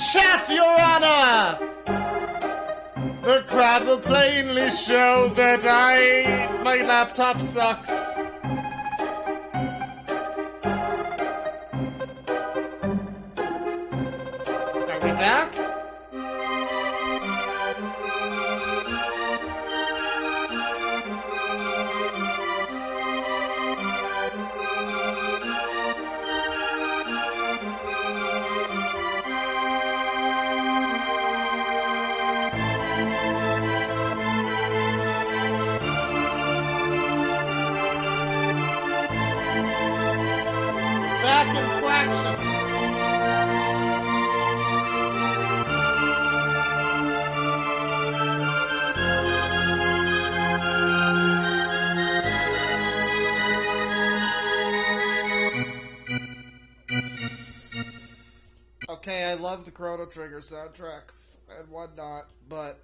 chat, Your Honor! The crowd will plainly show that my laptop sucks. Are we back? Back in Quacksham. Okay, I love the Chrono Trigger soundtrack and whatnot, but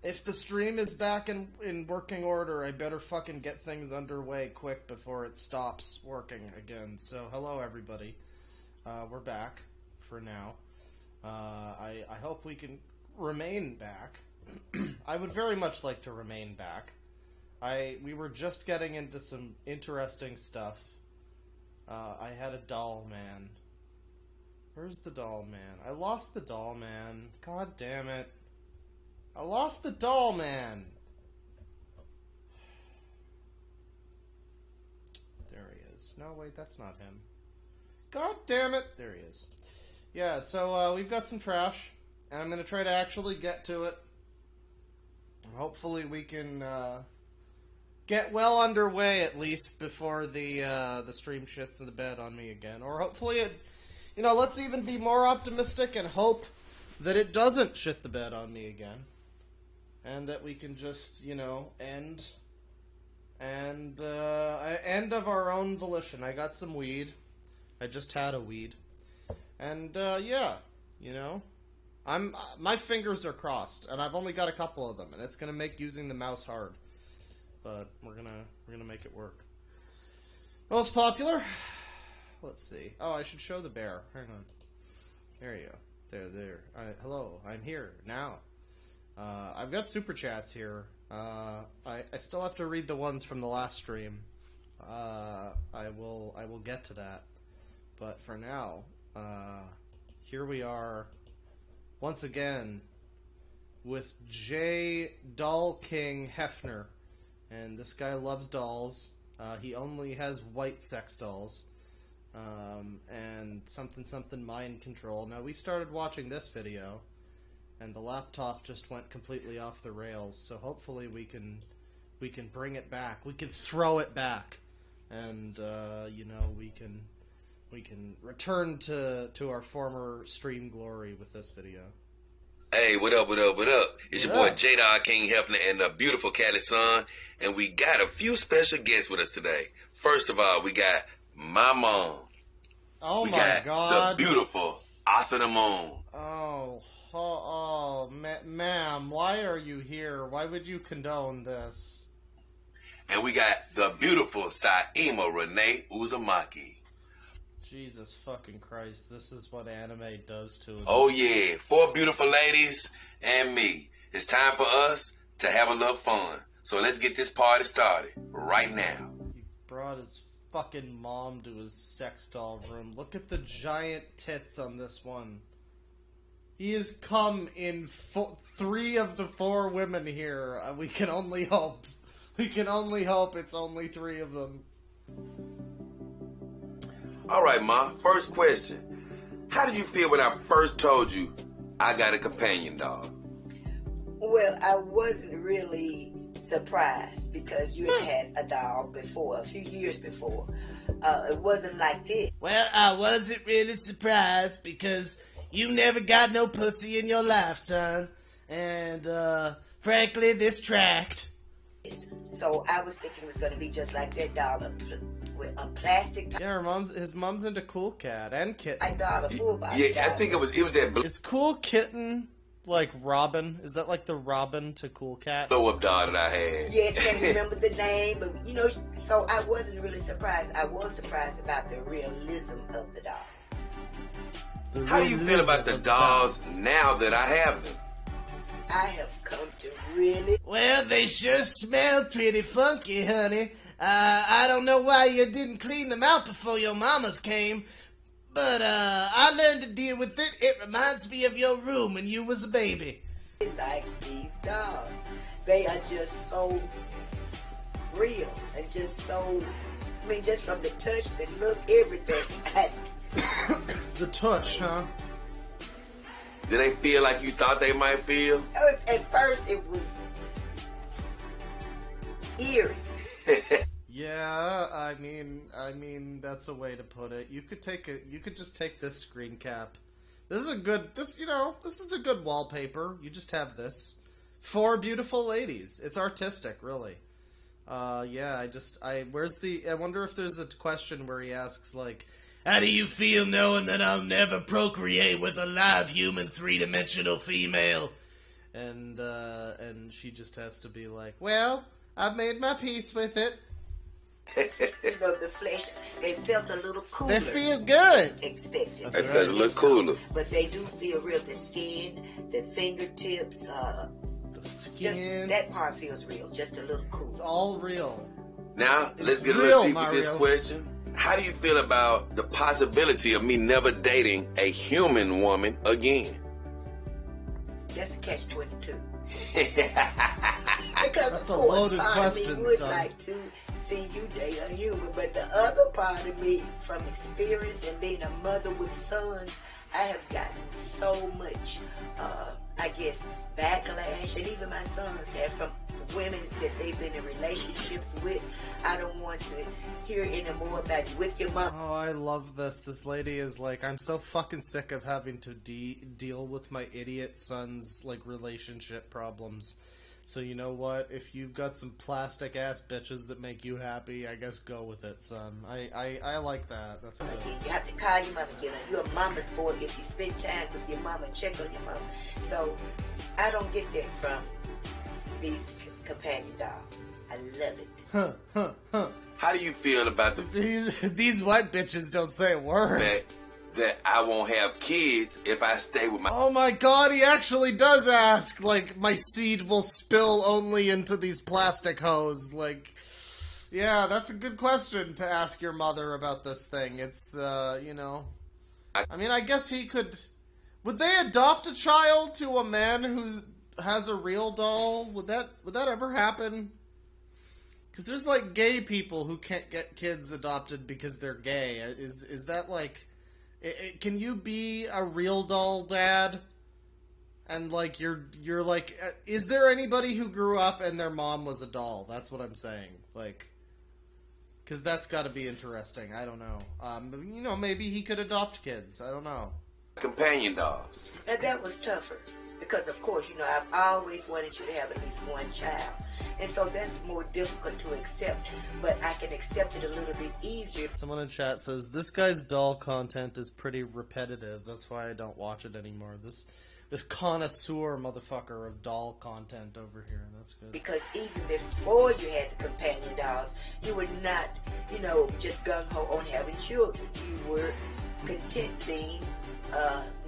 if the stream is back in working order, I better fucking get things underway quick before it stops working again. So, hello everybody. We're back for now. I hope we can remain back. I would very much like to remain back. We were just getting into some interesting stuff. I had a doll man. Where's the doll man? I lost the doll man. God damn it. I lost the doll man. There he is. No, wait, that's not him. God damn it. There he is. Yeah, so we've got some trash, and I'm going to try to actually get to it. Hopefully we can get well underway at least before the stream shits in the bed on me again. Or hopefully let's even be more optimistic and hope that it doesn't shit the bed on me again. And that we can just, end of our own volition. I got some weed. I just had a weed. And, my fingers are crossed, and I've only got a couple of them, and it's gonna make using the mouse hard. But we're gonna make it work. Most popular? Let's see. Oh, I should show the bear. Hang on. There you go. There. Hello, I'm here now. I've got super chats here. I still have to read the ones from the last stream. I will get to that. But for now, here we are once again with J. Doll King Hefner. And this guy loves dolls. He only has white sex dolls. And something mind control. Now, we started watching this video, and the laptop just went completely off the rails, so hopefully we can bring it back. We can throw it back, and, we can return to our former stream glory with this video. Hey, what up? It's your boy J-Dog King Hefner and the beautiful Cali Son, and we got a few special guests with us today. First of all, we got my mom. Oh we my got God. The beautiful Arthur the Moon. Ma'am, why are you here? Why would you condone this? And we got the beautiful Saima Renee Uzumaki. Jesus fucking Christ, this is what anime does to us. Oh yeah, 4 beautiful ladies and me. It's time for us to have a little fun. So let's get this party started right now. He brought his fucking mom to his sex doll room. Look at the giant tits on this one. He has come in 3 of the 4 women here. We can only hope. We can only hope it's only 3 of them. All right, Ma. First question. How did you feel when I first told you I got a companion dog? Well, I wasn't really surprised because you had a dog before, a few years before. It wasn't like this. Well, I wasn't really surprised because you never got no pussy in your life, son. And, frankly, this tracked. So I was thinking it was going to be just like that dog with a plastic. Yeah, his mom's into Cool Cat and Kitten. I dog, a full body. Yeah, dog. I think it was that Is Cool Kitten like Robin? Is that like the Robin to Cool Cat? blow up dog that I had. Yes, can't remember the name, but so I wasn't really surprised. I was surprised about the realism of the dog. How do you feel about the dolls now that I have them? I have come to really... Well, they sure smell pretty funky, honey. I don't know why you didn't clean them out before your mamas came, but I learned to deal with it. It reminds me of your room when you was a baby. like these dolls. They are just so real and just so... I mean, just from the touch, the look, everything. The touch, huh? Did they feel like you thought they might feel? At first, it was eerie. Yeah, I mean, that's a way to put it. You could just take this screen cap. This is a good wallpaper. You just have this. 4 beautiful ladies. It's artistic, really. Yeah, I wonder if there's a question where he asks, like, how do you feel knowing that I'll never procreate with a live human 3-dimensional female? And she just has to be like, well, I've made my peace with it. You know, the flesh, they felt a little cooler. They feel good. Expected. They felt a little cooler. But they do feel real. The skin, the fingertips, The skin. just that part feels real. Just a little cool. It's all real. Now, let's get a real, little deep with Mario. this question. How do you feel about the possibility of me never dating a human woman again? That's a catch-22. That's Because of a course, loaded part of me question, would son. like to see you date a human, but the other part of me, from experience and being a mother with sons, I have gotten so much, I guess, backlash, and even my sons have from women that they've been in relationships with. I don't want to hear any more about you with your mom. Oh, I love this. This lady is like, I'm so fucking sick of having to deal with my idiot son's, like, relationship problems. So you know what? If you've got some plastic ass bitches that make you happy, I guess go with it, son. I like that. That's good. You have to call your mama again. You're a mama's boy if you spend time with your mama and check on your mama. So I don't get that from these companion dogs. I love it. How do you feel about These white bitches don't say a word. that I won't have kids if I stay with my... Oh my god, he actually does ask, like, my seed will spill only into these plastic hose, like, yeah, that's a good question to ask your mother about this thing. It's, you know, I mean, I guess he could, would they adopt a child to a man who has a real doll? Would that ever happen? Because there's, like, gay people who can't get kids adopted because they're gay. Is that, like... can you be a real doll dad? And, like, you're like... is there anybody who grew up and their mom was a doll? That's what I'm saying. Like... because that's gotta be interesting. I don't know. You know, maybe he could adopt kids. I don't know. companion dogs? And that was tougher. Because, of course, you know, I've always wanted you to have at least one child. And so that's more difficult to accept. But I can accept it a little bit easier. Someone in chat says, this guy's doll content is pretty repetitive. That's why I don't watch it anymore. This connoisseur motherfucker of doll content over here. That's good. Because even before you had the companion dolls, you were not, you know, just gung-ho on having children. You were content being...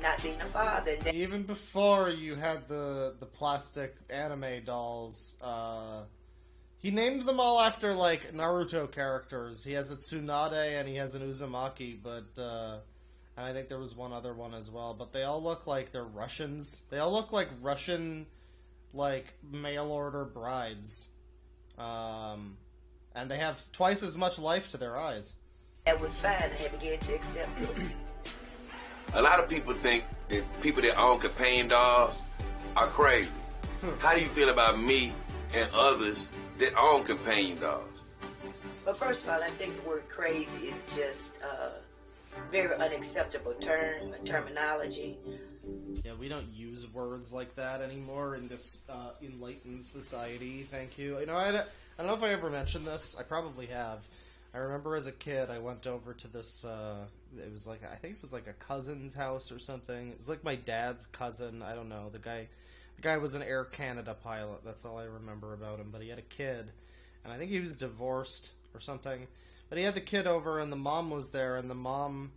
not being a father. Even before you had the plastic anime dolls, he named them all after, like, Naruto characters. He has a Tsunade and he has an Uzumaki, but, and I think there was one other one as well, but they all look like they're Russians. They all look like Russian, like, mail-order brides. And they have twice as much life to their eyes. That was fine. I began to accept it. A lot of people think that people that own companion dogs are crazy. How do you feel about me and others that own companion dogs? But first of all, I think the word crazy is just a very unacceptable terminology. Yeah, we don't use words like that anymore in this enlightened society, thank you. You know, I don't know if I ever mentioned this. I probably have. I remember as a kid, I went over to this, it was like, I think it was like a cousin's house or something. It was like my dad's cousin, I don't know. The guy was an Air Canada pilot, that's all I remember about him. But he had a kid, and I think he was divorced or something. But he had the kid over, and the mom was there, and the mom,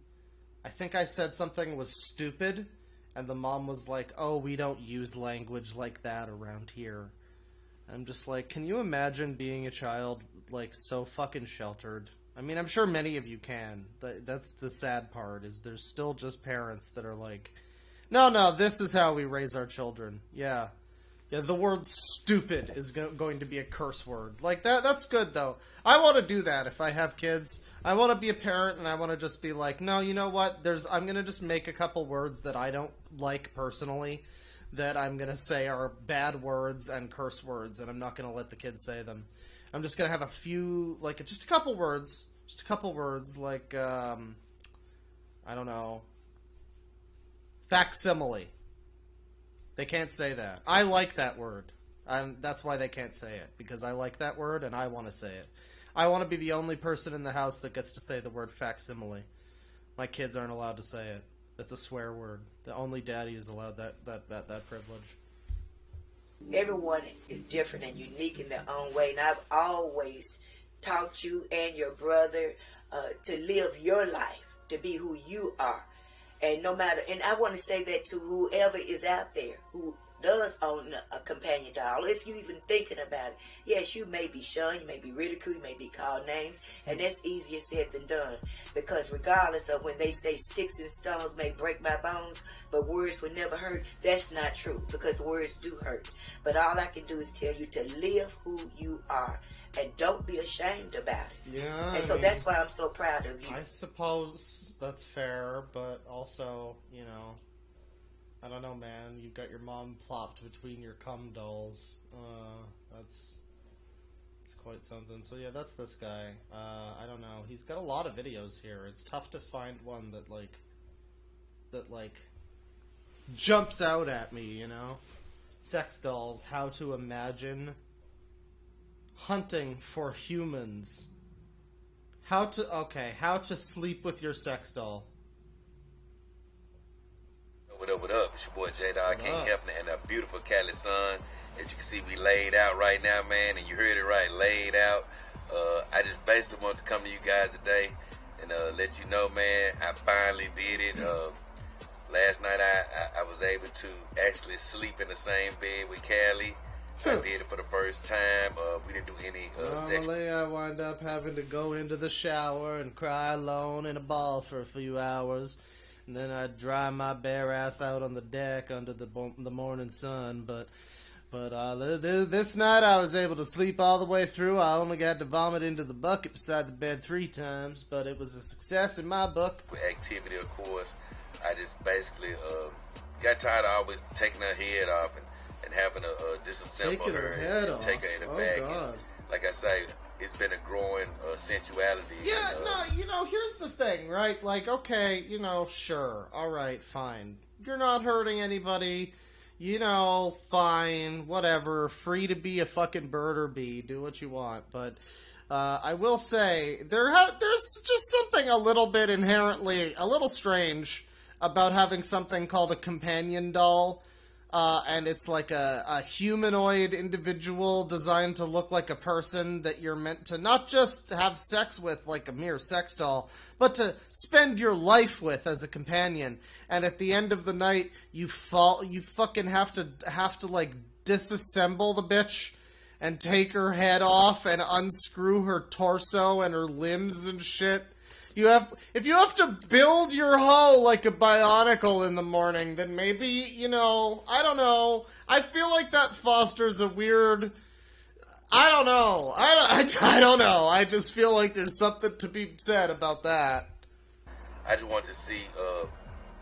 I think I said something was stupid, and the mom was like, "Oh, we don't use language like that around here." I'm just like, can you imagine being a child, like, so fucking sheltered? I mean, I'm sure many of you can. That's the sad part, is there's still just parents that are like, no, this is how we raise our children. Yeah, the word stupid is going to be a curse word. Like, that's good, though. I want to do that if I have kids. I want to be a parent, and I want to just be like, no, you know what? I'm going to just make a couple words that I don't like personally, that I'm going to say are bad words and curse words, and I'm not going to let the kids say them. I'm just going to have a few, like, just a couple words, like, I don't know, facsimile. They can't say that. I like that word. That's why they can't say it, because I like that word and I want to say it. I want to be the only person in the house that gets to say the word facsimile. My kids aren't allowed to say it. That's a swear word. The only daddy is allowed that privilege. Everyone is different and unique in their own way, and I've always taught you and your brother to live your life, to be who you are. And no matter, and I want to say that to whoever is out there who does own a companion doll, if you even thinking about it, yes, you may be shunned, you may be ridiculed, you may be called names, and that's easier said than done. Because regardless of when they say sticks and stones may break my bones, but words will never hurt, that's not true, because words do hurt. But all I can do is tell you to live who you are, and don't be ashamed about it. Yeah. And so that's why I'm so proud of you. I suppose that's fair, but also, you know, I don't know, man. You've got your mom plopped between your cum dolls. That's quite something. So yeah, that's this guy. I don't know. He's got a lot of videos here. It's tough to find one that jumps out at me, you know? Sex dolls, how to imagine hunting for humans. How to sleep with your sex doll. What up? It's your boy J-Dog King Hefner and a beautiful Cali son. As you can see, we laid out right now, man, and you heard it right, laid out. I just basically wanted to come to you guys today and let you know, man, I finally did it. Last night I was able to actually sleep in the same bed with Callie. I did it for the first time. We didn't do any Normally I wind up having to go into the shower and cry alone in a ball for a few hours. And then I'd dry my bare ass out on the deck under the morning sun. But this night I was able to sleep all the way through. I only got to vomit into the bucket beside the bed 3 times, but it was a success in my book. With activity, of course, I just basically got tired of always taking her head off and having to disassemble her and take her in the bag. And, like I say, it's been a growing sensuality. Yeah, no, you know, here's the thing, right? Like, okay, you know, sure, alright, fine. You're not hurting anybody, you know, fine, whatever, free to be a fucking bird or bee, do what you want, but I will say, there's just something a little bit inherently, a little strange about having something called a companion doll. And it's like a humanoid individual designed to look like a person that you're meant to not just have sex with like a mere sex doll, but to spend your life with as a companion. And at the end of the night, you fucking have to like disassemble the bitch and take her head off and unscrew her torso and her limbs and shit. If you have to build your hoe like a Bionicle in the morning, then maybe, you know, I don't know. I feel like that fosters a weird, I don't know. I don't know. I just feel like there's something to be said about that. I just wanted to see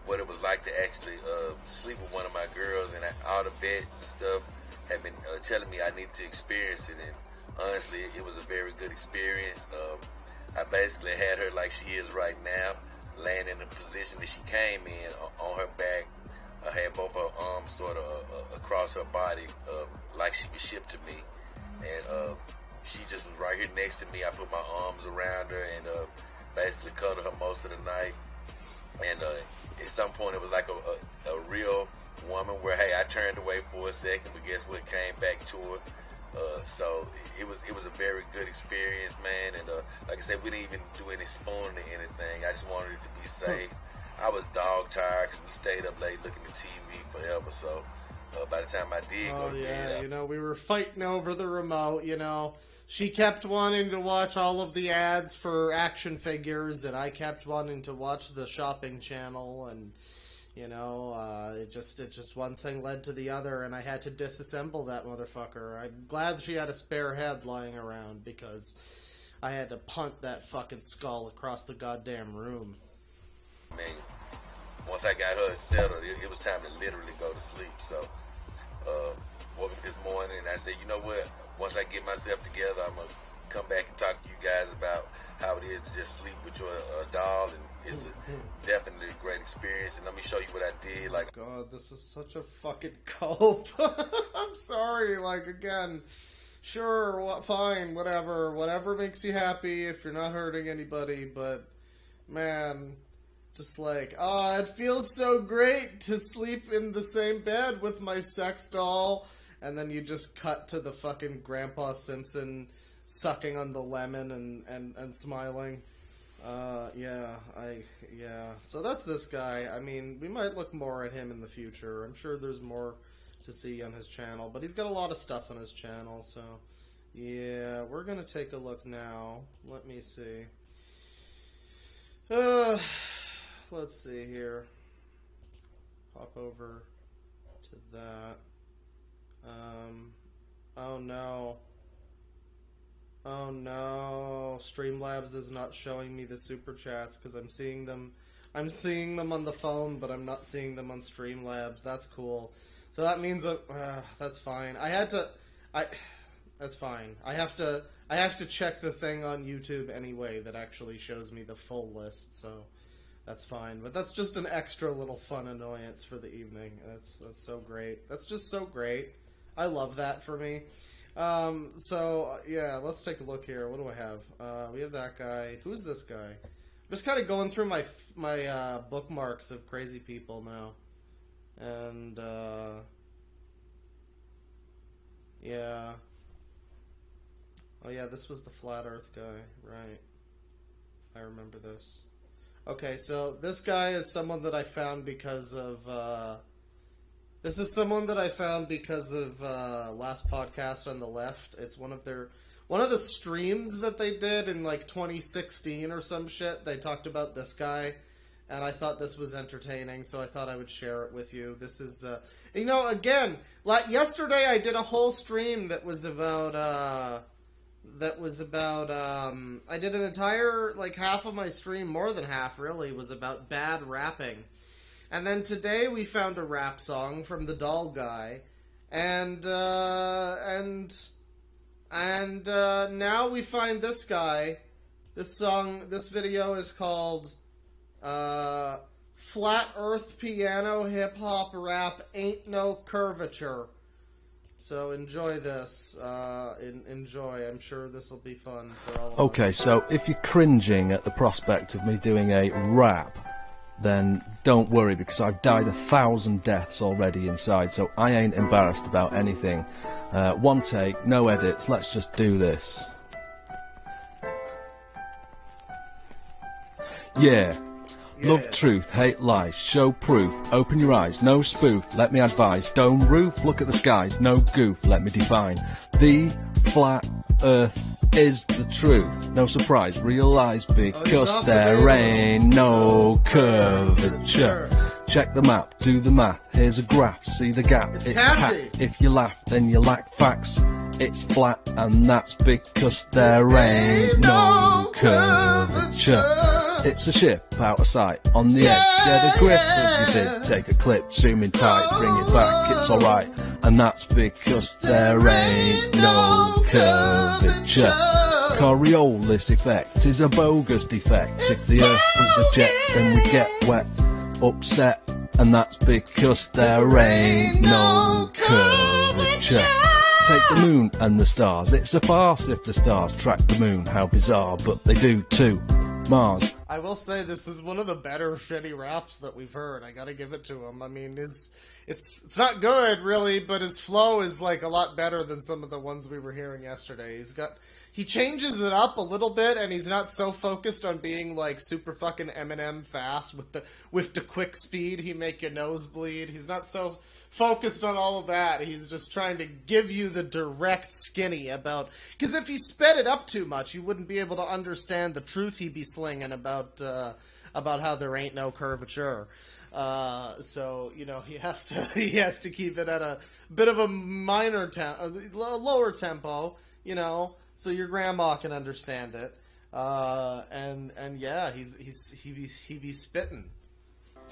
what it was like to actually sleep with one of my girls, and all the vets and stuff have been telling me I need to experience it, and honestly, it was a very good experience. I basically had her like she is right now, laying in the position that she came in on her back. I had both her arms sort of across her body, like she was shipped to me. And she just was right here next to me. I put my arms around her and basically cuddled her most of the night. And at some point it was like a real woman where, hey, I turned away for a second, but guess what? Came back to her. So it was a very good experience, man. And like I said, we didn't even do any spooning or anything. I just wanted it to be safe. I was dog tired because we stayed up late looking at TV forever. So by the time I did go to bed, you know, we were fighting over the remote. You know, she kept wanting to watch all of the ads for action figures, and I kept wanting to watch the shopping channel, and you know, it just one thing led to the other, and I had to disassemble that motherfucker. I'm glad she had a spare head lying around, because I had to punt that fucking skull across the goddamn room. Man, once I got her settled, it was time to literally go to sleep. So, woke up this morning and I said, you know what? Once I get myself together, I'm gonna come back and talk to you guys about how it is to just sleep with your doll, and it's definitely a great experience. And let me show you what I did. Like, God, this is such a fucking cope. I'm sorry. Like, again, sure, fine, whatever makes you happy if you're not hurting anybody. But man, just like, it feels so great to sleep in the same bed with my sex doll. And then you just cut to the fucking Grandpa Simpson sucking on the lemon and smiling. So that's this guy. I mean, we might look more at him in the future. I'm sure there's more to see on his channel, but he's got a lot of stuff on his channel, so yeah, we're gonna take a look now. Let me see. Let's see here. Hop over to that. Oh no. Oh no, Streamlabs is not showing me the super chats because I'm seeing them on the phone, but I'm not seeing them on Streamlabs. That's cool. So that means that, that's fine. That's fine. I have to check the thing on YouTube anyway that actually shows me the full list, so that's fine. But that's just an extra little fun annoyance for the evening. That's so great. That's just so great. I love that for me. Yeah, let's take a look here. What do I have? We have that guy. Who's this guy? I'm just kind of going through my bookmarks of crazy people now. And, yeah. Oh yeah, this was the Flat Earth guy, right. I remember this. Okay, so this guy is someone that I found because of, last podcast on the left. It's one of the streams that they did in like 2016 or some shit. They talked about this guy, and I thought this was entertaining, so I thought I would share it with you. This is, again, like yesterday I did a whole stream that was about, I did an entire, like half of my stream, more than half really, was about bad rapping. And then today we found a rap song from the Doll Guy, and now we find this guy. This video is called, Flat Earth Piano Hip Hop Rap Ain't No Curvature. So enjoy this, enjoy. I'm sure this will be fun for all of us. Okay, so if you're cringing at the prospect of me doing a rap, then don't worry, because I've died 1,000 deaths already inside, so I ain't embarrassed about anything. One take, no edits, let's just do this. Yeah. Love truth, hate lies, show proof, open your eyes, no spoof, let me advise, dome roof, look at the skies, no goof, let me define. The flat earth is the truth, no surprise, realise because there ain't no curvature. Check the map, do the math, here's a graph, see the gap, it's packed. If you laugh, then you lack facts, it's flat, and that's because there ain't no curvature. It's a ship out of sight, on the edge, get a grip of your vid, take a clip, zoom in tight, bring it back, it's alright, and that's because there ain't no curvature. Coriolis effect is a bogus defect, if the earth was a jet, then we get wet, upset, and that's because there ain't no curvature. Take the moon and the stars, it's a farce if the stars track the moon, how bizarre, but they do too. Mars. I will say this is one of the better shitty raps that we've heard. I gotta give it to him. I mean, it's not good really, but his flow is like a lot better than some of the ones we were hearing yesterday. he changes it up a little bit, and he's not so focused on being like super fucking Eminem fast with the quick speed he make your nose bleed. He's not so focused on all of that. He's just trying to give you the direct skinny about, because if he sped it up too much, you wouldn't be able to understand the truth he'd be slinging about how there ain't no curvature. So, you know, he has to keep it at a bit of a lower tempo, you know, so your grandma can understand it. And yeah, he be spitting.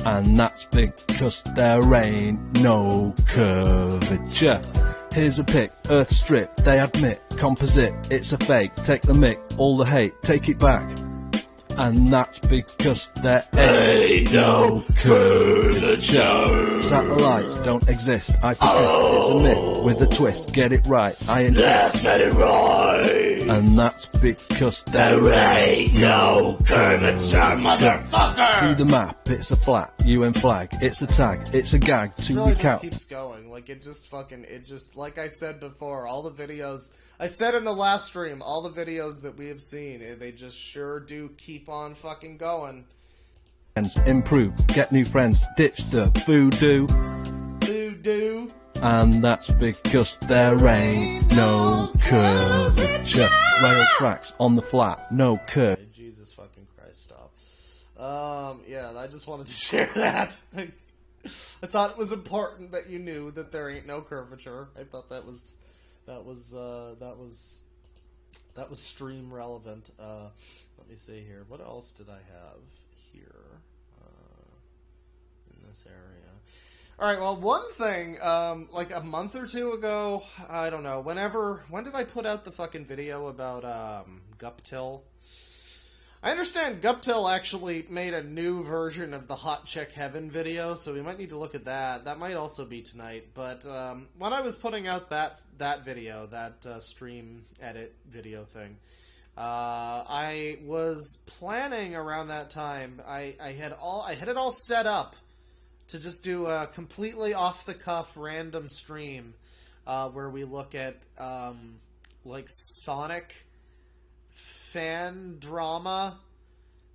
And that's because there ain't no curvature. Here's a pic, earth strip, they admit, composite, it's a fake, take the mic, all the hate, take it back. And that's because there ain't no curvature. Satellites don't exist, I persist, it's a myth with a twist, get it right, I insist. Let's get it right. And that's because there ain't no curvature, motherfucker. See the map, it's a flat, UN flag, it's a tag, it's a gag to really recount. It just keeps going, like like I said before, all the videos, I said in the last stream, all the videos that we have seen, they just sure do keep on fucking going. Improve, get new friends, ditch the voodoo. Voodoo. And that's because there ain't no curvature. Rail tracks on the flat, no curve. Jesus fucking Christ, stop. Yeah, I just wanted to share that. I thought it was important that you knew that there ain't no curvature. I thought that was stream relevant. Let me see here. What else did I have here in this area? All right. Well, one thing, like a month or two ago, I don't know. When did I put out the fucking video about Guptil? I understand Guptil actually made a new version of the Hot Chick Heaven video, so we might need to look at that. That might also be tonight. But when I was putting out that video, that stream edit video thing, I was planning around that time. I had it all set up to just do a completely off the cuff random stream where we look at like Sonic fan drama.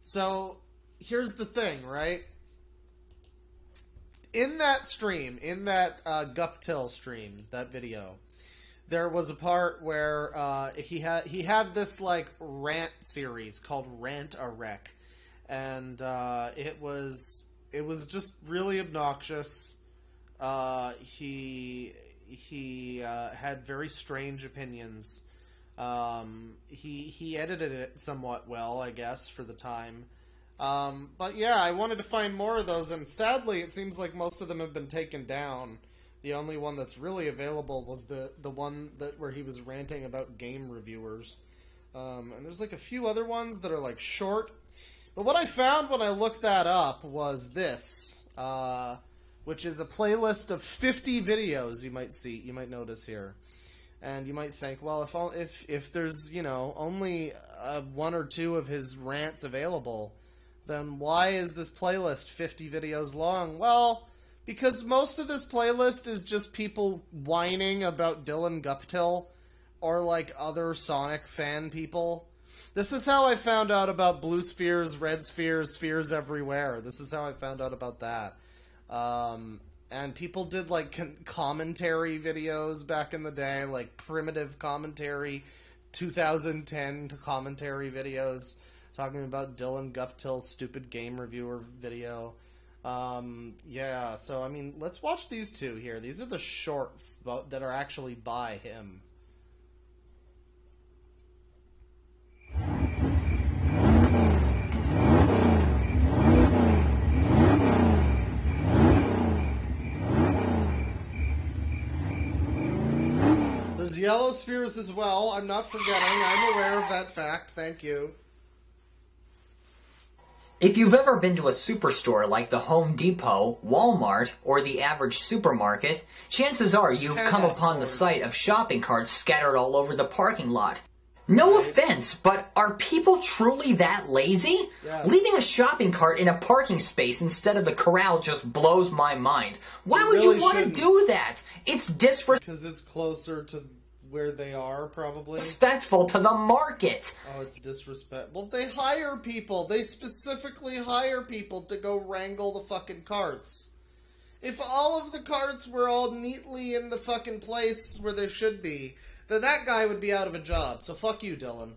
So here's the thing, right? In that stream, in that Guptil stream, that video, there was a part where he had this like rant series called Rant a Wreck, and it was just really obnoxious. He had very strange opinions. He edited it somewhat well, I guess, for the time. But yeah, I wanted to find more of those, and sadly, it seems like most of them have been taken down. The only one that's really available was the one where he was ranting about game reviewers. And there's like a few other ones that are like short. But what I found when I looked that up was this, which is a playlist of 50 videos you might notice here. And you might think, well, if there's, you know, only one or two of his rants available, then why is this playlist 50 videos long? Well, because most of this playlist is just people whining about Dylan Guptil or, like, other Sonic fan people. This is how I found out about blue spheres, red spheres, spheres everywhere. This is how I found out about that. And people did, like, commentary videos back in the day, like primitive commentary, 2010 commentary videos, talking about Dylan Guptil's stupid game reviewer video. Yeah, so, I mean, let's watch these two here. These are the shorts that are actually by him. There's yellow spheres as well. I'm not forgetting. I'm aware of that fact. Thank you. If you've ever been to a superstore like the Home Depot, Walmart, or the average supermarket, chances are you've come upon the sight of shopping carts scattered all over the parking lot. No offense, but are people truly that lazy? Yes. Leaving a shopping cart in a parking space instead of the corral just blows my mind. Why would you want to do that? It's disrespectful. Because it's closer to where they are, probably. Respectful to the market. Oh, it's disrespect. Well, they hire people. They specifically hire people to go wrangle the fucking carts. If all of the carts were all neatly in the fucking place where they should be, then that guy would be out of a job. So fuck you, Dylan.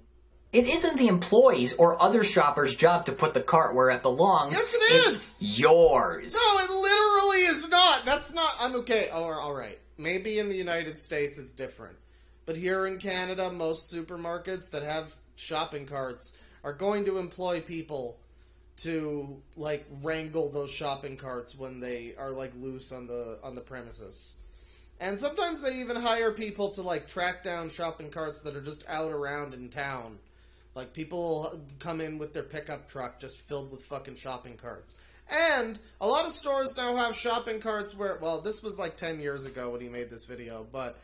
It isn't the employee's or other shopper's job to put the cart where it belongs. Yes, it is! It's yours. No, it literally is not! That's not... I'm okay. Alright. Maybe in the United States it's different. But here in Canada, most supermarkets that have shopping carts are going to employ people to, like, wrangle those shopping carts when they are, like, loose on the premises. And sometimes they even hire people to, like, track down shopping carts that are just out around in town. Like, people come in with their pickup truck just filled with fucking shopping carts. And a lot of stores now have shopping carts where, well, this was like 10 years ago when he made this video, but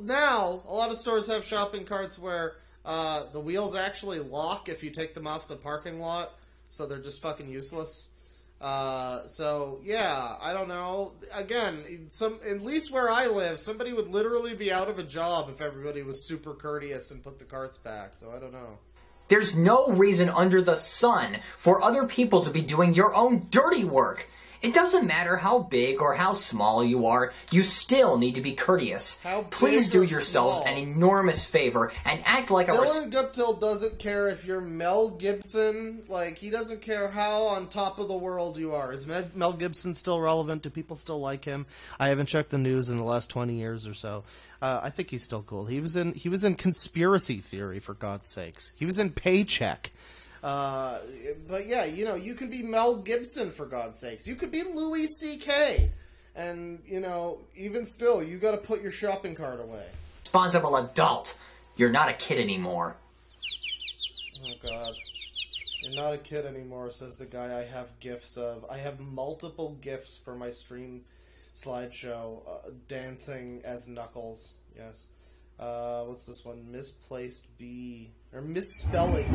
now a lot of stores have shopping carts where the wheels actually lock if you take them off the parking lot, so they're just fucking useless. So, yeah, I don't know. Again, at least where I live, somebody would literally be out of a job if everybody was super courteous and put the carts back, so I don't know. There's no reason under the sun for other people to be doing your own dirty work. It doesn't matter how big or how small you are, you still need to be courteous. Please do yourselves an enormous favor and act like a... Dylan Guptill doesn't care if you're Mel Gibson. Like, he doesn't care how on top of the world you are. Is Mel Gibson still relevant? Do people still like him? I haven't checked the news in the last 20 years or so. I think he's still cool. He was in Conspiracy Theory, for God's sakes. He was in Paycheck. But yeah, you know, you can be Mel Gibson, for God's sakes. You could be Louis C.K. And, you know, even still, you gotta put your shopping cart away. Responsible adult. You're not a kid anymore. Oh, God. You're not a kid anymore, says the guy I have gifs of. I have multiple gifs for my stream slideshow, dancing as Knuckles. Yes. What's this one? Misplaced B. Or misspelling.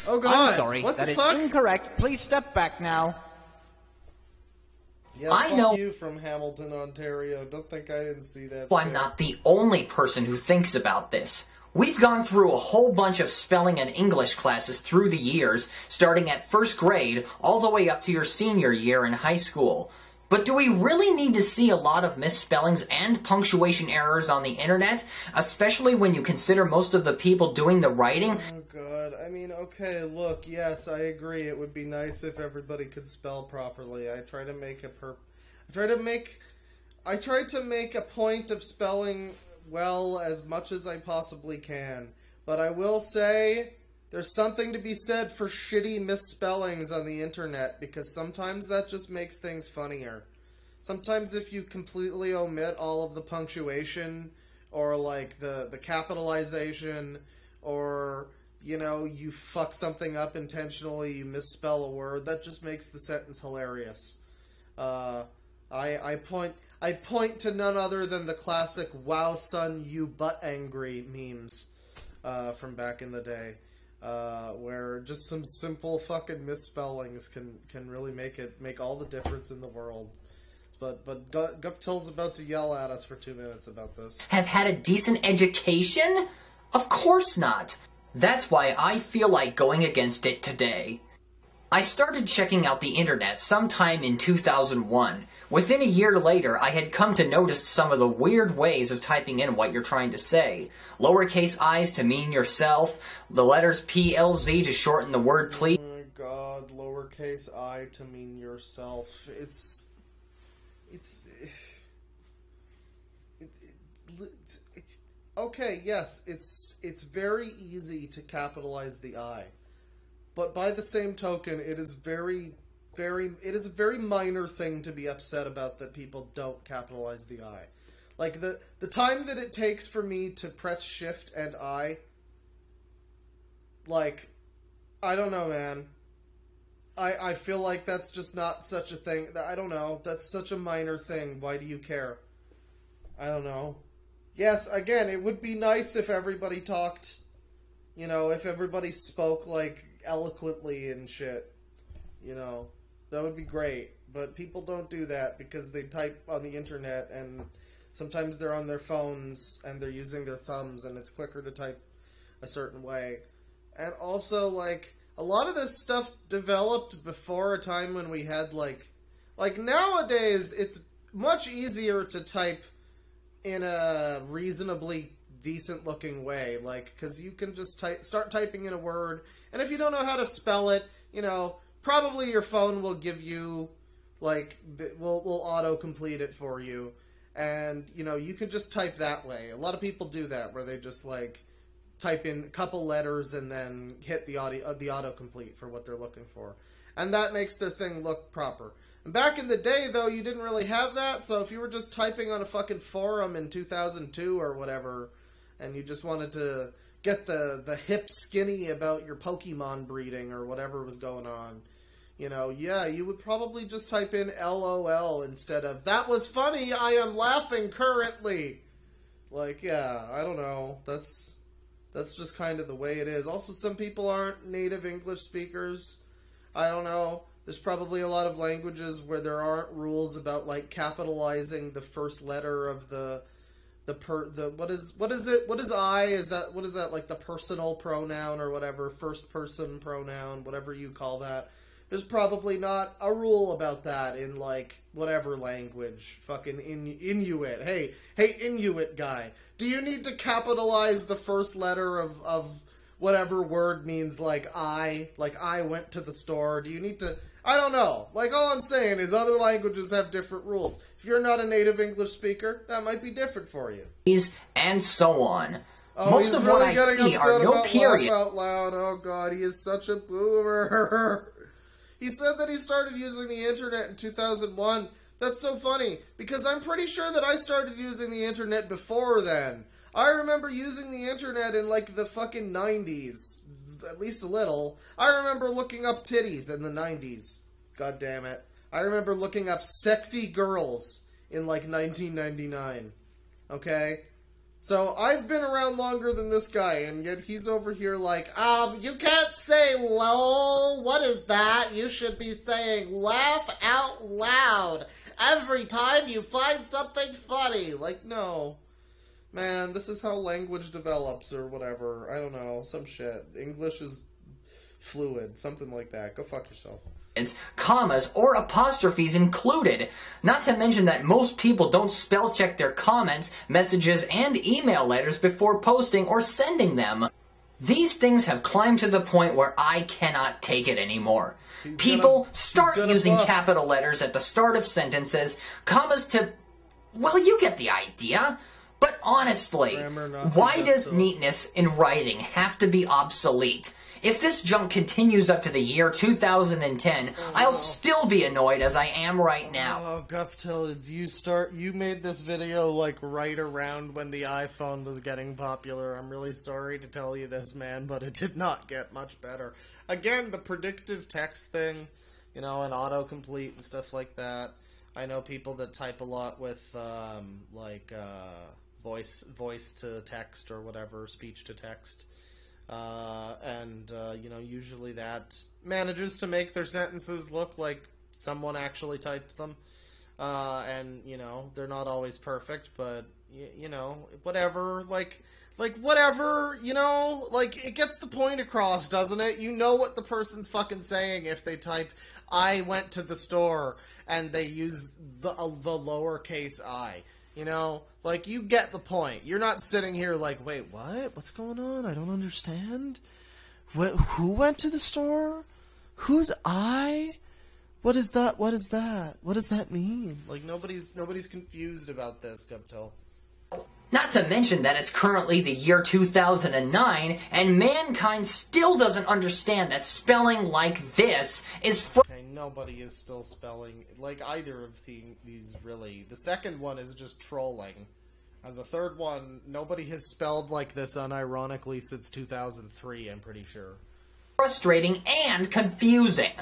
Oh God! I'm sorry, what that the is fuck? incorrect. Please step back now. Yeah, I fuck know you from Hamilton, Ontario. Don't think I didn't see that. Well, I'm not the only person who thinks about this. We've gone through a whole bunch of spelling and English classes through the years, starting at first grade all the way up to your senior year in high school. But do we really need to see a lot of misspellings and punctuation errors on the internet, especially when you consider most of the people doing the writing? Oh God, I mean, okay, look, yes, I agree, it would be nice if everybody could spell properly. I try to make a point of spelling well as much as I possibly can. But I will say, there's something to be said for shitty misspellings on the internet, because sometimes that just makes things funnier. Sometimes if you completely omit all of the punctuation, or like the capitalization, or, you know, you fuck something up intentionally, you misspell a word, that just makes the sentence hilarious. I point to none other than the classic "Wow son, you butt angry" memes from back in the day. Where just some simple fucking misspellings can really make all the difference in the world. But Guptill's about to yell at us for 2 minutes about this. Have had a decent education? Of course not. That's why I feel like going against it today. I started checking out the internet sometime in 2001. Within a year later, I had come to notice some of the weird ways of typing in what you're trying to say. Lowercase i's to mean yourself, the letters PLZ to shorten the word please. Oh my God, lowercase I to mean yourself. It's okay, yes, it's very easy to capitalize the I. But by the same token, it is it is a very minor thing to be upset about that people don't capitalize the I. Like, the time that it takes for me to press Shift and I, like, I don't know, man. I feel like that's just not such a thing. I don't know. That's such a minor thing. Why do you care? I don't know. Yes, again, it would be nice if everybody talked You know, if everybody spoke, like, eloquently and shit. You know, that would be great. But people don't do that because they type on the internet, and sometimes they're on their phones and they're using their thumbs, and it's quicker to type a certain way. And also, like, a lot of this stuff developed before a time when we had, like nowadays, it's much easier to type in a reasonably decent-looking way, like, because you can just start typing in a word, and if you don't know how to spell it, you know, probably your phone will give you, like, will auto-complete it for you, and, you know, you can just type that way. A lot of people do that, where they just, like, type in a couple letters and then hit the autocomplete for what they're looking for. And that makes their thing look proper. And back in the day, though, you didn't really have that, so if you were just typing on a fucking forum in 2002 or whatever, and you just wanted to get the hip skinny about your Pokemon breeding or whatever was going on, you know, yeah, you would probably just type in LOL instead of, that was funny, I am laughing currently. Like, yeah, I don't know, that's just kind of the way it is. Also, some people aren't native English speakers. I don't know. There's probably a lot of languages where there aren't rules about, like, capitalizing the first letter of what is I? Is that like the personal pronoun or whatever, first person pronoun, whatever you call that. There's probably not a rule about that in, like, whatever language. Fucking Inuit. Hey, Inuit guy. Do you need to capitalize the first letter of whatever word means, like, I? Like, I went to the store. Do you need to... I don't know. Like, all I'm saying is other languages have different rules. If you're not a native English speaker, that might be different for you. And so on. Oh, Most of what I see are no period. Laugh out loud. Oh, God, he is such a boomer. He said that he started using the internet in 2001. That's so funny, because I'm pretty sure that I started using the internet before then. I remember using the internet in, like, the fucking 90s. At least a little. I remember looking up titties in the 90s. God damn it. I remember looking up sexy girls in, like, 1999. Okay? So, I've been around longer than this guy, and yet he's over here like, you can't say lol, what is that? You should be saying laugh out loud every time you find something funny. Like, no. Man, this is how language develops, or whatever. I don't know, some shit. English is fluid, something like that. Go fuck yourself. Commas or apostrophes included. Not to mention that most people don't spell check their comments, messages, and email letters before posting or sending them. These things have climbed to the point where I cannot take it anymore. People start using capital letters at the start of sentences, commas to... Well, you get the idea. But honestly, why does neatness in writing have to be obsolete? If this junk continues up to the year 2010, I'll still be annoyed as I am right now. Oh, Guptil, you made this video, like, right around when the iPhone was getting popular. I'm really sorry to tell you this, man, but it did not get much better. Again, the predictive text thing, you know, and autocomplete and stuff like that. I know people that type a lot with, voice to text or whatever, speech to text. You know, usually that manages to make their sentences look like someone actually typed them. And, you know, they're not always perfect, but, you know, whatever, whatever, you know, like, it gets the point across, doesn't it? You know what the person's fucking saying if they type, I went to the store, and they use the lowercase I. You know, like, you get the point. You're not sitting here like, wait, what? What's going on? I don't understand. Who went to the store? Who's I? What is that? What is that? What does that mean? Like, nobody's confused about this, Guptil. Not to mention that it's currently the year 2009, and mankind still doesn't understand that spelling like this is Okay, nobody is still spelling like either of these, really. The second one is just trolling. And the third one, nobody has spelled like this unironically since 2003, I'm pretty sure. Frustrating and confusing.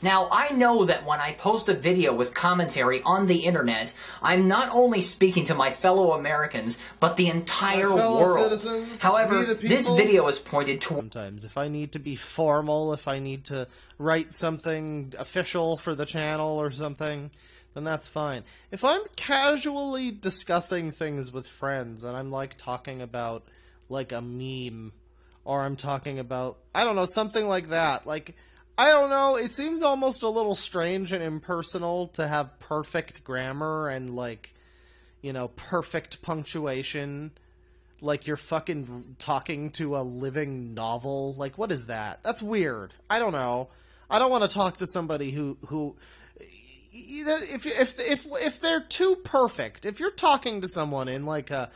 Now, I know that when I post a video with commentary on the internet, I'm not only speaking to my fellow Americans, but the entire world. Citizens, However, this video is pointed to... Sometimes, if I need to be formal, if I need to write something official for the channel or something, then that's fine. If I'm casually discussing things with friends, and I'm, like, talking about, like, a meme, or I'm talking about, I don't know, something like that, like... I don't know, it seems almost a little strange and impersonal to have perfect grammar and, like, you know, perfect punctuation. Like you're fucking talking to a living novel. Like, what is that? That's weird. I don't know. I don't want to talk to somebody who if they're too perfect, if you're talking to someone in like a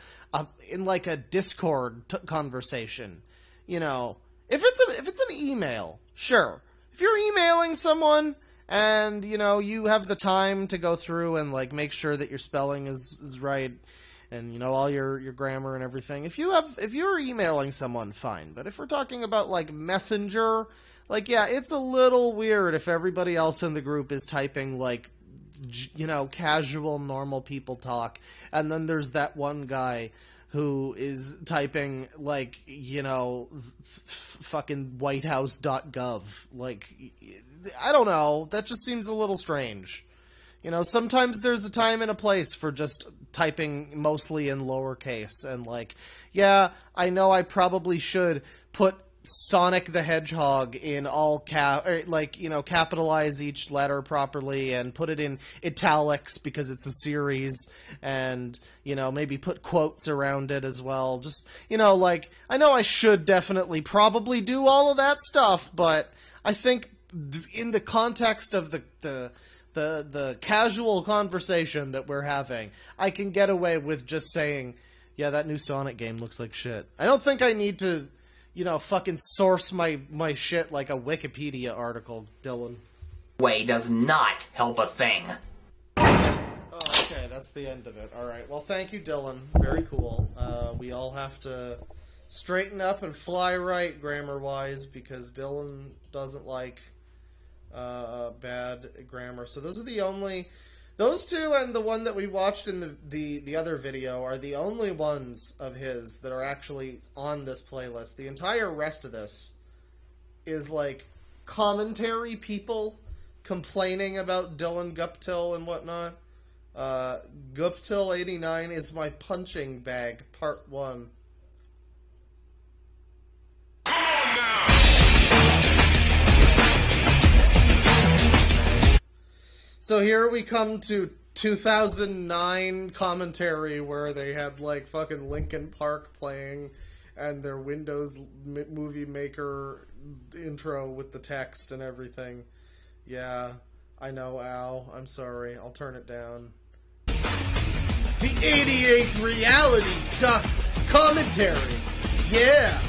Discord conversation, you know, if it's an email, sure. If you're emailing someone and, you know, you have the time to go through and, like, make sure that your spelling is right and, you know, all your grammar and everything. If you're emailing someone, fine. But if we're talking about, like, Messenger, like, yeah, it's a little weird if everybody else in the group is typing, like, you know, casual, normal people talk. And then there's that one guy who is typing, like, you know, fucking whitehouse.gov. Like, I don't know. That just seems a little strange. You know, sometimes there's a time and a place for just typing mostly in lowercase. And, like, yeah, I know I probably should put Sonic the Hedgehog in all capitalize each letter properly and put it in italics because it's a series, and, you know, maybe put quotes around it as well. Just, you know, like, I know I should definitely probably do all of that stuff, but I think in the context of the casual conversation that we're having, I can get away with just saying, yeah, that new Sonic game looks like shit. I don't think I need to, you know, fucking source my shit like a Wikipedia article, Dylan. Way does not help a thing. Oh, okay, that's the end of it. Alright, well, thank you, Dylan. Very cool. We all have to straighten up and fly right grammar-wise, because Dylan doesn't like bad grammar. So those are the only... Those two and the one that we watched in the other video are the only ones of his that are actually on this playlist. The entire rest of this is like commentary people complaining about Dylan Guptill and whatnot. Guptill89 is my punching bag, part 1. So here we come to 2009 commentary where they had like fucking Linkin Park playing and their Windows Movie Maker intro with the text and everything. Yeah, I know, Al. I'm sorry. I'll turn it down. The 88 reality commentary. Yeah.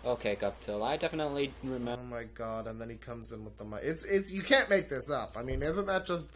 Okay, Guptill, I definitely remember. Oh my god, and then he comes in with the mic. It's, you can't make this up. I mean, isn't that just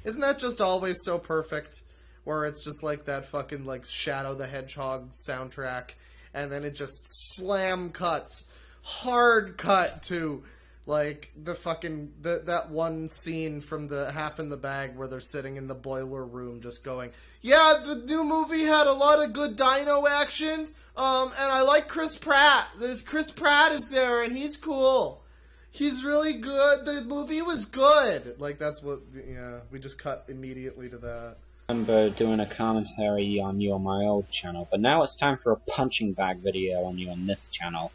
isn't that just always so perfect? Where it's just like that fucking, like, Shadow the Hedgehog soundtrack, and then it just slam cuts, hard cut to, like, the fucking, that one scene from the Half in the Bag where they're sitting in the boiler room just going, yeah, the new movie had a lot of good dino action, and I like Chris Pratt. Chris Pratt is there, and he's cool. He's really good. The movie was good. Like, that's what, yeah, we just cut immediately to that. I remember doing a commentary on you on my old channel, but now it's time for a punching bag video on you on this channel.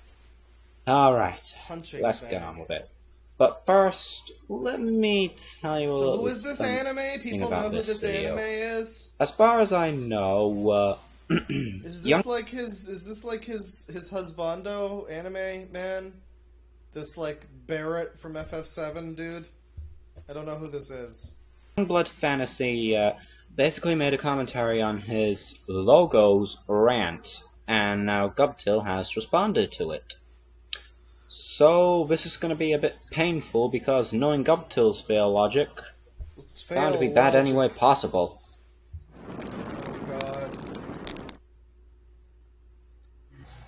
Alright, let's get on with it. But first, let me tell you a little bit. Who is this anime? People know who this anime is? As far as I know, is this like his husbando anime man? This, like, Barrett from FF7 dude? I don't know who this is. Youngblood Fantasy basically made a commentary on his logos rant, and now Guptill has responded to it. So this is going to be a bit painful, because knowing Guptill's fail logic, it's bound to be bad any way possible.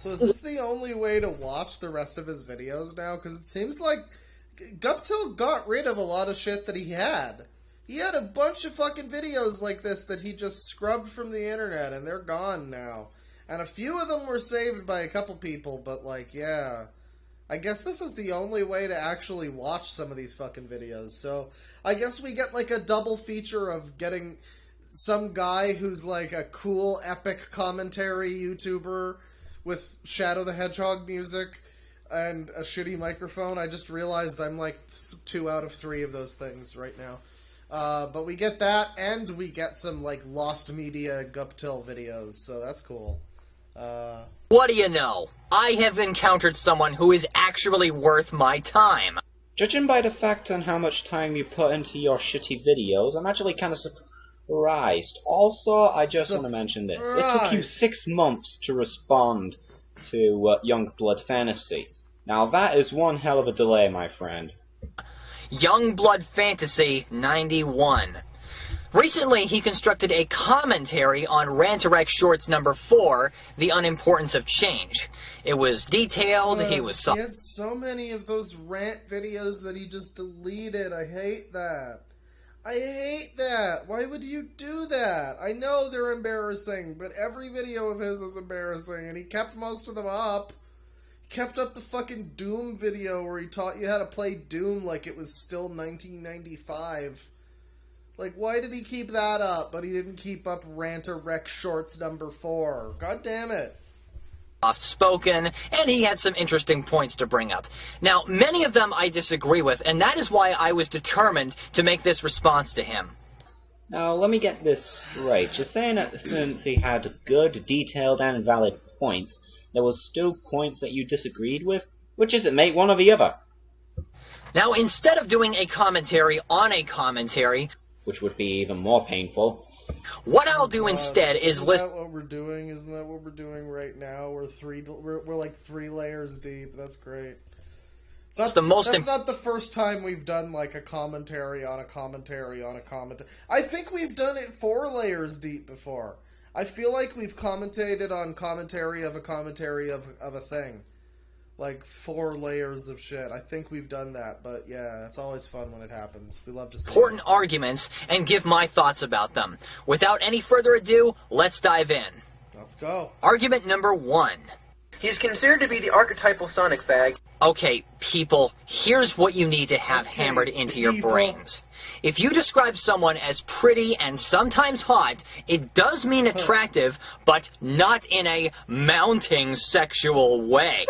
So is this the only way to watch the rest of his videos now? Because it seems like Guptil got rid of a lot of shit that he had. He had a bunch of fucking videos like this that he just scrubbed from the internet, and they're gone now. And a few of them were saved by a couple people, but like, yeah. I guess this is the only way to actually watch some of these fucking videos. So, I guess we get like a double feature of getting some guy who's like a cool, epic commentary YouTuber with Shadow the Hedgehog music and a shitty microphone. I just realized I'm like 2 out of 3 of those things right now. But we get that, and we get some like Lost Media Guptil videos, so that's cool. What do you know? I have encountered someone who is actually worth my time. Judging by the fact on how much time you put into your shitty videos, I'm actually kind of surprised. Also, I just want to mention this. It took you 6 months to respond to Youngblood Fantasy. Now that is one hell of a delay, my friend. Youngblood Fantasy 91. Recently, he constructed a commentary on Rantarex Shorts number 4, The Unimportance of Change. It was detailed, he had so many of those rant videos that he just deleted. I hate that. I hate that. Why would you do that? I know they're embarrassing, but every video of his is embarrassing, and he kept most of them up. He kept up the fucking Doom video where he taught you how to play Doom like it was still 1995. Like, why did he keep that up, but he didn't keep up Rantarex Shorts number 4? God damn it. Soft-spoken, and he had some interesting points to bring up. Now, many of them I disagree with, and that is why I was determined to make this response to him. Now, let me get this right. You're saying that since he had good, detailed, and valid points, there was still points that you disagreed with? Which is it, mate? One or the other? Now, instead of doing a commentary on a commentary, which would be even more painful, what I'll do instead is list. Isn't that what we're doing? Isn't that what we're doing right now? We're like 3 layers deep. That's great. That's not the first time we've done like a commentary on a commentary on a commentary. I think we've done it 4 layers deep before. I feel like we've commentated on commentary of a thing. Like 4 layers of shit. I think we've done that, but yeah, it's always fun when it happens. We love to see important arguments and give my thoughts about them. Without any further ado, let's dive in. Let's go. Argument number 1. He's considered to be the archetypal Sonic fag. Okay, people, here's what you need to have hammered into your brains. If you describe someone as pretty and sometimes hot, it does mean attractive, but not in a mounting sexual way.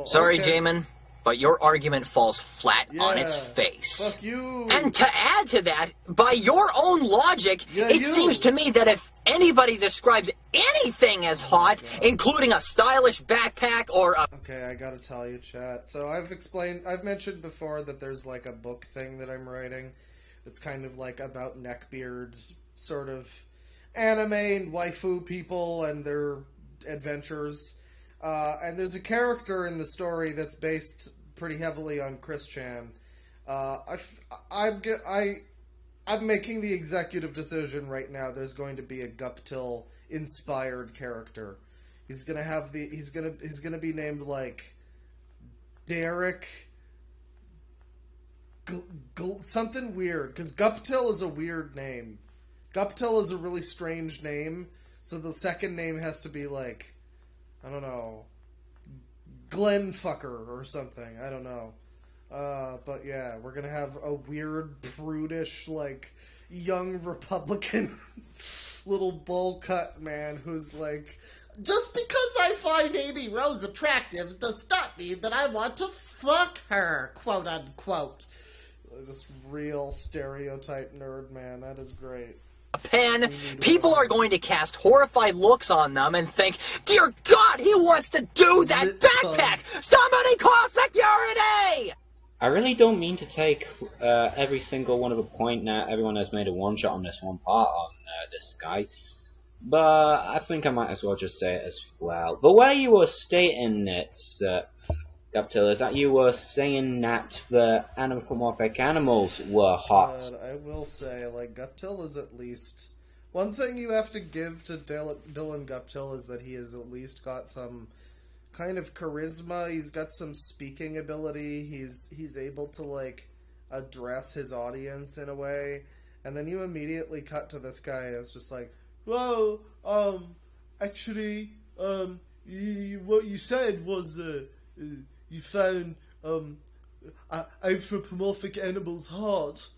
Sorry, Jamin, but your argument falls flat on its face. Fuck you. And to add to that, by your own logic, it seems to me that if anybody describes anything as hot, including a stylish backpack or a... Okay, I gotta tell you, chat. So I've mentioned before that there's like a book thing that I'm writing that's kind of like about neckbeard sort of anime and waifu people and their adventures. And there's a character in the story that's based pretty heavily on Chris Chan. I'm making the executive decision right now. There's going to be a Guptil inspired character. He's gonna be named like Derek something weird, because Guptil is a weird name. Guptil is a really strange name, so the second name has to be like, I don't know, Glenfucker or something. I don't know. But yeah, we're gonna have a weird, prudish, like, young Republican little bowl cut man who's like, just because I find Amy Rose attractive does not mean that I want to fuck her, quote unquote. Just real stereotype nerd, man. That is great. Pen, people are going to cast horrified looks on them and think, dear God, he wants to do that backpack! Somebody call security! I really don't mean to take every single one of a point now. Everyone has made a one-shot on this one part on this guy. But I think I might as well just say it as well. The way you were stating it, Guptil, is that you were saying that the anthropomorphic animals were hot. I will say, like, Guptil is at least... One thing you have to give to Dylan Guptil is that he has at least got some kind of charisma. He's got some speaking ability. He's able to, like, address his audience in a way. And then you immediately cut to this guy, and it's just like, well, actually, what you said was, you found, anthropomorphic animals' hearts.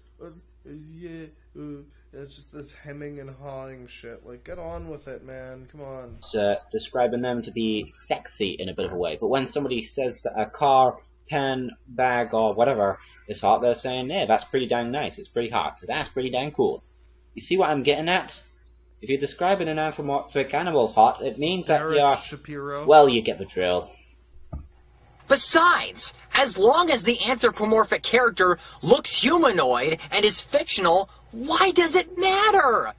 It's just this hemming and hawing shit. Like, get on with it, man. Come on. Describing them to be sexy in a bit of a way. But when somebody says that a car, pen, bag, or whatever is hot, they're saying, yeah, that's pretty dang nice. It's pretty hot. That's pretty dang cool. You see what I'm getting at? If you're describing an anthropomorphic animal hot, it means that you're... Shapiro. Well, you get the drill. Besides, as long as the anthropomorphic character looks humanoid and is fictional, why does it matter?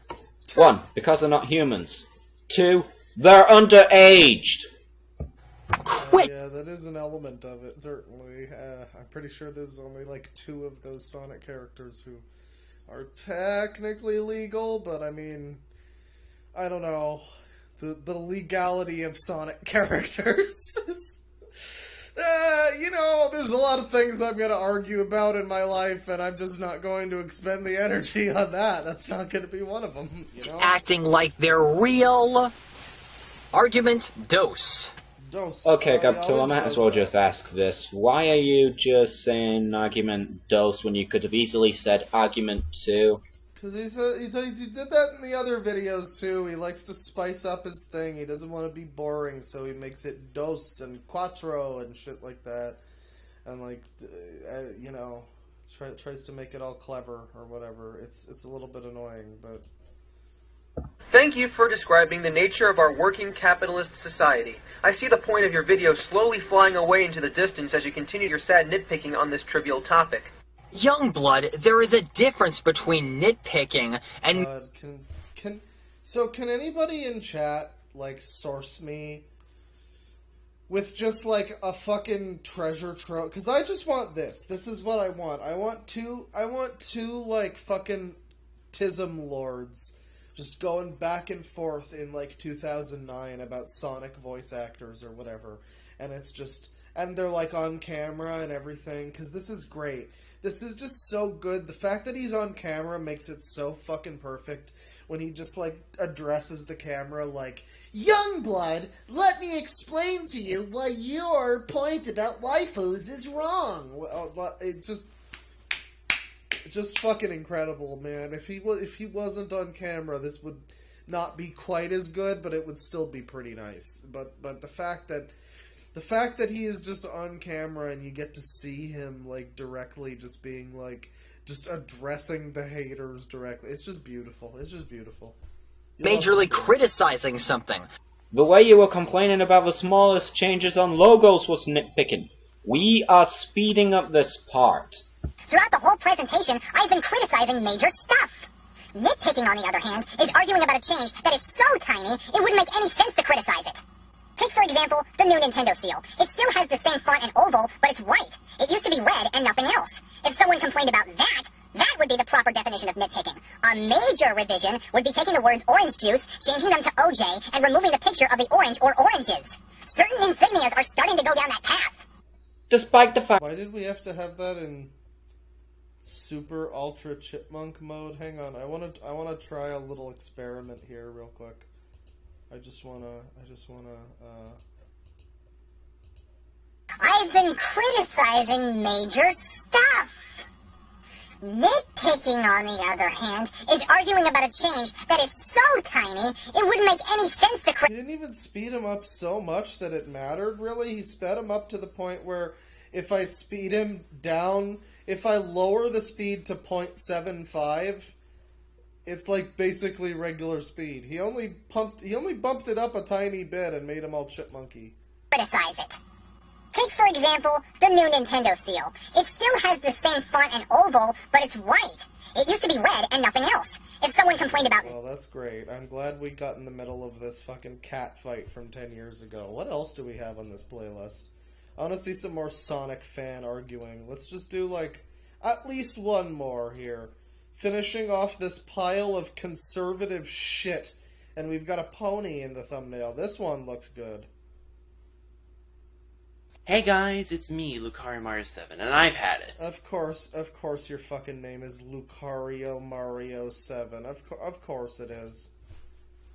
1, because they're not humans. 2, they're underaged. Quit! Yeah, that is an element of it, certainly. I'm pretty sure there's only like 2 of those Sonic characters who are technically legal, but I mean, I don't know. The legality of Sonic characters. You know, there's a lot of things I'm going to argue about in my life, and I'm just not going to expend the energy on that. That's not going to be one of them, you know? Acting like they're real. Argument dose. Okay, Guptil, I might as well just ask this. Why are you just saying argument dose when you could have easily said argument 2? Because he did that in the other videos, too. He likes to spice up his thing. He doesn't want to be boring, so he makes it dos and quattro and shit like that. And, like, you know, tries to make it all clever or whatever. It's a little bit annoying, but... Thank you for describing the nature of our working capitalist society. I see the point of your video slowly flying away into the distance as you continue your sad nitpicking on this trivial topic. Youngblood, there is a difference between nitpicking and... Can anybody in chat, like, source me with just, like, a fucking treasure trove? Because I just want this. This is what I want. I want two, like, fucking Tism lords just going back and forth in, like, 2009 about Sonic voice actors or whatever. And it's just... And they're, like, on camera and everything, because this is great. This is just so good. The fact that he's on camera makes it so fucking perfect when he just, like, addresses the camera like, Youngblood, let me explain to you why your point about waifus is wrong. It's just fucking incredible, man. If he wasn't on camera, this would not be quite as good, but it would still be pretty nice. But the fact that he is just on camera and you get to see him, like, directly just being, like, just addressing the haters directly. It's just beautiful. It's just beautiful. majorly criticizing something. The way you were complaining about the smallest changes on logos was nitpicking. We are speeding up this part. Throughout the whole presentation, I've been criticizing major stuff. Nitpicking, on the other hand, is arguing about a change that is so tiny, it wouldn't make any sense to criticize it. Take, for example, the new Nintendo seal. It still has the same font and oval, but it's white. It used to be red and nothing else. If someone complained about that, that would be the proper definition of nitpicking. A major revision would be taking the words orange juice, changing them to OJ, and removing the picture of the orange or oranges. Certain insignias are starting to go down that path. Despite the fact... Why did we have to have that in super ultra chipmunk mode? Hang on, I wanna try a little experiment here real quick. I've been criticizing major stuff. Nitpicking, on the other hand, is arguing about a change that is so tiny, it wouldn't make any sense to He didn't even speed him up so much that it mattered, really. He sped him up to the point where if I speed him down, if I lower the speed to 0.75, it's like basically regular speed. He only bumped it up a tiny bit and made him all chipmunky. Criticize it. Take, for example, the new Nintendo seal. It still has the same font and oval, but it's white. It used to be red and nothing else. If someone complained about... Well, that's great. I'm glad we got in the middle of this fucking cat fight from 10 years ago. What else do we have on this playlist? I want to see some more Sonic fan arguing. Let's just do, like, at least one more here. Finishing off this pile of conservative shit. And we've got a pony in the thumbnail. This one looks good. Hey guys, it's me, Lucario Mario 7, and I've had it. Of course your fucking name is Lucario Mario 7. Of course it is.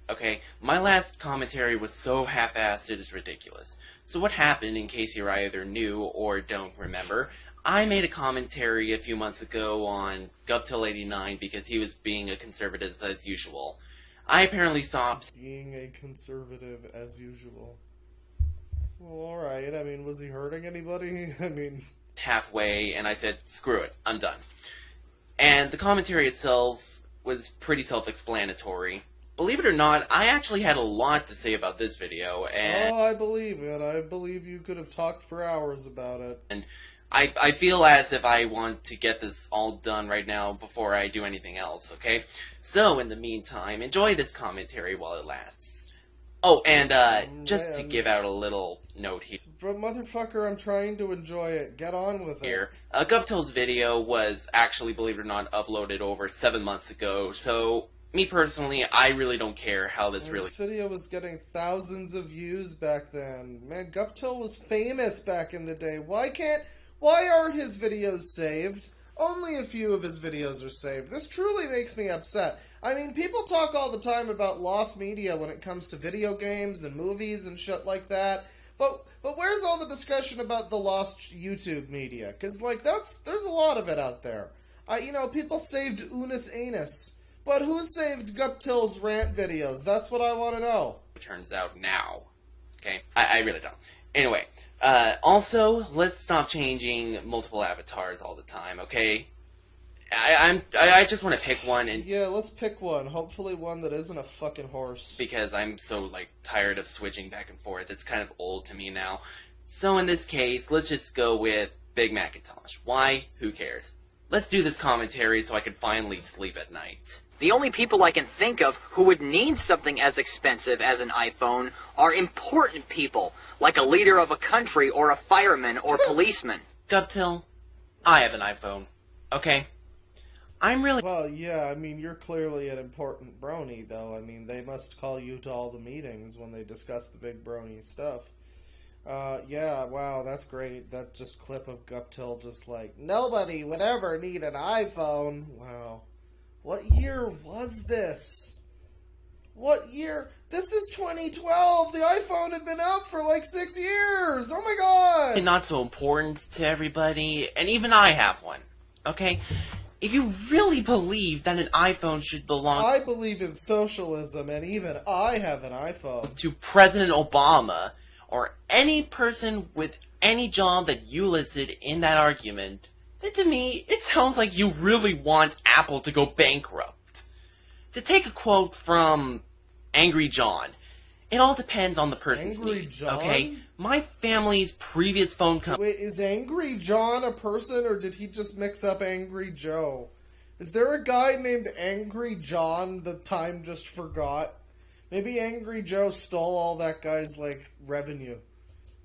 Okay, my last commentary was so half-assed it is ridiculous. So what happened, in case you're either new or don't remember, I made a commentary a few months ago on Gubtail89 because he was being a conservative as usual. I apparently stopped being a conservative as usual. Well, alright, I mean, was he hurting anybody? I mean... halfway, and I said, screw it, I'm done. And the commentary itself was pretty self-explanatory. Believe it or not, I actually had a lot to say about this video, and... Oh, I believe it. I believe you could have talked for hours about it. And I feel as if I want to get this all done right now before I do anything else, okay? So, in the meantime, enjoy this commentary while it lasts. Oh, and, just to give out a little note here. But motherfucker, I'm trying to enjoy it. Get on with it. Gubtail's video was actually, believe it or not, uploaded over 7 months ago, so... me personally, I really don't care how this really... This video was getting thousands of views back then. Man, Gubtail was famous back in the day. Why aren't his videos saved? Only a few of his videos are saved. This truly makes me upset. I mean, people talk all the time about lost media when it comes to video games and movies and shit like that. But where's all the discussion about the lost YouTube media? Because, like, there's a lot of it out there. People saved Unus Annus. But who saved Gubtail's rant videos? That's what I want to know. It turns out now. Okay? I really don't. Anyway, also, let's stop changing multiple avatars all the time, okay? I just want to pick one and... Yeah, let's pick one. Hopefully one that isn't a fucking horse. Because I'm so, like, tired of switching back and forth. It's kind of old to me now. So in this case, let's just go with Big Macintosh. Why? Who cares? Let's do this commentary so I can finally sleep at night. The only people I can think of who would need something as expensive as an iPhone are important people, like a leader of a country or a fireman or policeman. Gubtail, I have an iPhone, okay? I'm really... Well, yeah, I mean, you're clearly an important brony, though. I mean, they must call you to all the meetings when they discuss the big brony stuff. Yeah, wow, that's great. That just clip of Gubtail just like, nobody would ever need an iPhone. Wow. What year was this? What year? This is 2012! The iPhone had been out for like 6 years! Oh my god! Not so important to everybody, and even I have one, okay? If you really believe that an iPhone should belong... I believe in socialism, and even I have an iPhone. ...to President Obama, or any person with any job that you listed in that argument... then to me, it sounds like you really want Apple to go bankrupt. To take a quote from Angry John, it all depends on the person's needs, okay? My family's previous phone company... Wait, is Angry John a person, or did he just mix up Angry Joe? Is there a guy named Angry John that time just forgot? Maybe Angry Joe stole all that guy's, like, revenue.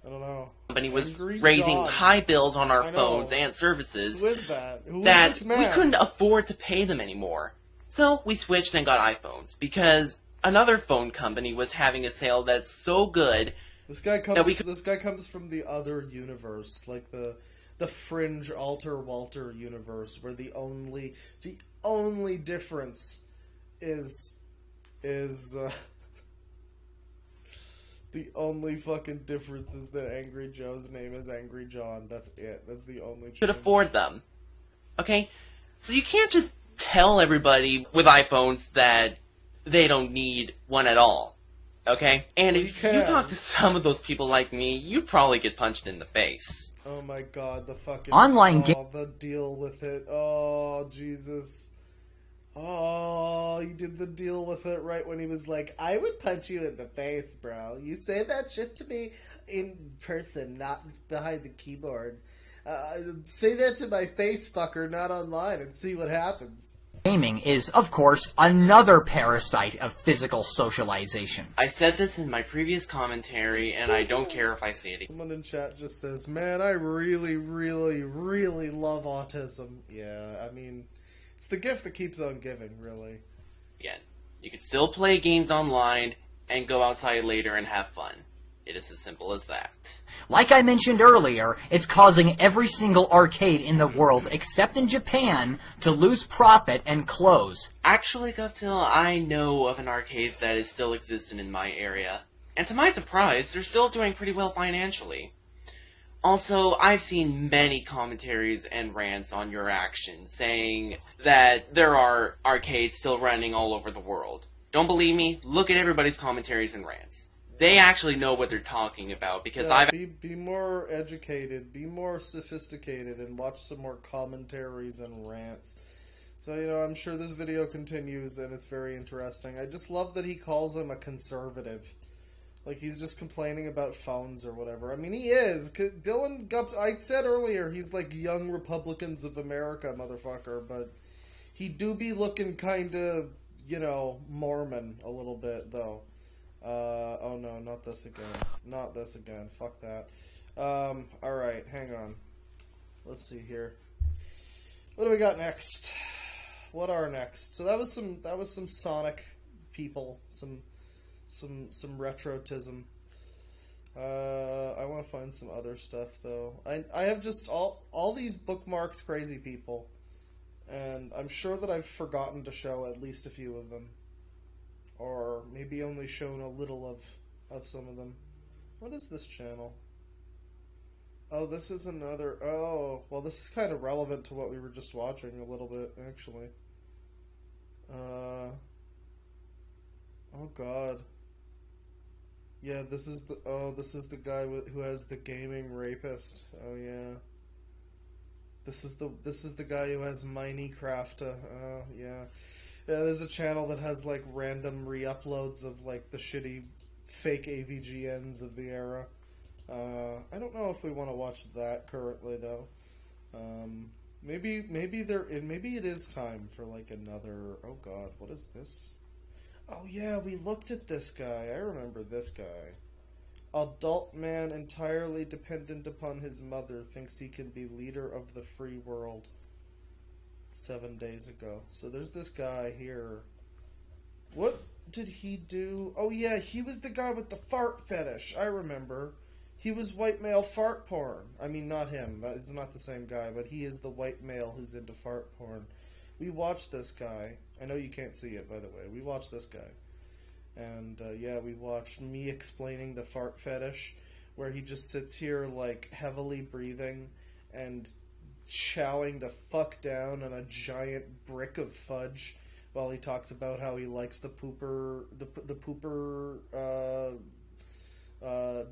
I don't know. Company was raising high bills on our phones and services that we couldn't afford to pay them anymore. So we switched and got iPhones because another phone company was having a sale that's so good. This guy comes from the other universe, like the fringe Alter Walter universe, where the only difference is the only fucking difference is that Angry Joe's name is Angry John. That's it. That's the only change. Could afford them. Okay? So you can't just tell everybody with iPhones that they don't need one at all. Okay? And if you talk to some of those people like me, you'd probably get punched in the face. Oh my god, the fucking... the deal with it. Oh, Jesus. Oh, he did the deal with it right when he was like, I would punch you in the face, bro. You say that shit to me in person, not behind the keyboard. Say that to my face, fucker, not online, and see what happens. Gaming is, of course, another parasite of physical socialization. I said this in my previous commentary, and I don't care if I say it again. Someone in chat just says, man, I really, really, really love autism. Yeah, I mean... it's the gift that keeps on giving, really. Again, you can still play games online and go outside later and have fun. It is as simple as that. Like I mentioned earlier, it's causing every single arcade in the world, except in Japan, to lose profit and close. Actually, Govtail, I know of an arcade that is still existent in my area. And to my surprise, they're still doing pretty well financially. Also, I've seen many commentaries and rants on your actions saying that there are arcades still running all over the world. Don't believe me? Look at everybody's commentaries and rants. They actually know what they're talking about, because be more educated, be more sophisticated, and watch some more commentaries and rants. So, I'm sure this video continues, and it's very interesting. I just love that he calls him a conservative. Like, he's just complaining about phones or whatever. I mean, he is. Dylan Gup, I said earlier, he's like Young Republicans of America, motherfucker, but he do be looking kind of, Mormon a little bit, though. Oh no, not this again. Not this again. Fuck that. Alright, hang on. Let's see here. What do we got next? What are next? So that was some Sonic people, some retrotism. I want to find some other stuff though. I have just all these bookmarked crazy people, and I'm sure that I've forgotten to show at least a few of them. Or maybe only shown a little of some of them. What is this channel? Oh, this is another... Oh, well, this is kind of relevant to what we were just watching a little bit, actually. Oh, God. Yeah, this is the... Oh, this is the guy who has the gaming rapist. Oh, yeah. This is the guy who has Minecraft. Oh, yeah. That is a channel that has, like, random re-uploads of, like, the shitty fake AVGNs of the era. I don't know if we want to watch that currently, though. Maybe it is time for, like, another... Oh, God, what is this? Oh, yeah, we looked at this guy. I remember this guy. Adult man entirely dependent upon his mother thinks he can be leader of the free world. 7 days ago. So there's this guy here. What did he do? Oh yeah, he was the guy with the fart fetish. I remember. He was white male fart porn. I mean, not him. It's not the same guy, but he is the white male who's into fart porn. We watched this guy. I know you can't see it, by the way. We watched this guy. And, yeah, we watched me explaining the fart fetish, where he just sits here, like, heavily breathing and chowing the fuck down on a giant brick of fudge while he talks about how he likes the pooper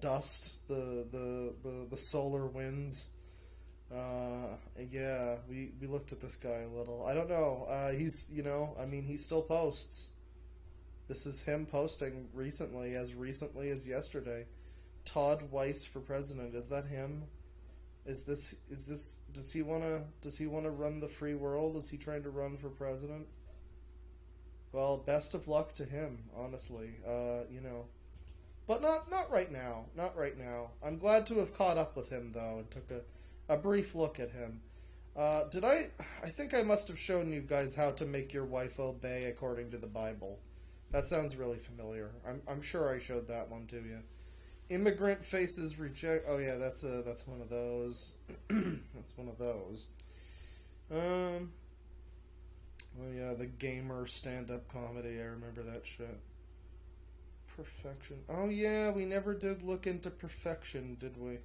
dust, the solar winds. Yeah, we looked at this guy a little. I don't know. He's, he still posts. This is him posting recently as yesterday. Todd Weiss for president. Is that him? Does he want to run the free world? Is he trying to run for president? Well, best of luck to him, honestly. But not right now. Not right now. I'm glad to have caught up with him, though, and took a brief look at him. I think I must have shown you guys how to make your wife obey according to the Bible. That sounds really familiar. I'm sure I showed that one to you. Immigrant faces reject... Oh, yeah, that's one of those. That's one of those. Oh, yeah, the gamer stand-up comedy. I remember that shit. Perfection. Oh, yeah, we never did look into Perfection, did we?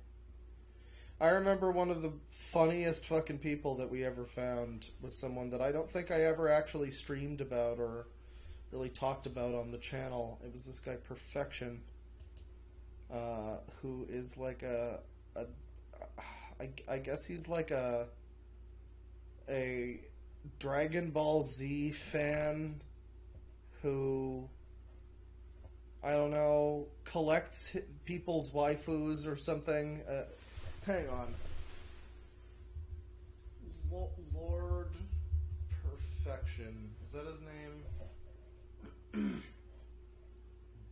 I remember one of the funniest fucking people that we ever found was someone that I don't think I ever actually streamed about or really talked about on the channel. It was this guy, Perfection. Who is like I guess he's like a Dragon Ball Z fan who, I don't know, collects people's waifus or something. Hang on. Lord Perfection. Is that his name?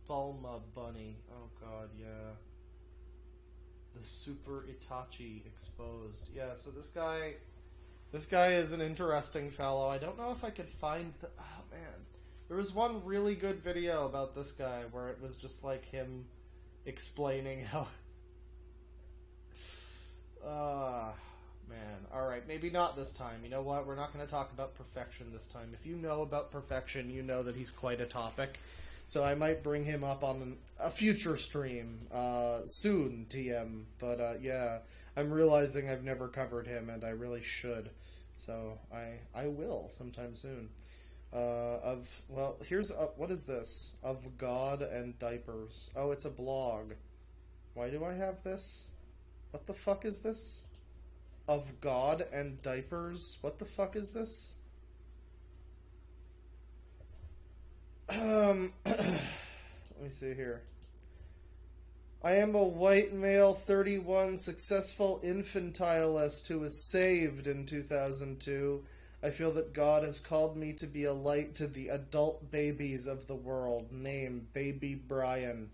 Bulma Bunny. Oh god, yeah. The Super Itachi exposed. Yeah, so this guy is an interesting fellow. I don't know if I could find the... Oh, man. There was one really good video about this guy where it was just like him explaining Man. Alright, maybe not this time. You know what? We're not going to talk about perfection this time. If you know about perfection, you know that he's quite a topic. So I might bring him up on a future stream, soon, TM. But, yeah, I'm realizing I've never covered him, and I really should. So I will sometime soon. Here's, what is this? Of God and Diapers. Oh, it's a blog. Why do I have this? What the fuck is this? Of God and Diapers? What the fuck is this? Let me see here. I am a white male, 31, successful infantilist who was saved in 2002. I feel that God has called me to be a light to the adult babies of the world. Name, Baby Brian.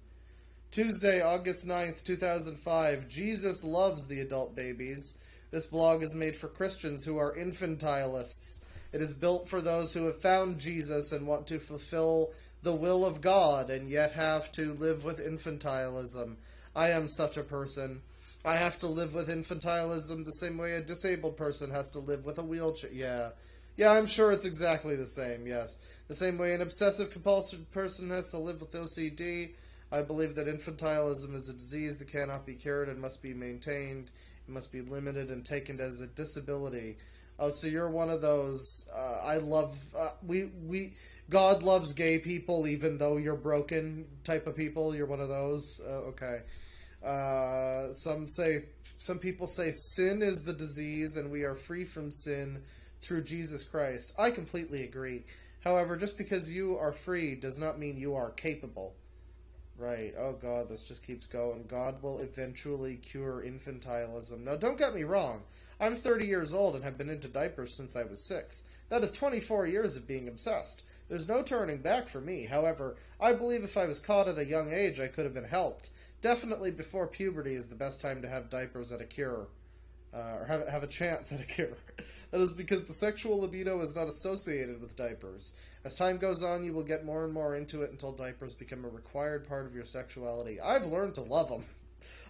Tuesday, August 9th, 2005. Jesus loves the adult babies. This blog is made for Christians who are infantilists. It is built for those who have found Jesus and want to fulfill the will of God and yet have to live with infantilism. I am such a person. I have to live with infantilism the same way a disabled person has to live with a wheelchair. Yeah, I'm sure it's exactly the same, yes. The same way an obsessive-compulsive person has to live with OCD. I believe that infantilism is a disease that cannot be cured and must be maintained. It must be limited and taken as a disability. Oh, so you're one of those, God loves gay people even though you're broken type of people. You're one of those? Okay. Some people say sin is the disease and we are free from sin through Jesus Christ. I completely agree. However, just because you are free does not mean you are capable. Right. Oh god, this just keeps going. God will eventually cure infantilism. Now, don't get me wrong. I'm 30 years old and have been into diapers since I was 6. That is 24 years of being obsessed. There's no turning back for me. However, I believe if I was caught at a young age, I could have been helped. Definitely before puberty is the best time to have diapers at a cure. Or have a chance at a cure. That is because the sexual libido is not associated with diapers. As time goes on, you will get more and more into it until diapers become a required part of your sexuality. I've learned to love them.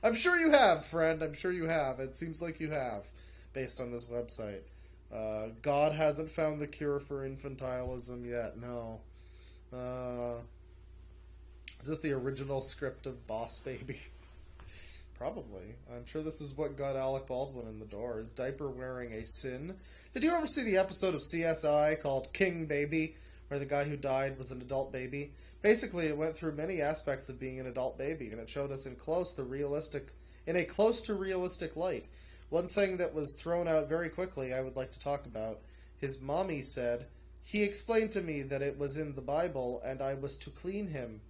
I'm sure you have, friend. I'm sure you have. It seems like you have, based on this website. God hasn't found the cure for infantilism yet. No. Is this the original script of Boss Baby? Probably. I'm sure this is what got Alec Baldwin in the door. Is diaper wearing a sin? Did you ever see the episode of CSI called King Baby, where the guy who died was an adult baby? Basically, it went through many aspects of being an adult baby, and it showed us in a close to realistic light. One thing that was thrown out very quickly I would like to talk about. His mommy said, he explained to me that it was in the Bible, and I was to clean him.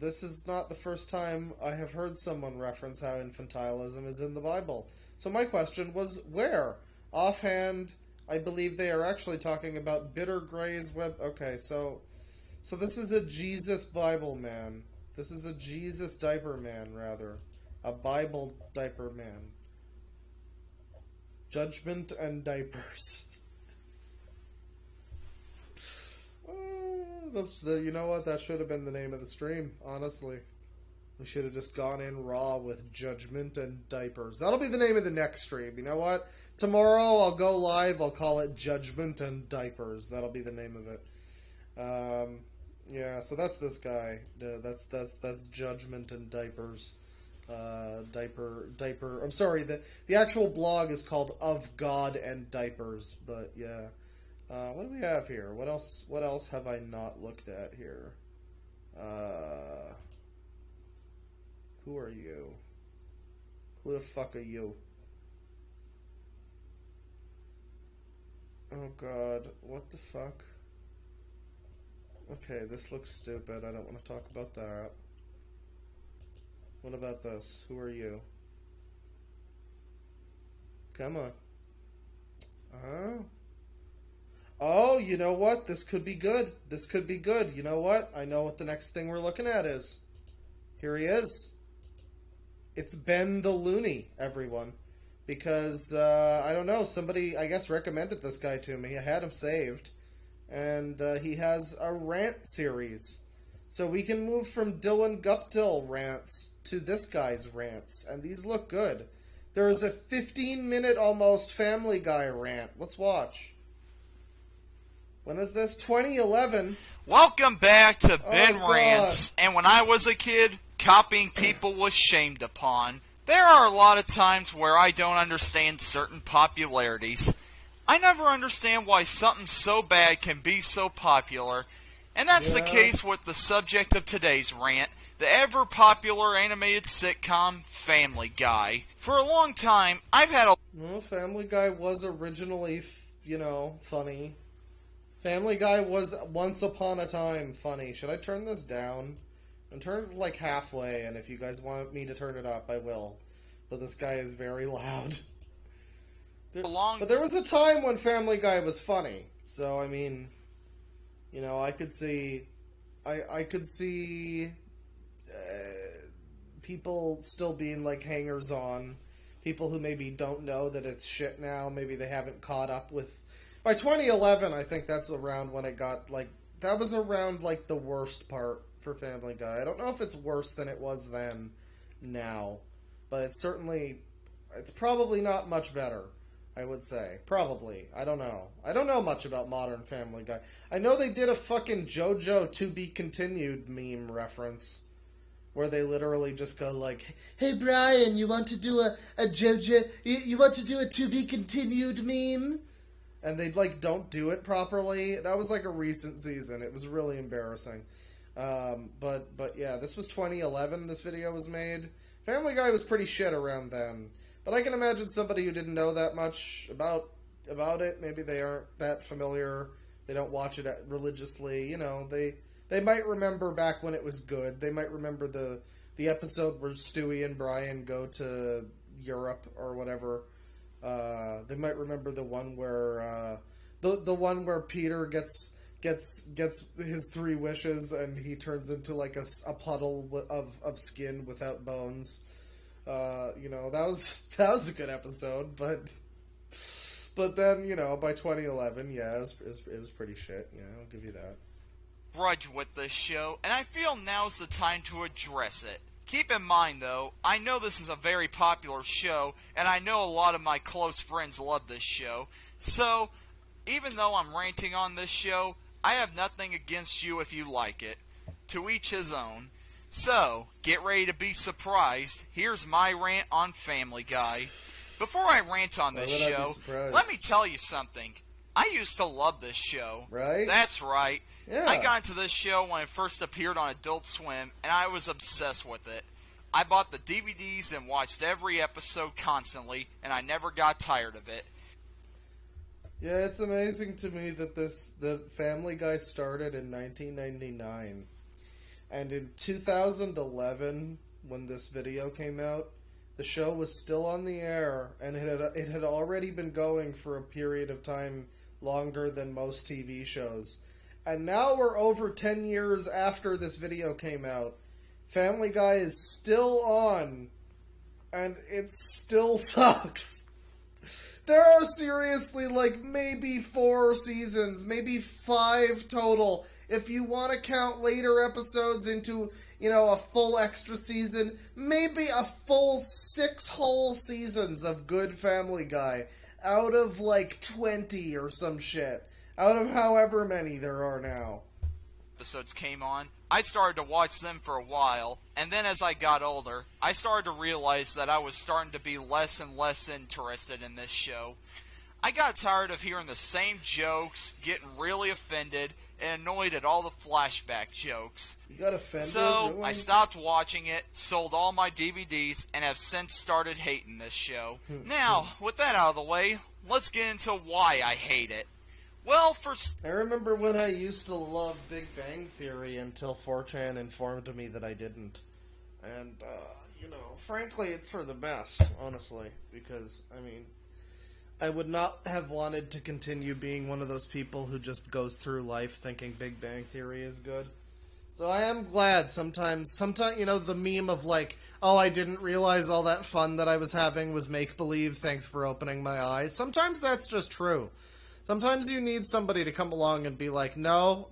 This is not the first time I have heard someone reference how infantilism is in the Bible. So my question was, where? Offhand, I believe they are actually talking about Bitter Gray's web... Okay, so this is a Jesus Bible man. This is a Jesus diaper man, rather. A Bible diaper man. Judgment and diapers. You know what? That should have been the name of the stream, honestly. We should have just gone in raw with Judgment and Diapers. That'll be the name of the next stream. You know what? Tomorrow I'll go live. I'll call it Judgment and Diapers. That'll be the name of it. Yeah, so that's this guy. That's Judgment and Diapers. Diaper. I'm sorry, the actual blog is called Of God and Diapers, but yeah. What do we have here? What else have I not looked at here? Who are you? Who the fuck are you? Oh god, what the fuck? Okay, this looks stupid. I don't want to talk about that. What about this? Who are you? Come on. Oh, you know what? This could be good. This could be good. You know what? I know what the next thing we're looking at is. Here he is. It's Ben the Looney, everyone. Because, I don't know, somebody, I guess, recommended this guy to me. I had him saved. And he has a rant series. So we can move from Dylan Guptill rants to this guy's rants, and these look good. There is a 15-minute almost Family Guy rant. Let's watch. When is this? 2011. Welcome back to Ben God. Rants. And when I was a kid, copying people was shamed upon. There are a lot of times where I don't understand certain popularities. I never understand why something so bad can be so popular. And that's the case with the subject of today's rant, the ever-popular animated sitcom Family Guy. For a long time, I've had a... Well, Family Guy was originally, funny. Family Guy was once upon a time funny. Should I turn this down? And turn it like halfway, and if you guys want me to turn it up, I will. But this guy is very loud. But there was a time when Family Guy was funny. So, I mean, I could see... I could see... people still being like hangers-on. People who maybe don't know that it's shit now. Maybe they haven't caught up with... By 2011, I think that's around when it got, that was around, the worst part for Family Guy. I don't know if it's worse than it was then, now. But it's probably not much better, I would say. Probably. I don't know. I don't know much about modern Family Guy. I know they did a fucking JoJo To Be Continued meme reference, where they literally just go hey Brian, you want to do a JoJo, you want to do a To Be Continued meme? And they, don't do it properly. That was, a recent season. It was really embarrassing. But yeah, this was 2011 this video was made. Family Guy was pretty shit around then. But I can imagine somebody who didn't know that much about it, maybe they aren't that familiar, they don't watch it religiously, they might remember back when it was good. They might remember the episode where Stewie and Brian go to Europe or whatever. They might remember the one where the one where Peter gets his 3 wishes and he turns into a puddle of skin without bones. That was a good episode, but then by 2011, yeah, it was pretty shit. Yeah, I'll give you that. Grudge with this show, and I feel now's the time to address it. Keep in mind, though, I know this is a very popular show, and I know a lot of my close friends love this show, so even though I'm ranting on this show, I have nothing against you if you like it. To each his own. So, get ready to be surprised. Here's my rant on Family Guy. Before I rant on this show, let me tell you something. I used to love this show. Right? That's right. Yeah. I got into this show when it first appeared on Adult Swim, and I was obsessed with it. I bought the DVDs and watched every episode constantly, and I never got tired of it. Yeah, it's amazing to me that the Family Guy started in 1999. And in 2011, when this video came out, the show was still on the air, and it had already been going for a period of time longer than most TV shows. And now we're over 10 years after this video came out. Family Guy is still on, and it still sucks. There are seriously maybe 4 seasons, maybe 5 total. If you want to count later episodes into, a full extra season, maybe a full 6 whole seasons of good Family Guy out of 20 or some shit. Out of however many there are now. Episodes came on, I started to watch them for a while, and then as I got older, I started to realize that I was starting to be less and less interested in this show. I got tired of hearing the same jokes, getting really offended, and annoyed at all the flashback jokes. You got offended? So, really? I stopped watching it, sold all my DVDs, and have since started hating this show. Now, with that out of the way, let's get into why I hate it. Well, I remember when I used to love Big Bang Theory until 4chan informed me that I didn't. And, frankly, it's for the best, honestly. Because, I would not have wanted to continue being one of those people who just goes through life thinking Big Bang Theory is good. So I am glad sometimes, the meme of oh, I didn't realize all that fun that I was having was make-believe, thanks for opening my eyes. Sometimes that's just true. Sometimes you need somebody to come along and be like, no,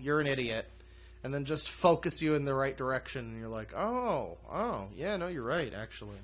you're an idiot. and then just focus you in the right direction, and you're like, oh, yeah, no, you're right, actually.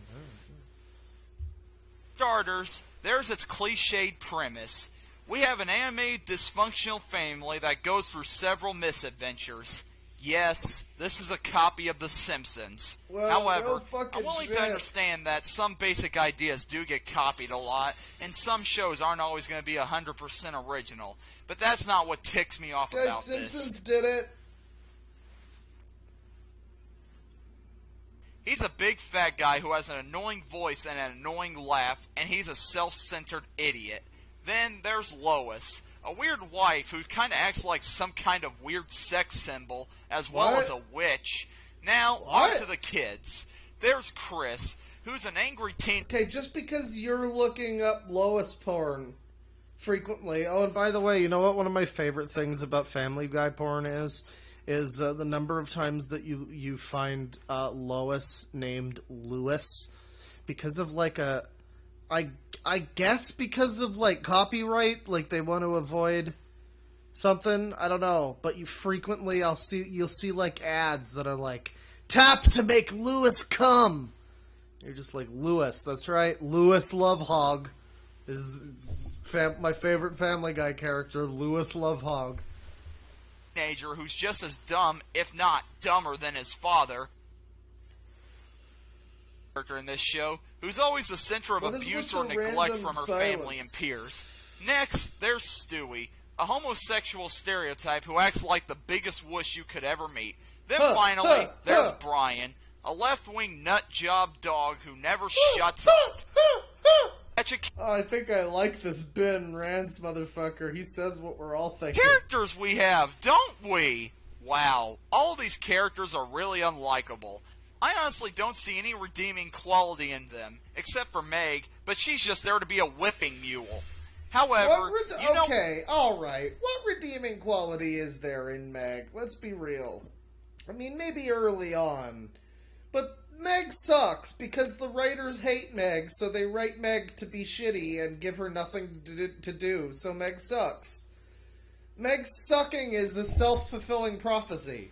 Starters, there's its cliched premise. We have an animated dysfunctional family that goes through several misadventures. Yes, this is a copy of The Simpsons. Well, however, no fucking I'm willing shit. to understand that some basic ideas do get copied a lot, and some shows aren't always going to be 100% original. But that's not what ticks me off Guys, about this. Simpsons did it. He's a big fat guy who has an annoying voice and an annoying laugh, and he's a self-centered idiot. Then there's Lois, a weird wife who kind of acts like some kind of weird sex symbol, as well as a witch. Now, on to the kids. There's Chris, who's an angry teen... Okay, just because you're looking up Lois porn frequently... Oh, and by the way, you know what one of my favorite things about Family Guy porn is the number of times that you find Lois named Lewis because of like a... I guess because of like copyright, like they want to avoid something. I don't know, but you'll see like ads that are like tap to make Lewis come. You're just like, Lewis, that's right, Lewis Lovehog is my favorite Family Guy character, Lewis Lovehog. Teenager who's just as dumb, if not dumber than his father. Character in this show, who's always the center of abuse or neglect from her family and peers. Next, there's Stewie, a homosexual stereotype who acts like the biggest wuss you could ever meet. Then finally, there's Brian, a left-wing nut job dog who never shuts up. I think I like this Ben Rance motherfucker. He says what we're all thinking. Characters we have, don't we? Wow, all these characters are really unlikable. I honestly don't see any redeeming quality in them, except for Meg, but she's just there to be a whipping mule. However, okay, alright. What redeeming quality is there in Meg? Let's be real. I mean, maybe early on. But Meg sucks, because the writers hate Meg, so they write Meg to be shitty and give her nothing to do, so Meg sucks. Meg sucking is a self-fulfilling prophecy.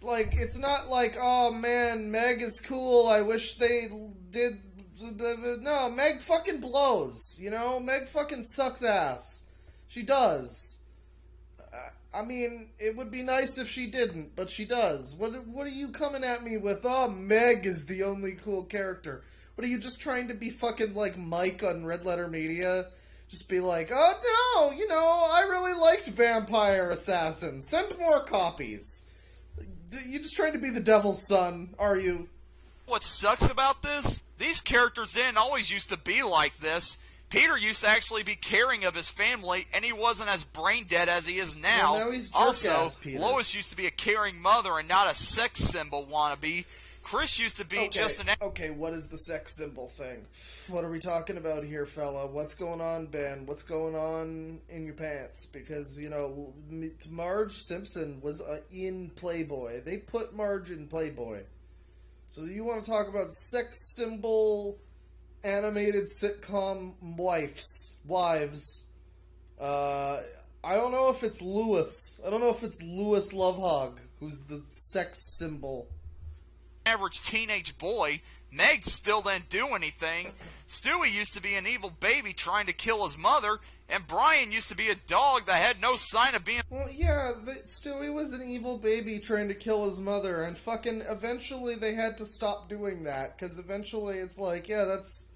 Like, it's not like, oh man, Meg is cool, I wish they did... No, Meg fucking blows, you know? Meg fucking sucks ass. She does. I mean, it would be nice if she didn't, but she does. What are you coming at me with, oh, Meg is the only cool character? What, are you just trying to be fucking like Mike on Red Letter Media? Just be like, oh no, you know, I really liked Vampire Assassin. Send more copies. You're just trying to be the devil's son, are you? What sucks about this? These characters didn't always used to be like this. Peter used to actually be caring of his family, and he wasn't as brain dead as he is now. Well, now he's also, Peter. Lois used to be a caring mother and not a sex symbol wannabe. Chris used to be just an... Okay, what is the sex symbol thing? What are we talking about here, fella? What's going on, Ben? What's going on in your pants? Because, you know, Marge Simpson was in Playboy. They put Marge in Playboy. So you want to talk about sex symbol animated sitcom wives. I don't know if it's Lewis. I don't know if it's Lewis Lovehog who's the sex symbol. Average teenage boy. Meg still didn't do anything. Stewie used to be an evil baby trying to kill his mother, and Brian used to be a dog that had no sign of being... Well, yeah, Stewie was an evil baby trying to kill his mother, and fucking eventually they had to stop doing that, because eventually it's like, yeah, that's...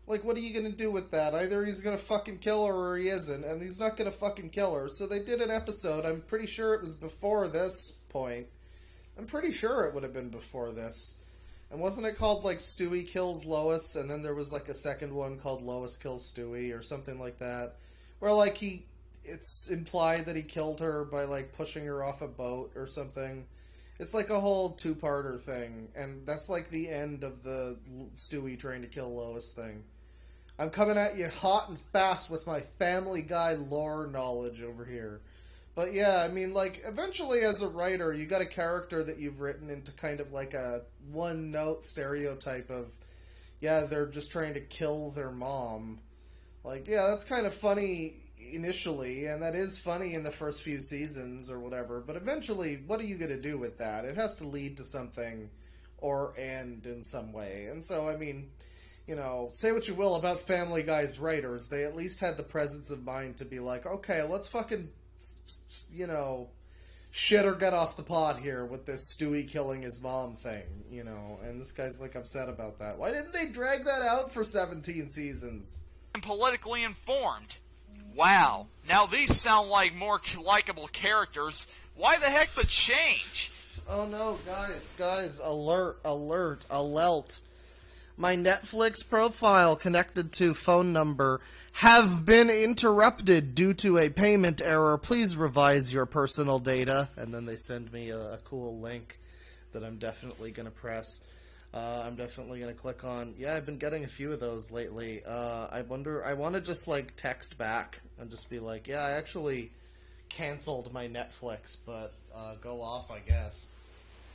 Like, what are you gonna do with that? Either he's gonna fucking kill her or he isn't, and he's not gonna fucking kill her. So they did an episode, I'm pretty sure it was before this point. I'm pretty sure it would have been before this. And wasn't it called, like, Stewie Kills Lois, and then there was, like, a second one called Lois Kills Stewie, or something like that? Where, like, it's implied that he killed her by, like, pushing her off a boat or something. It's like a whole two-parter thing, and that's, like, the end of the Stewie trying to kill Lois thing. I'm coming at you hot and fast with my Family Guy lore knowledge over here. But yeah, I mean, like, eventually as a writer, you got a character that you've written into kind of like a one-note stereotype of, yeah, they're just trying to kill their mom. Like, yeah, that's kind of funny initially, and that is funny in the first few seasons or whatever, but eventually, what are you going to do with that? It has to lead to something or end in some way. And so, I mean, you know, say what you will about Family Guy's writers, they at least had the presence of mind to be like, okay, let's fucking, you know, shit or get off the pot here with this Stewie killing his mom thing, you know, and this guy's like upset about that. Why didn't they drag that out for 17 seasons? And politically informed. Wow. Now these sound like more likable characters. Why the heck the change? Oh no, guys, alert. My Netflix profile connected to phone number have been interrupted due to a payment error. Please revise your personal data. And then they send me a cool link that I'm definitely going to press. I'm definitely going to click on. Yeah, I've been getting a few of those lately. I want to just like text back and just be like, yeah, I actually canceled my Netflix, but go off, I guess.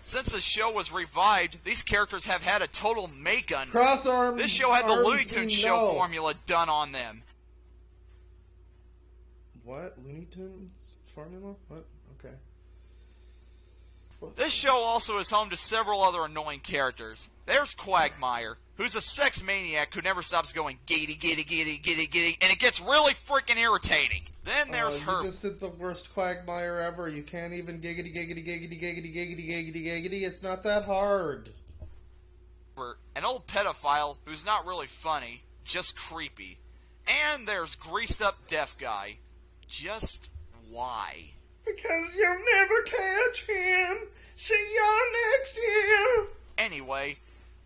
Since the show was revived, these characters have had a total make-un. Cross-arm. This show had the Looney Tunes show formula done on them. What? Looney Tunes formula? What? Okay. This show also is home to several other annoying characters. There's Quagmire, who's a sex maniac who never stops going giddy, giddy, giddy, giddy, giddy, and it gets really freaking irritating. Then there's her. You just did the worst Quagmire ever. You can't even giggity, giggity, giggity, giggity, giggity, giggity, giggity. It's not that hard. An old pedophile who's not really funny, just creepy. And there's greased up deaf guy. Just why? Because you'll never catch him. See y'all next year. Anyway,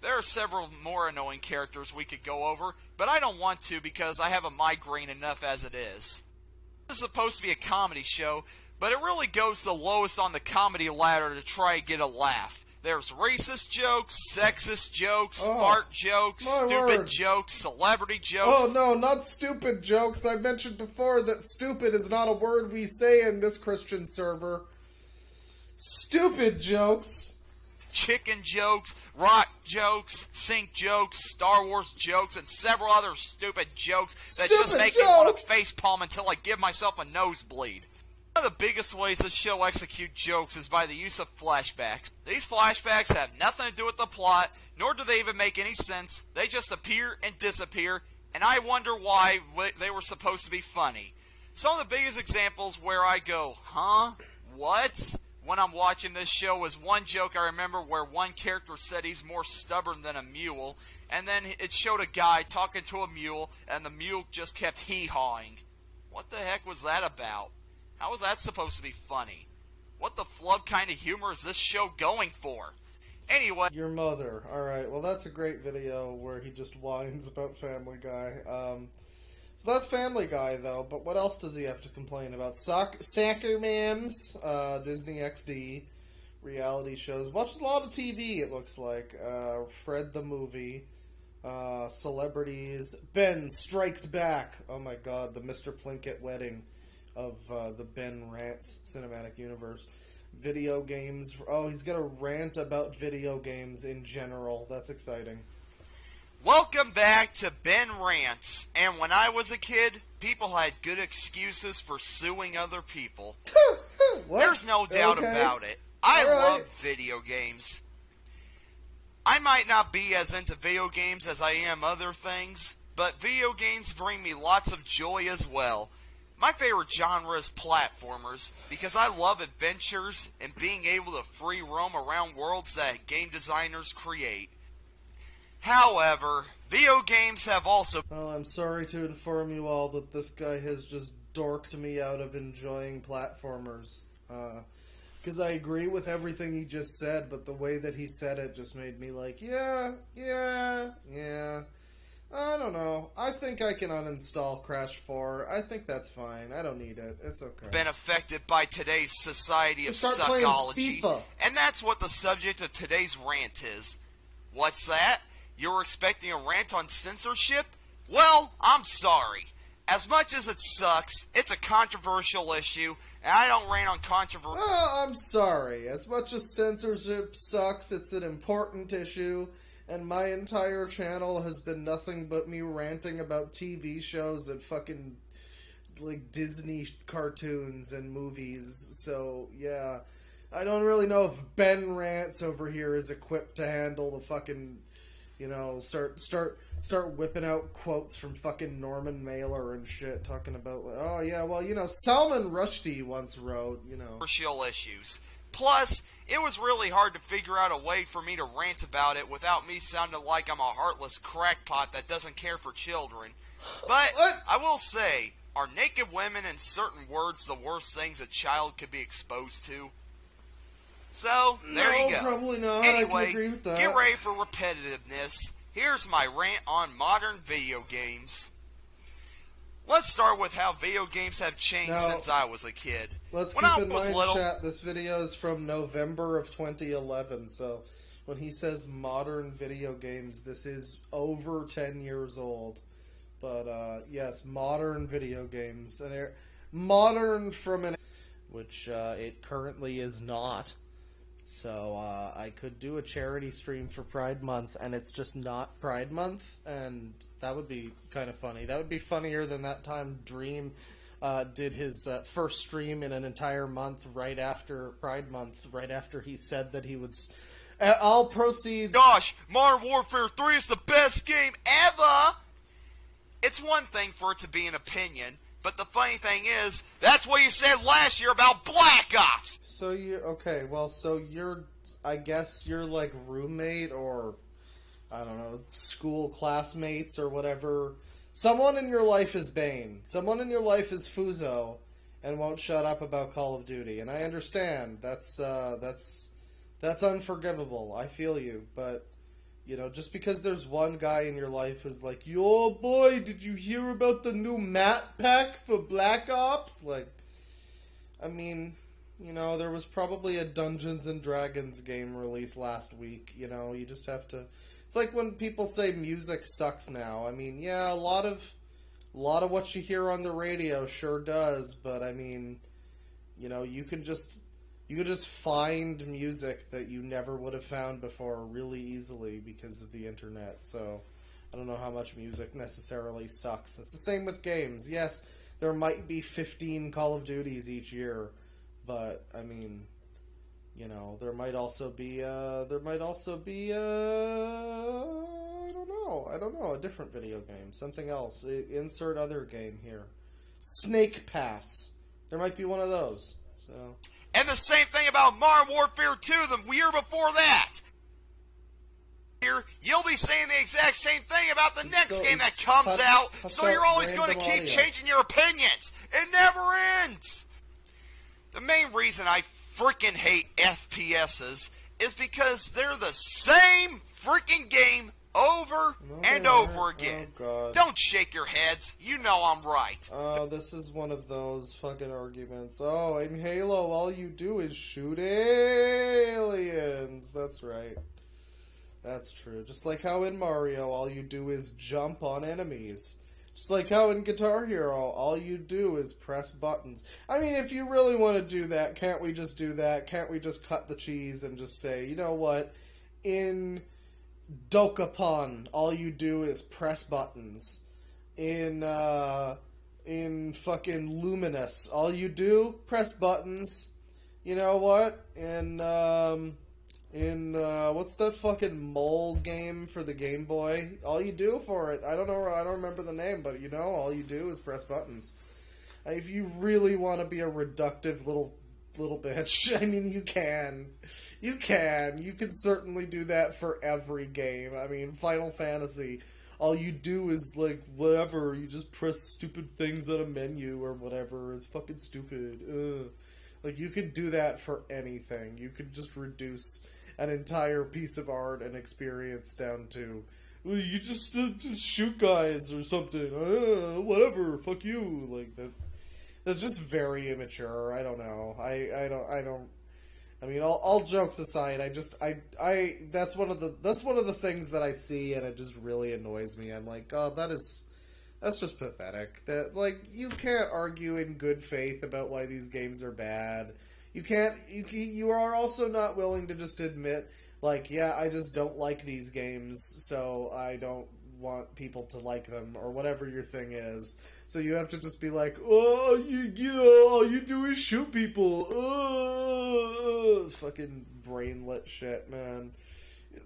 there are several more annoying characters we could go over, but I don't want to because I have a migraine enough as it is. This is supposed to be a comedy show, but it really goes the lowest on the comedy ladder to try and get a laugh. There's racist jokes, sexist jokes, fart jokes, stupid jokes, celebrity jokes. Oh no, not stupid jokes. I mentioned before that stupid is not a word we say in this Christian server. Stupid jokes. Chicken jokes, rock jokes, sync jokes, Star Wars jokes, and several other stupid jokes that just make me want to facepalm until I give myself a nosebleed. One of the biggest ways this show executes jokes is by the use of flashbacks. These flashbacks have nothing to do with the plot, nor do they even make any sense. They just appear and disappear, and I wonder why they were supposed to be funny. Some of the biggest examples where I go, huh? What? When I'm watching this show was one joke I remember where one character said he's more stubborn than a mule, and then it showed a guy talking to a mule, and the mule just kept hee-hawing. What the heck was that about? How was that supposed to be funny? What the flub kind of humor is this show going for? Anyway. Your mother. Alright, well that's a great video where he just whines about Family Guy. So that's Family Guy though, but what else does he have to complain about? Soccer Mams, Disney XD, reality shows. Watches a lot of TV, it looks like. Fred the Movie, celebrities. Ben Strikes Back. Oh my god, the Mr. Plinkett wedding of the Ben Rants cinematic universe. Video games. Oh, he's gonna rant about video games in general. That's exciting. Welcome back to Ben Rants. And when I was a kid, people had good excuses for suing other people. There's no doubt about it. I love video games. I might not be as into video games as I am other things, but video games bring me lots of joy as well. My favorite genre is platformers, because I love adventures and being able to free roam around worlds that game designers create. However, video games have also... Well, I'm sorry to inform you all that this guy has just dorked me out of enjoying platformers. Because I agree with everything he just said, but the way that he said it just made me like, yeah. I don't know. I think I can uninstall Crash 4. I think that's fine. I don't need it. It's okay. Been affected by today's society of suckology. And that's what the subject of today's rant is. What's that? You were expecting a rant on censorship? Well, I'm sorry. As much as it sucks, it's a controversial issue, and I don't rant on controversy. Oh, I'm sorry. As much as censorship sucks, it's an important issue. And my entire channel has been nothing but me ranting about TV shows that fucking Disney cartoons and movies. So yeah, I don't really know if Ben Rants over here is equipped to handle the fucking, start whipping out quotes from fucking Norman Mailer and shit, talking about, oh yeah, well, Salman Rushdie once wrote, controversial issues. Plus, it was really hard to figure out a way for me to rant about it without me sounding like I'm a heartless crackpot that doesn't care for children. But, I will say, are naked women and certain words the worst things a child could be exposed to? So, there you go. Probably not. Anyway, I can agree with that. Get ready for repetitiveness. Here's my rant on modern video games. Let's start with how video games have changed since I was a kid. Let's when keep I in was mind, little, chat, this video is from November of 2011, so when he says modern video games, this is over 10 years old. But, yes, modern video games. And modern from an... which, it currently is not. So, I could do a charity stream for Pride Month, and it's just not Pride Month, and that would be kind of funny. That would be funnier than that time Dream did his first stream in an entire month right after Pride Month, right after he said that he would... I'll proceed... Gosh, Modern Warfare 3 is the best game ever! It's one thing for it to be an opinion, but the funny thing is, that's what you said last year about Black Ops! So I guess you're like roommate or, I don't know, school classmates or whatever. Someone in your life is Bane. Someone in your life is Fuzo and won't shut up about Call of Duty. And I understand. That's unforgivable. I feel you. But, just because there's one guy in your life who's like, yo boy, did you hear about the new map pack for Black Ops? Like, I mean, there was probably a Dungeons and Dragons game released last week. You just have to... It's like when people say music sucks now. I mean, yeah, a lot of what you hear on the radio sure does, but I mean, you can just find music that you never would have found before really easily because of the internet. So I don't know how much music necessarily sucks. It's the same with games. Yes, there might be 15 Call of Duties each year, but I mean, there might also be I don't know, a different video game, something else. Insert other game here. Snake Pass. There might be one of those. So. And the same thing about Modern Warfare 2 the year before that. You'll be saying the exact same thing about the next game that comes out, so you're always going to keep changing your opinions. It never ends. The main reason I freaking hate FPSs is because they're the same freaking game over and over again. Oh, God. Don't shake your heads. You know I'm right. Oh, this is one of those fucking arguments. Oh, in Halo, all you do is shoot aliens. That's right. That's true. Just like how in Mario, all you do is jump on enemies. Just like how in Guitar Hero, all you do is press buttons. I mean, if you really want to do that, can't we just do that? Can't we just cut the cheese and just say, you know what? In Dokapon, all you do is press buttons. In fucking Luminous, all you do, press buttons. You know what? In what's that fucking mole game for the Game Boy? All you do for it, I don't remember the name, but all you do is press buttons. If you really want to be a reductive little bitch, I mean, you can. You can certainly do that for every game. I mean, Final Fantasy, all you do is, like, whatever, you just press stupid things on a menu or whatever. It's fucking stupid. Ugh. Like, you could do that for anything. You could just reduce an entire piece of art and experience down to, well, you just shoot guys or something. Whatever, fuck you. Like, that's just very immature. I don't know. I mean, all jokes aside, that's one of the things that I see, and it just really annoys me. I'm like, oh, that's just pathetic. That, like, you can't argue in good faith about why these games are bad. You are also not willing to just admit, like, yeah, I just don't like these games, so I don't want people to like them or whatever your thing is. So you have to just be like, oh, you know, all you do is shoot people. Fucking brainlet shit, man.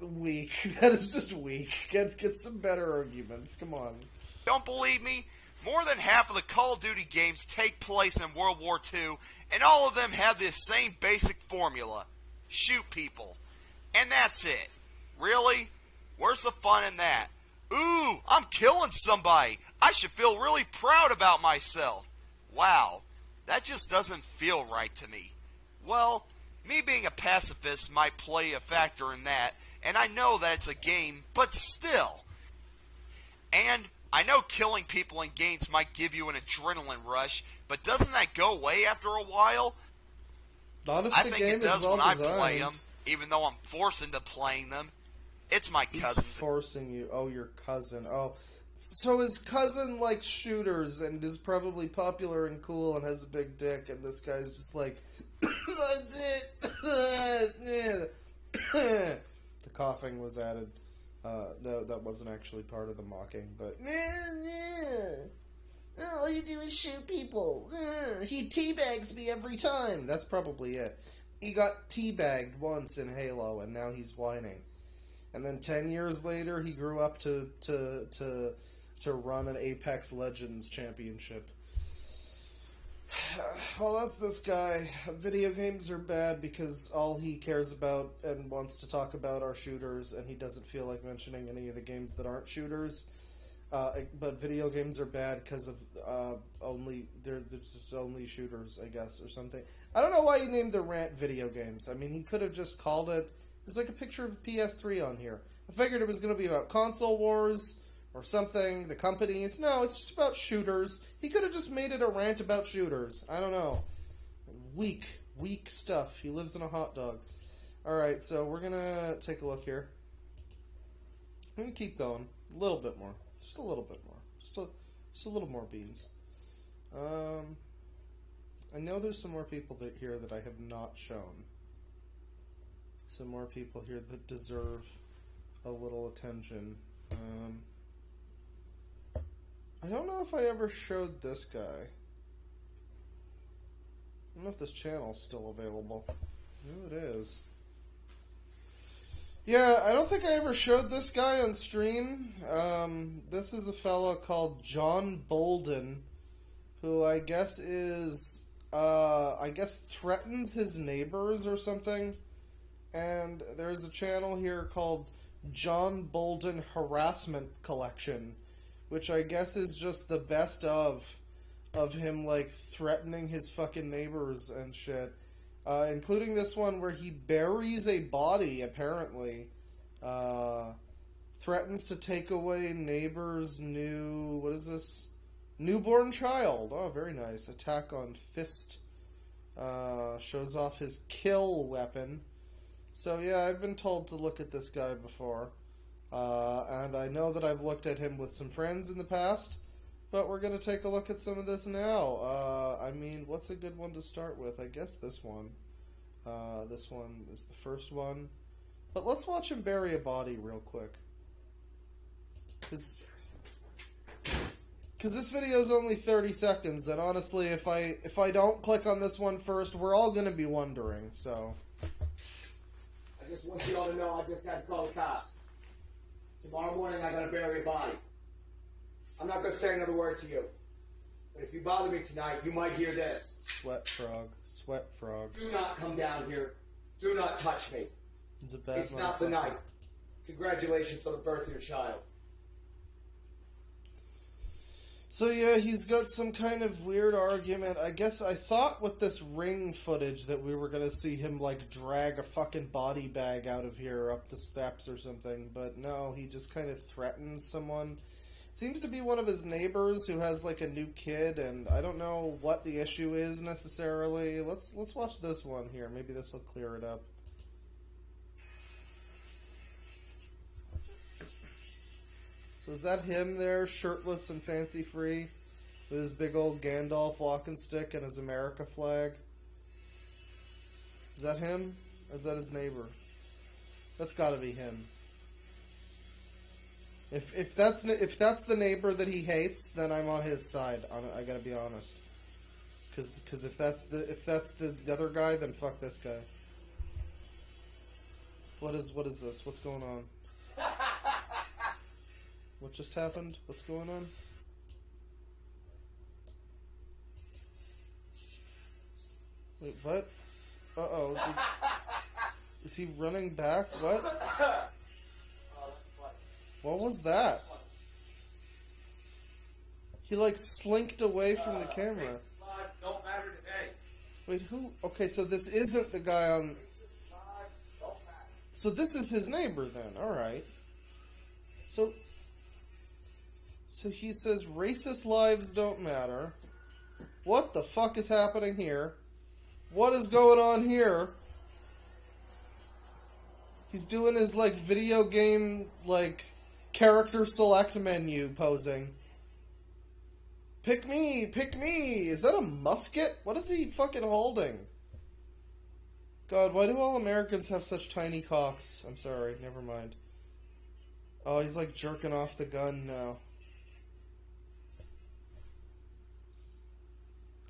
Weak. That is just weak. Get some better arguments. Come on. Don't believe me? More than half of the Call of Duty games take place in World War II, and all of them have this same basic formula. Shoot people. And that's it. Really? Where's the fun in that? Ooh, I'm killing somebody. I should feel really proud about myself. Wow, that just doesn't feel right to me. Well, me being a pacifist might play a factor in that, and I know that it's a game, but still. And I know killing people in games might give you an adrenaline rush, but doesn't that go away after a while? Not if I the think game it does is well when I designed. play them, even though I'm forced into playing them. It's my cousin. He's forcing you. Oh, your cousin. Oh. So his cousin likes shooters and is probably popular and cool and has a big dick, and this guy's just like... The coughing was added. No, that wasn't actually part of the mocking, but... All you do is shoot people. He teabags me every time. That's probably it. He got teabagged once in Halo, and now he's whining. And then 10 years later, he grew up to run an Apex Legends championship. Well, that's this guy. Video games are bad because all he cares about and wants to talk about are shooters, and he doesn't feel like mentioning any of the games that aren't shooters. But video games are bad because of there's just only shooters, I guess, or something. I don't know why he named the rant video games. I mean, he could have just called it... There's like a picture of PS3 on here. I figured it was going to be about console wars or something, the companies. No, it's just about shooters. He could have just made it a rant about shooters. I don't know. Weak stuff. He lives in a hot dog. Alright, so we're going to take a look here. I'm going to keep going. A little bit more. Just a little bit more. Just a little more beans. I know there's some more people here that I have not shown. Some more people here that deserve a little attention. I don't know if I ever showed this guy. I don't know if this channel's still available. No, it is. Yeah, I don't think I ever showed this guy on stream. This is a fellow called John Bolden, who I guess threatens his neighbors or something. And there's a channel here called John Bolden Harassment Collection, which I guess is just the best of him, like, threatening his fucking neighbors and shit. Including this one where he buries a body, apparently. Threatens to take away neighbor's newborn child. Oh, very nice. Attack on fist. Shows off his kill weapon. So yeah, I've been told to look at this guy before. And I know that I've looked at him with some friends in the past. But we're going to take a look at some of this now. I mean, what's a good one to start with? I guess this one. This one is the first one. But let's watch him bury a body real quick. Because this video is only 30 seconds, and honestly, if I don't click on this one first, we're all going to be wondering, so... I just want you all to know I just had to call the cops. Tomorrow morning I gotta bury a body. I'm not gonna say another word to you. But if you bother me tonight, you might hear this. Sweat frog. Sweat frog. Do not come down here. Do not touch me. It's not the night. Congratulations on the birth of your child. So yeah, he's got some kind of weird argument. I guess I thought with this Ring footage that we were going to see him like drag a fucking body bag out of here up the steps or something, but no, he just kind of threatens someone. Seems to be one of his neighbors who has like a new kid, and I don't know what the issue is necessarily. Let's watch this one here. Maybe this will clear it up. So is that him there, shirtless and fancy-free, with his big old Gandalf walking stick and his America flag? Is that him? Or is that his neighbor? That's gotta be him. If that's the neighbor that he hates, then I'm on his side. I gotta be honest. Because if that's the other guy, then fuck this guy. What is this? What's going on? What just happened? What's going on? Wait, what? Uh-oh. Is he running back? What? What was that? He, like, slinked away from the camera. Don't matter today. Wait, who? Okay, so this isn't the guy on... So this is his neighbor, then. Alright. So he says, racist lives don't matter. What the fuck is happening here? What is going on here? He's doing his, like, video game, like, character select menu posing. Pick me! Pick me! Is that a musket? What is he fucking holding? God, why do all Americans have such tiny cocks? I'm sorry, never mind. Oh, he's like jerking off the gun now.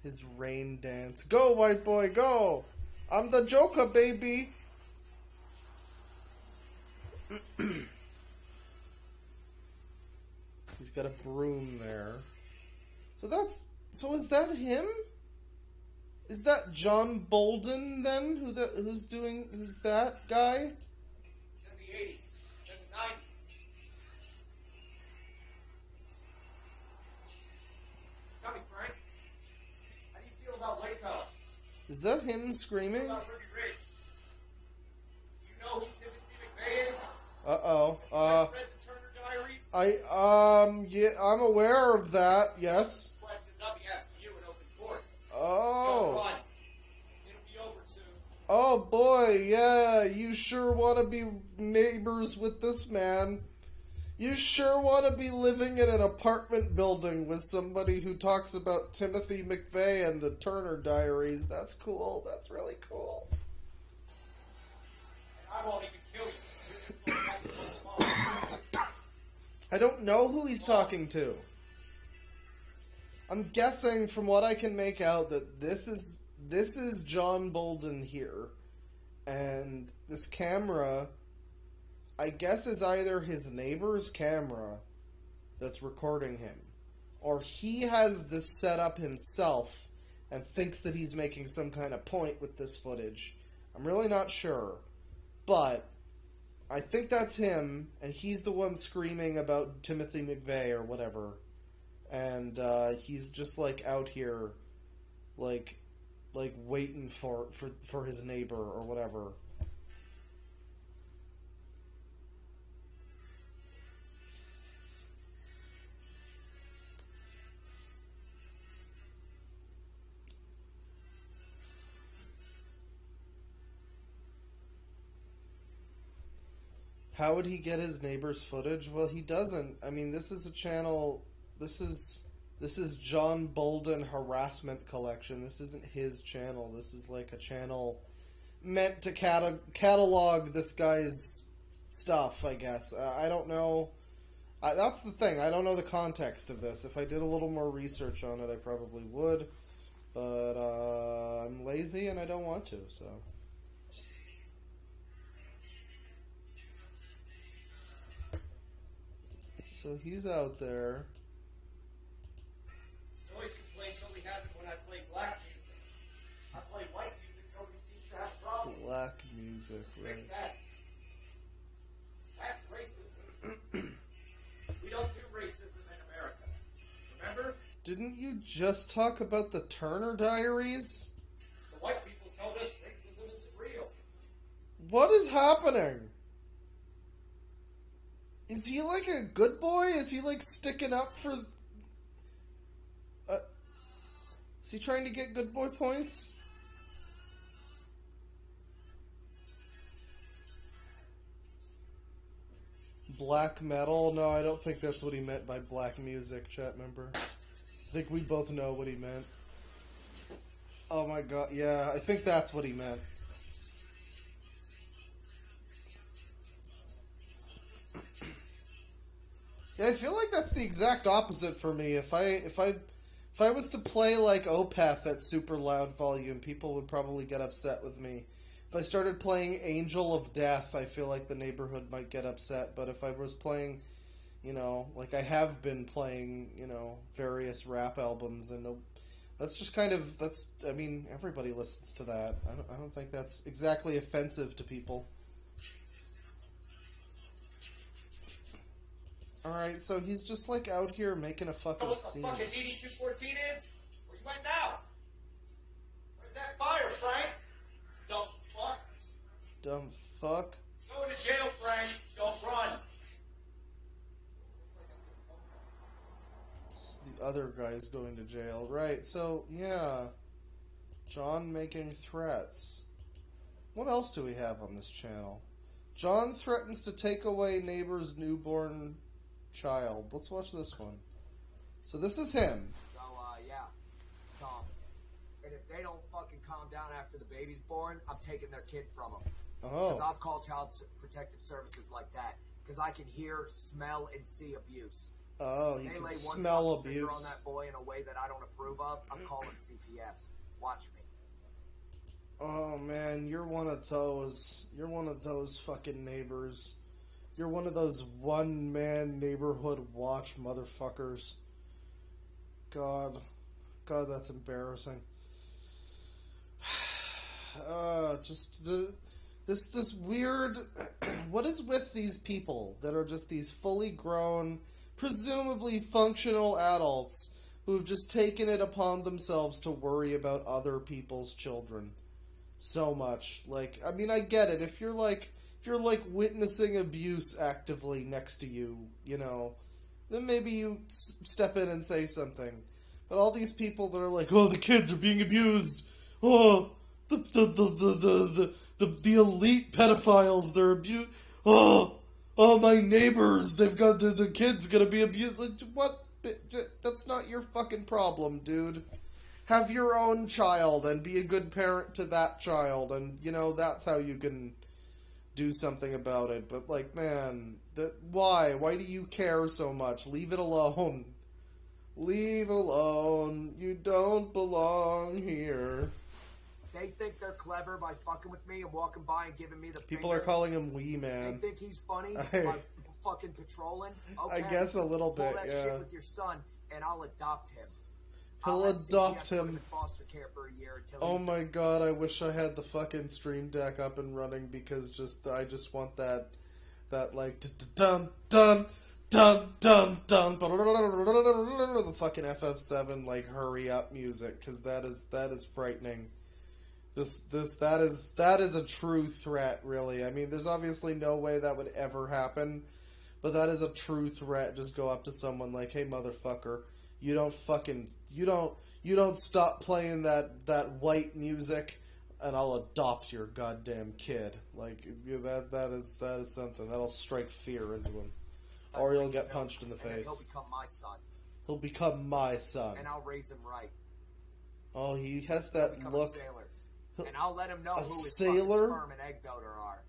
His rain dance. Go, white boy, go! I'm the Joker, baby! He's got a broom there. So is that him? Is that John Bolden then? Who's that guy? In the 80s, in the 90s. Tell me, Frank, how do you feel about Waco? Is that him screaming? About Ruby Ridge? Do you know who Timothy McVeigh is? Uh-oh. Read the Turner Diaries? Yeah, I'm aware of that, yes. Questions I'll be asking you in open court. Oh. Don't run. It'll be over soon. Oh boy, yeah, you sure want to be neighbors with this man. You sure want to be living in an apartment building with somebody who talks about Timothy McVeigh and the Turner Diaries. That's cool. That's really cool. And I won't even kill you. You're just going to have to go I don't know who he's talking to. I'm guessing from what I can make out that this is John Bolden here, and this camera, I guess, is either his neighbor's camera that's recording him, or he has this set up himself and thinks that he's making some kind of point with this footage. I'm really not sure, but I think that's him, and he's the one screaming about Timothy McVeigh or whatever. And he's just like out here, like waiting for his neighbor or whatever. How would he get his neighbor's footage? Well, he doesn't. I mean, this is a channel. This is John Bolden Harassment Collection. This isn't his channel. This is like a channel meant to catalog this guy's stuff, I guess. I don't know. That's the thing. I don't know the context of this. If I did a little more research on it, I probably would. But I'm lazy and I don't want to, so... So he's out there. Noise complaints only happen when I play black music. I play white music, nobody seems to have a problem. Black music, right. Fix that. That's racism. We don't do racism in America. Remember? Didn't you just talk about the Turner Diaries? The white people told us racism isn't real. What is happening? Is he like a good boy? Is he like sticking up for... is he trying to get good boy points? Black metal? No, I don't think that's what he meant by black music, chat member. I think we both know what he meant. Oh my god, yeah, I think that's what he meant. Yeah, I feel like that's the exact opposite for me. If I was to play like Opeth at super loud volume, people would probably get upset with me. If I started playing Angel of Death, I feel like the neighborhood might get upset. But if I was playing, you know, like I have been playing, you know, various rap albums, and that's just kind of, I mean, everybody listens to that. I don't think that's exactly offensive to people. Alright, so he's just like out here making a fucking scene. What the fuck is ED-214 is? Where you went now? Where's that fire, Frank? Dumb fuck. Dumb fuck. Go to jail, Frank. Don't run. The other guy's going to jail. Right, so, yeah. John making threats. What else do we have on this channel? John threatens to take away neighbor's newborn child. Let's watch this one. So this is him. So, yeah. Tom. And if they don't fucking calm down after the baby's born, I'm taking their kid from them. Oh. Because I'll call Child Protective Services like that. Because I can hear, smell, and see abuse. Oh, you they can lay one smell finger abuse on that boy in a way that I don't approve of. I'm calling CPS. Watch me. Oh man, you're one of those. You're one of those fucking neighbors. You're one of those one-man neighborhood watch motherfuckers. God, that's embarrassing. This weird. What is with these people that are just these fully grown, presumably functional adults who've just taken it upon themselves to worry about other people's children so much? Like, I mean, I get it. If you're like witnessing abuse actively next to you, you know, then maybe you step in and say something. But all these people that are like, oh, the kids are being abused. Oh, the elite pedophiles, they're abused. Oh, my neighbors, they've got the kids gonna be abused. What? That's not your fucking problem, dude. Have your own child and be a good parent to that child, and, you know, that's how you can do something about it. But, like, man, why? Why do you care so much? Leave it alone. Leave alone. You don't belong here. They think they're clever by fucking with me and walking by and giving me the People finger. are calling him Wee Man. They think he's funny by fucking patrolling. Okay, I guess a little bit, pull that yeah. shit with your son, and I'll adopt him. He'll adopt him. In foster care for a year until oh my god, I wish I had the fucking Stream Deck up and running, because I just want that like dun dun dun dun dun the fucking FF7 like hurry up music, because that is frightening. That is a true threat, really. I mean, there's obviously no way that would ever happen, but that is a true threat. Just go up to someone like, hey motherfucker, you don't stop playing that white music, and I'll adopt your goddamn kid. Like, that is something that'll strike fear into him, or he'll get punched in the face. He'll become my son. He'll become my son, and I'll raise him right. Oh, he has that He'll become look. A sailor. And I'll let him know who his sailor? fucking sperm and egg donor are.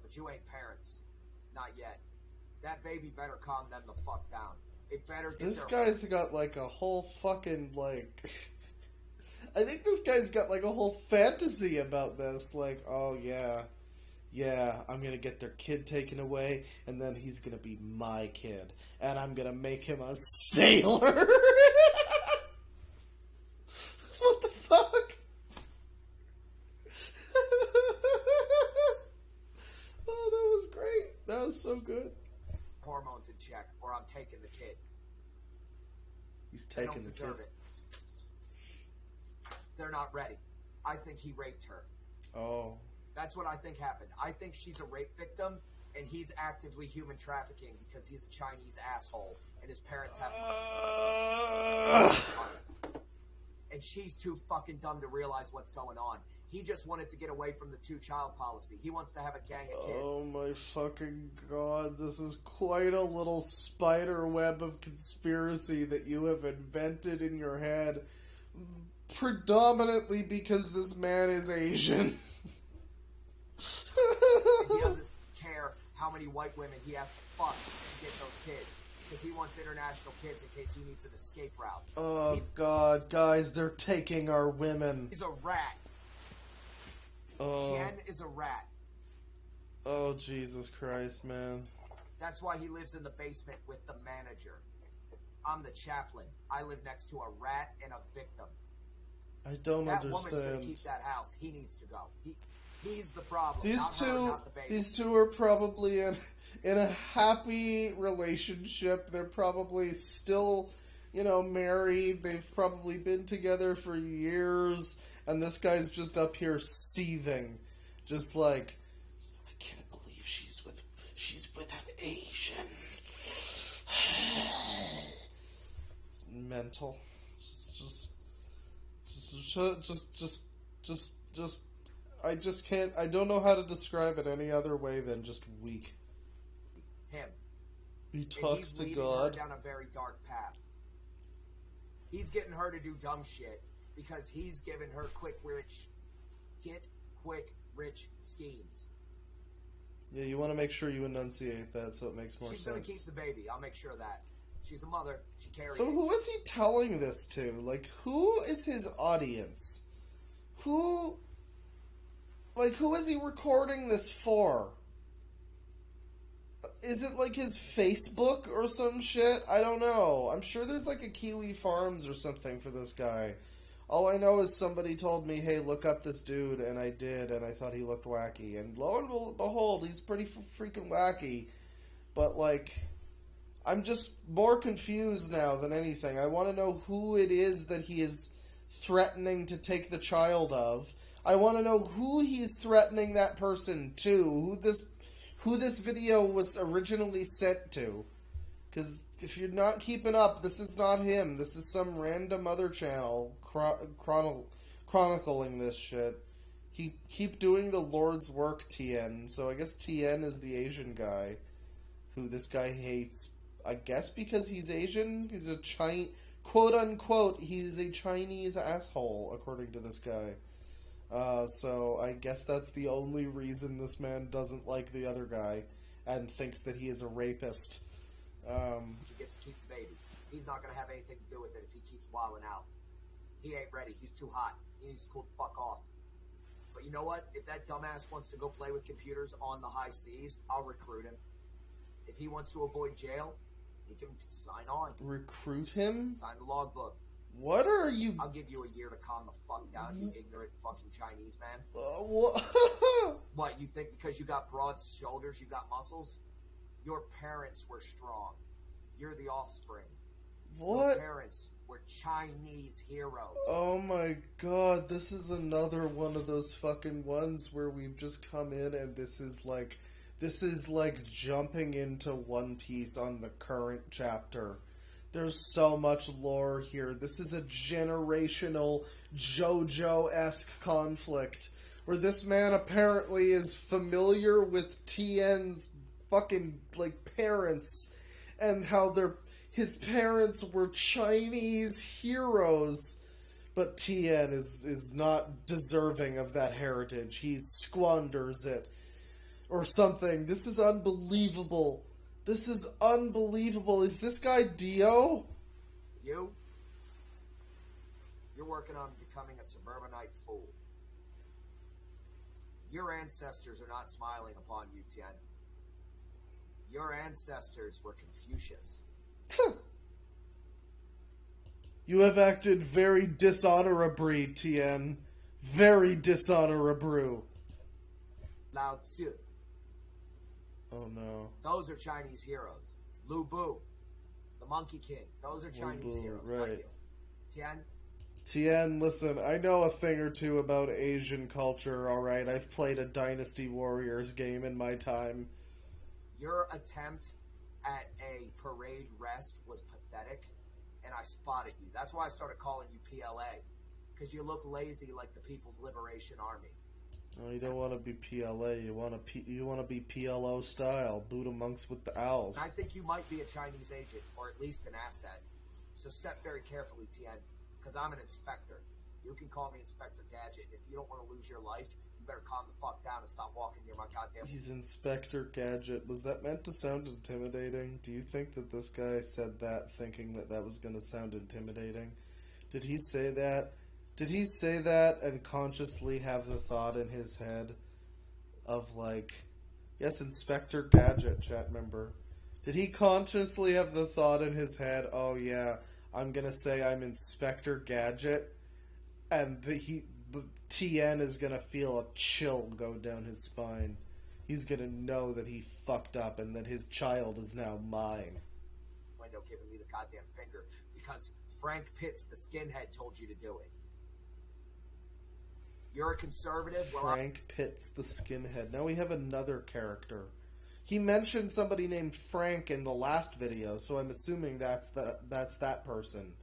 But you ain't parents. Not yet. That baby better calm them the fuck down. It better get This guy's got like a whole fucking like... I think this guy's got like a whole fantasy about this. Like, oh yeah, I'm gonna get their kid taken away, and then he's gonna be my kid, and I'm gonna make him a sailor. What the fuck? Oh, that was great. That was so good. Hormones in check, or I'm taking the kid. He's taking the kid. They don't deserve it. They're not ready. I think he raped her. Oh. That's what I think happened. I think she's a rape victim, and he's actively human trafficking because he's a Chinese asshole, and his parents have money. And she's too fucking dumb to realize what's going on. He just wanted to get away from the 2-child policy. He wants to have a gang of kids. Oh my fucking god, this is quite a little spider web of conspiracy that you have invented in your head. Predominantly because this man is Asian. And he doesn't care how many white women he has to fuck to get those kids. Because he wants international kids in case he needs an escape route. Oh, God, guys, they're taking our women. He's a rat. Oh. Tien is a rat. Oh, Jesus Christ, man. That's why he lives in the basement with the manager. I'm the chaplain. I live next to a rat and a victim. I don't that understand. That woman's gonna keep that house. He needs to go. He's the problem. These not two, her, not the baby. These two are probably in a happy relationship. They're probably still, married. They've probably been together for years, and this guy's just up here seething, just like, I can't believe she's with an Asian. Mental. I just can't, I don't know how to describe it any other way than just weak. Him. He talks to God. Her down a very dark path. He's getting her to do dumb shit because he's giving her quick rich schemes. Yeah, you want to make sure you enunciate that so it makes more sense. She's gonna keep the baby. I'll make sure of that. She's a mother. She carries. So who is he telling this to? Like, who is his audience? Who is he recording this for? Is it like his Facebook or some shit? I don't know. I'm sure there's like a Kiwi Farms or something for this guy. All I know is somebody told me, hey, look up this dude, and I did, and I thought he looked wacky. And lo and behold, he's pretty freaking wacky. But, like, I'm just more confused now than anything. I want to know who it is that he is threatening to take the child of. I want to know who he's threatening that person to, who this video was originally sent to. Because if you're not keeping up, this is not him. This is some random other channel chronicling this shit. Keep doing the Lord's work, Tien. So I guess Tien is the Asian guy who this guy hates. I guess because he's Asian? He's a quote unquote, he's a Chinese asshole, according to this guy. So I guess that's the only reason this man doesn't like the other guy and thinks that he is a rapist. He gets to keep the baby. He's not going to have anything to do with it if he keeps wilding out. He ain't ready. He's too hot. He needs to cool the fuck off. But you know what? If that dumbass wants to go play with computers on the high seas, I'll recruit him. If he wants to avoid jail, he can sign on. Recruit him? Sign the logbook. What are you... I'll give you a year to calm the fuck down, you ignorant fucking Chinese man. What? What, you think because you got broad shoulders, you got muscles? Your parents were strong. You're the offspring. What? Your parents were Chinese heroes. Oh my god, this is another one of those fucking ones where we've just come in and this is like jumping into One Piece on the current chapter. There's so much lore here. This is a generational JoJo-esque conflict where this man apparently is familiar with Tien's fucking, parents and how his parents were Chinese heroes, but Tien is not deserving of that heritage. He squanders it. Or something. This is unbelievable. This is unbelievable. Is this guy Dio? You're working on becoming a suburbanite fool. Your ancestors are not smiling upon you, Tien. Your ancestors were Confucius. You have acted very dishonorably, Tien. Very dishonorably. Lao Tzu. Oh no. Those are Chinese heroes. Lu Bu. The Monkey King. Those are Chinese heroes. Right. Not you. Tien? Tien, listen, I know a thing or two about Asian culture, alright? I've played a Dynasty Warriors game in my time. Your attempt at a parade rest was pathetic, and I spotted you. That's why I started calling you PLA. Because you look lazy like the People's Liberation Army. No, you don't want to be PLA. You want to be PLO style. Buddha monks with the owls. I think you might be a Chinese agent, or at least an asset. So step very carefully, Tien, because I'm an inspector. You can call me Inspector Gadget. If you don't want to lose your life, you better calm the fuck down and stop walking near my goddamn... He's Inspector Gadget. Was that meant to sound intimidating? Do you think that this guy said that thinking that that was going to sound intimidating? Did he say that? Did he say that and consciously have the thought in his head of like, yes, Inspector Gadget, chat member. Did he consciously have the thought in his head, oh yeah, I'm going to say I'm Inspector Gadget, and Tien is going to feel a chill go down his spine. He's going to know that he fucked up and that his child is now mine. Window giving me the goddamn finger because Frank Pitts, the skinhead, told you to do it. You're a conservative? Well, Frank Pitts, the skinhead. Now we have another character. He mentioned somebody named Frank in the last video, so I'm assuming that's that person.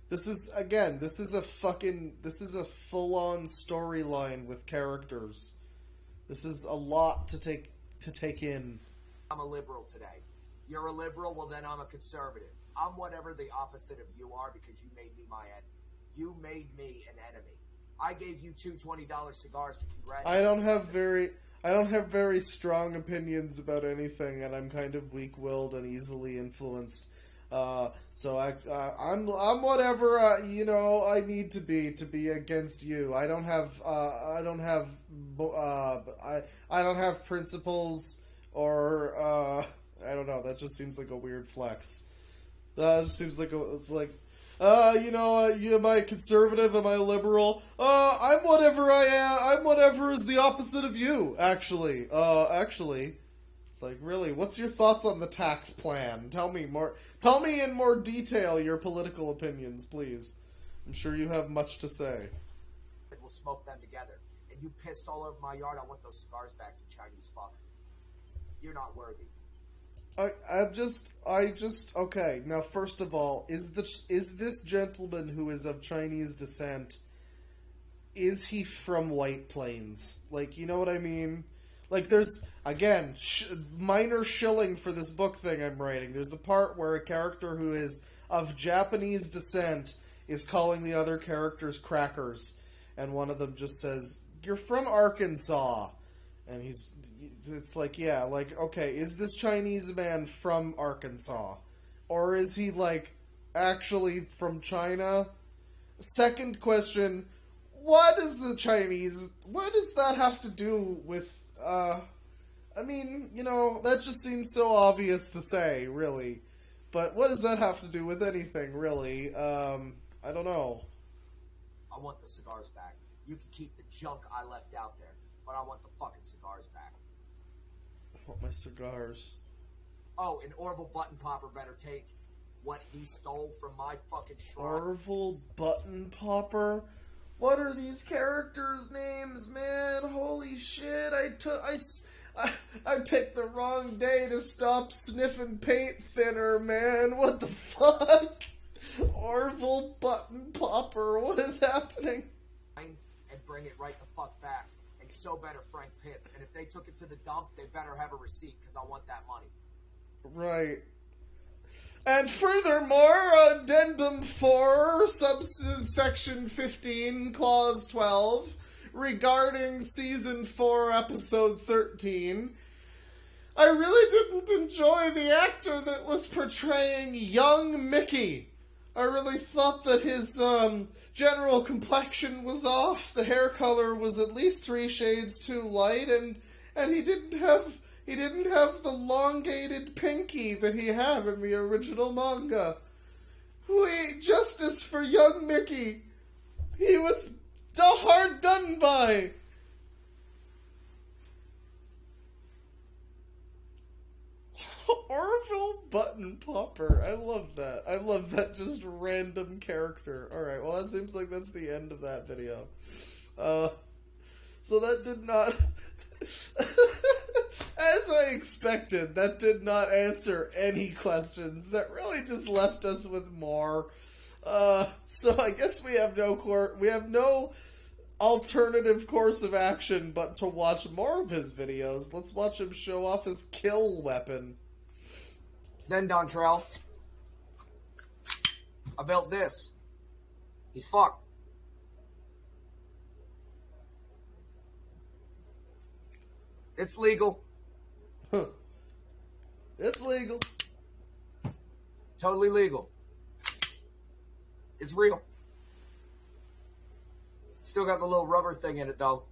This is a full-on storyline with characters. This is a lot to take in. I'm a liberal today. You're a liberal, well then I'm a conservative. I'm whatever the opposite of you are because you made me my enemy. You made me an enemy. I gave you two $20 cigars to congratulate. I don't have very strong opinions about anything, and I'm kind of weak-willed and easily influenced. So I'm whatever I need to be against you. I don't have principles or I don't know. That just seems like a weird flex. That just seems like am I conservative? Am I liberal? I'm whatever I am. I'm whatever is the opposite of you, actually. It's like, really, what's your thoughts on the tax plan? Tell me in more detail your political opinions, please. I'm sure you have much to say. We'll smoke them together. And you pissed all over my yard. I want those cigars back, you Chinese fuck. You're not worthy. Okay, now first of all, is this gentleman who is of Chinese descent, is he from White Plains? Like, you know what I mean? Like, there's, again, minor shilling for this book thing I'm writing. There's a part where a character who is of Japanese descent is calling the other characters crackers, and one of them just says, "You're from Arkansas," and it's like, yeah, like, okay, is this Chinese man from Arkansas? Or is he, like, actually from China? Second question, what does that have to do with, that just seems so obvious to say, really. But what does that have to do with anything, really? I don't know. I want the cigars back. You can keep the junk I left out there, but I want the fucking cigars back. I want my cigars. Oh, and Orville Button Popper better take what he stole from my fucking shrine. Orville Button Popper? What are these characters' names, man? Holy shit, I picked the wrong day to stop sniffing paint thinner, man. What the fuck? Orville Button Popper, what is happening? And bring it right the fuck back. And so better Frank Pitts. And if they took it to the dump, they better have a receipt, because I want that money. Right. And furthermore, Addendum 4, subsection 15, clause 12, regarding season 4, episode 13, I really didn't enjoy the actor that was portraying young Mickey. I really thought that his general complexion was off. The hair color was at least 3 shades too light, and he didn't have the elongated pinky that he had in the original manga. Justice for young Mickey. He was hard done by. Orville Button Popper. I love that. I love that just random character. Alright, well that seems like that's the end of that video. So that did not... As I expected, that did not answer any questions. That really just left us with more. So I guess we have no alternative course of action but to watch more of his videos. Let's watch him show off his kill weapon. Then Dontrell, I built this. He's fucked. It's legal. It's legal. Totally legal. It's real. Still got the little rubber thing in it, though.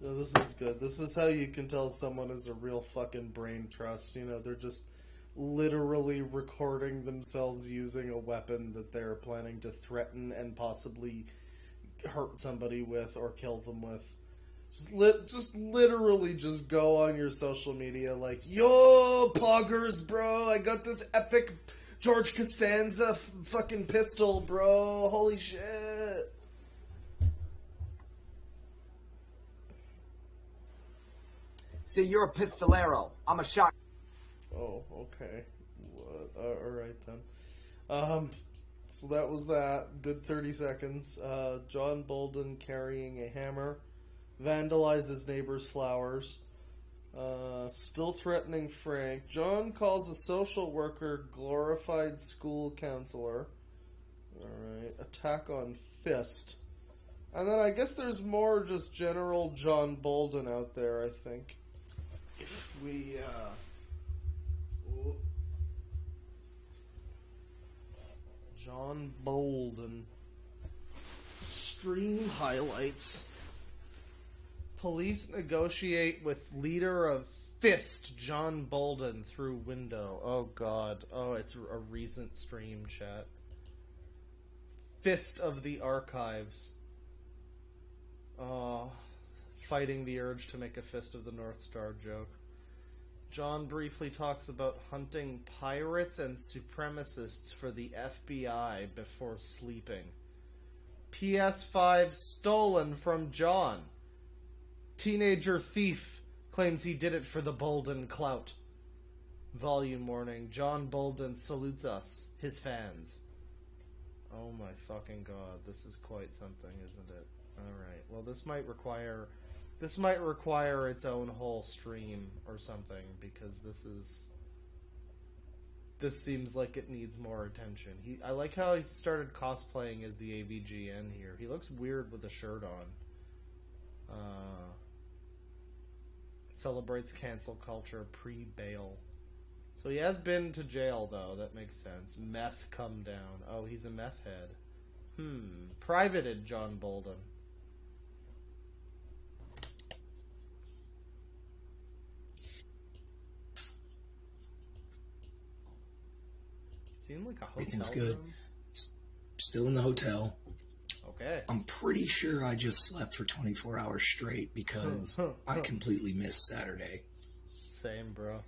No, this is good. This is how you can tell someone is a real fucking brain trust. You know, they're just literally recording themselves using a weapon that they're planning to threaten and possibly hurt somebody with or kill them with. Just literally just go on your social media like, yo, poggers, bro, I got this epic George Costanza fucking pistol, bro. Holy shit. See, you're a pistolero. I'm a shot. Oh, okay. What? Alright then. So that was that. Good 30 seconds. John Bolden carrying a hammer. Vandalizes neighbor's flowers. Still threatening Frank. John calls a social worker glorified school counselor. Alright. Attack on Fist. And then I guess there's more just general John Bolden out there, I think. If we, John Bolden. Stream highlights. Police negotiate with leader of Fist, John Bolden, through window. Oh god. Oh, it's a recent stream, chat. Fist of the Archives. Oh, fighting the urge to make a Fist of the North Star joke. John briefly talks about hunting pirates and supremacists for the FBI before sleeping. PS5 stolen from John. Teenager thief claims he did it for the Bolden clout. Volume warning. John Bolden salutes us, his fans. Oh my fucking god, this is quite something, isn't it? Alright, well this might require its own whole stream or something, because this seems like it needs more attention. I like how he started cosplaying as the AVGN here. He looks weird with a shirt on. Celebrates cancel culture pre-bail. So he has been to jail, though. That makes sense. Meth come down. Oh, he's a meth head. Privated John Bolden. Seemed like a hotel Everything's good. room. Still in the hotel. Okay. I'm pretty sure I just slept for 24 hours straight because I completely missed Saturday. Same, bro.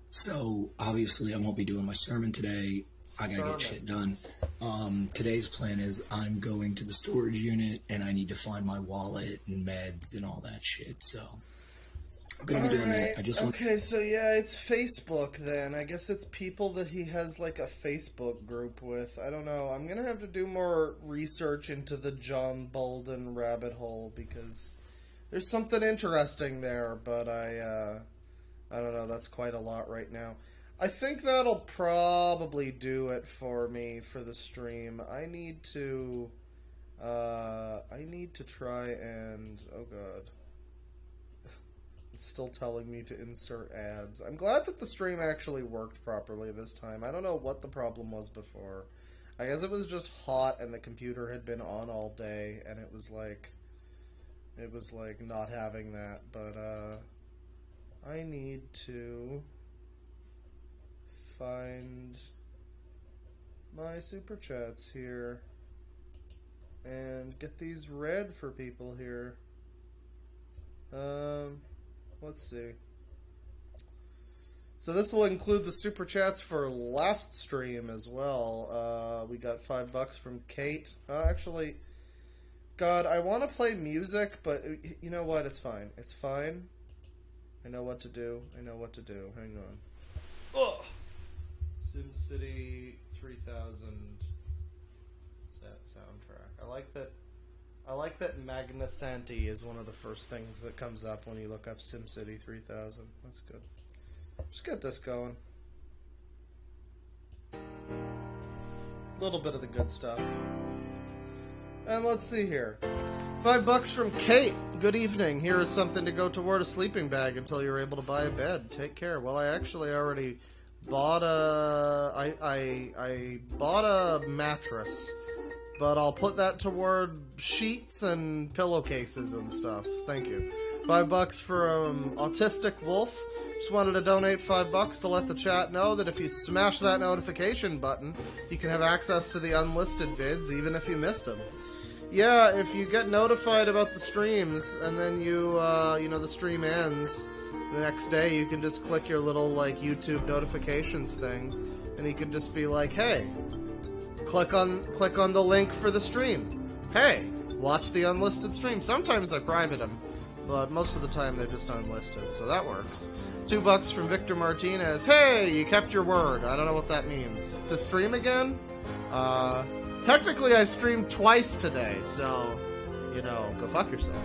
So obviously I won't be doing my sermon today. I gotta get shit done. Today's plan is I'm going to the storage unit and I need to find my wallet and meds and all that shit. So I'm gonna be doing that. I just Okay, so yeah, it's Facebook then. I guess it's people that he has like a Facebook group with. I don't know. I'm gonna have to do more research into the John Bolden rabbit hole because there's something interesting there, but I don't know. That's quite a lot right now. I think that'll probably do it for me for the stream. I need to try and, oh god. It's still telling me to insert ads. I'm glad that the stream actually worked properly this time. I don't know what the problem was before. I guess it was just hot and the computer had been on all day and it was like not having that, but I need to find my super chats here and get these read for people here. Let's see. So this will include the super chats for last stream as well. We got $5 from Kate. Actually, God, I want to play music, but you know what? It's fine. It's fine. I know what to do. Hang on. Ugh. SimCity 3000 soundtrack. I like that Magna Santi is one of the first things that comes up when you look up SimCity 3000. That's good. Just get this going. A little bit of the good stuff. And let's see here. $5 from Kate. Good evening. Here is something to go toward a sleeping bag until you're able to buy a bed. Take care. Well, I actually already bought I bought a mattress, but I'll put that toward sheets and pillowcases and stuff. Thank you. $5 from Autistic Wolf. Just wanted to donate $5 to let the chat know that if you smash that notification button, you can have access to the unlisted vids even if you missed them. Yeah, if you get notified about the streams and then you know, the stream ends the next day, you can just click your little, like, YouTube notifications thing, and you can just be like, hey, click on the link for the stream. Hey, watch the unlisted stream. Sometimes I private them, but most of the time they're just unlisted, so that works. $2 from Victor Martinez. Hey, you kept your word. I don't know what that means. To stream again? Technically I streamed twice today, so, you know, go fuck yourself.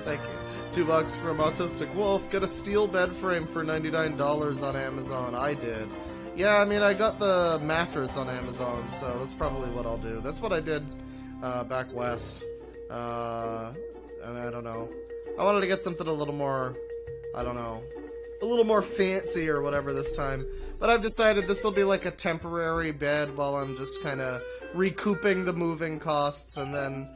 Thank you. $2 from Autistic Wolf. Get a steel bed frame for $99 on Amazon. I did. Yeah, I mean, I got the mattress on Amazon, so that's probably what I'll do. That's what I did, back west. And I don't know. I wanted to get something a little more, I don't know, a little more fancy or whatever this time. But I've decided this will be like a temporary bed while I'm just kind of recouping the moving costs, and then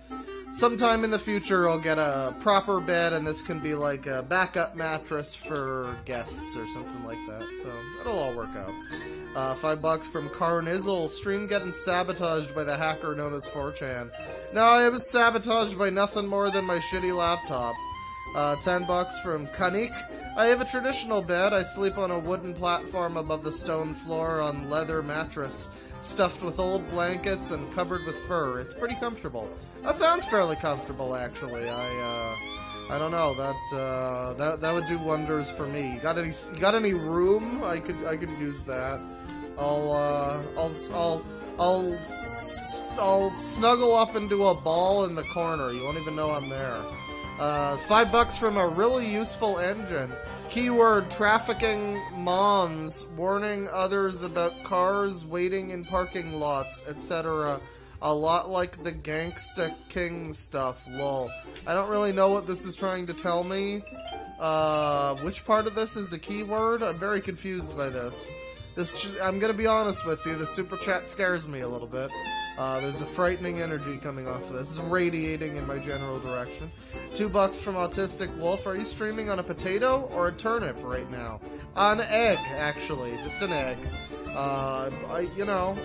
sometime in the future I'll get a proper bed, and this can be like a backup mattress for guests or something like that. So it'll all work out. $5 from Carnizzle. Stream getting sabotaged by the hacker known as 4chan. No, it was sabotaged by nothing more than my shitty laptop. $10 from Kanik. I have a traditional bed. I sleep on a wooden platform above the stone floor on leather mattress, stuffed with old blankets and covered with fur. It's pretty comfortable. That sounds fairly comfortable, actually. I don't know. That would do wonders for me. You got any room? I could use that. I'll snuggle up into a ball in the corner. You won't even know I'm there. $5 from a really useful engine. Keyword, trafficking moms, warning others about cars waiting in parking lots, etc. A lot like the Gangsta King stuff, lol. I don't really know what this is trying to tell me. Which part of this is the keyword? I'm very confused by this. I'm gonna be honest with you, the super chat scares me a little bit. There's a frightening energy coming off of this. It's radiating in my general direction. $2 from Autistic Wolf. Are you streaming on a potato or a turnip right now? An egg, actually. Just an egg.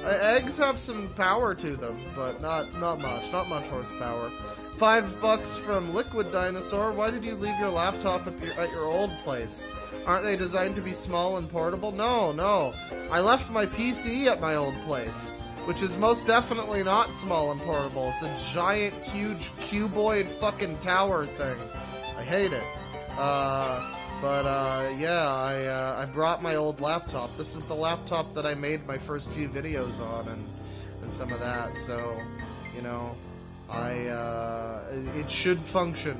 Eggs have some power to them, but not much. Not much horsepower. $5 from Liquid Dinosaur. Why did you leave your laptop at your old place? Aren't they designed to be small and portable? No. I left my PC at my old place, which is most definitely not small and portable. It's a giant, huge, cuboid fucking tower thing. I hate it. I brought my old laptop. This is the laptop that I made my first few videos on and some of that, so, you know, it should function.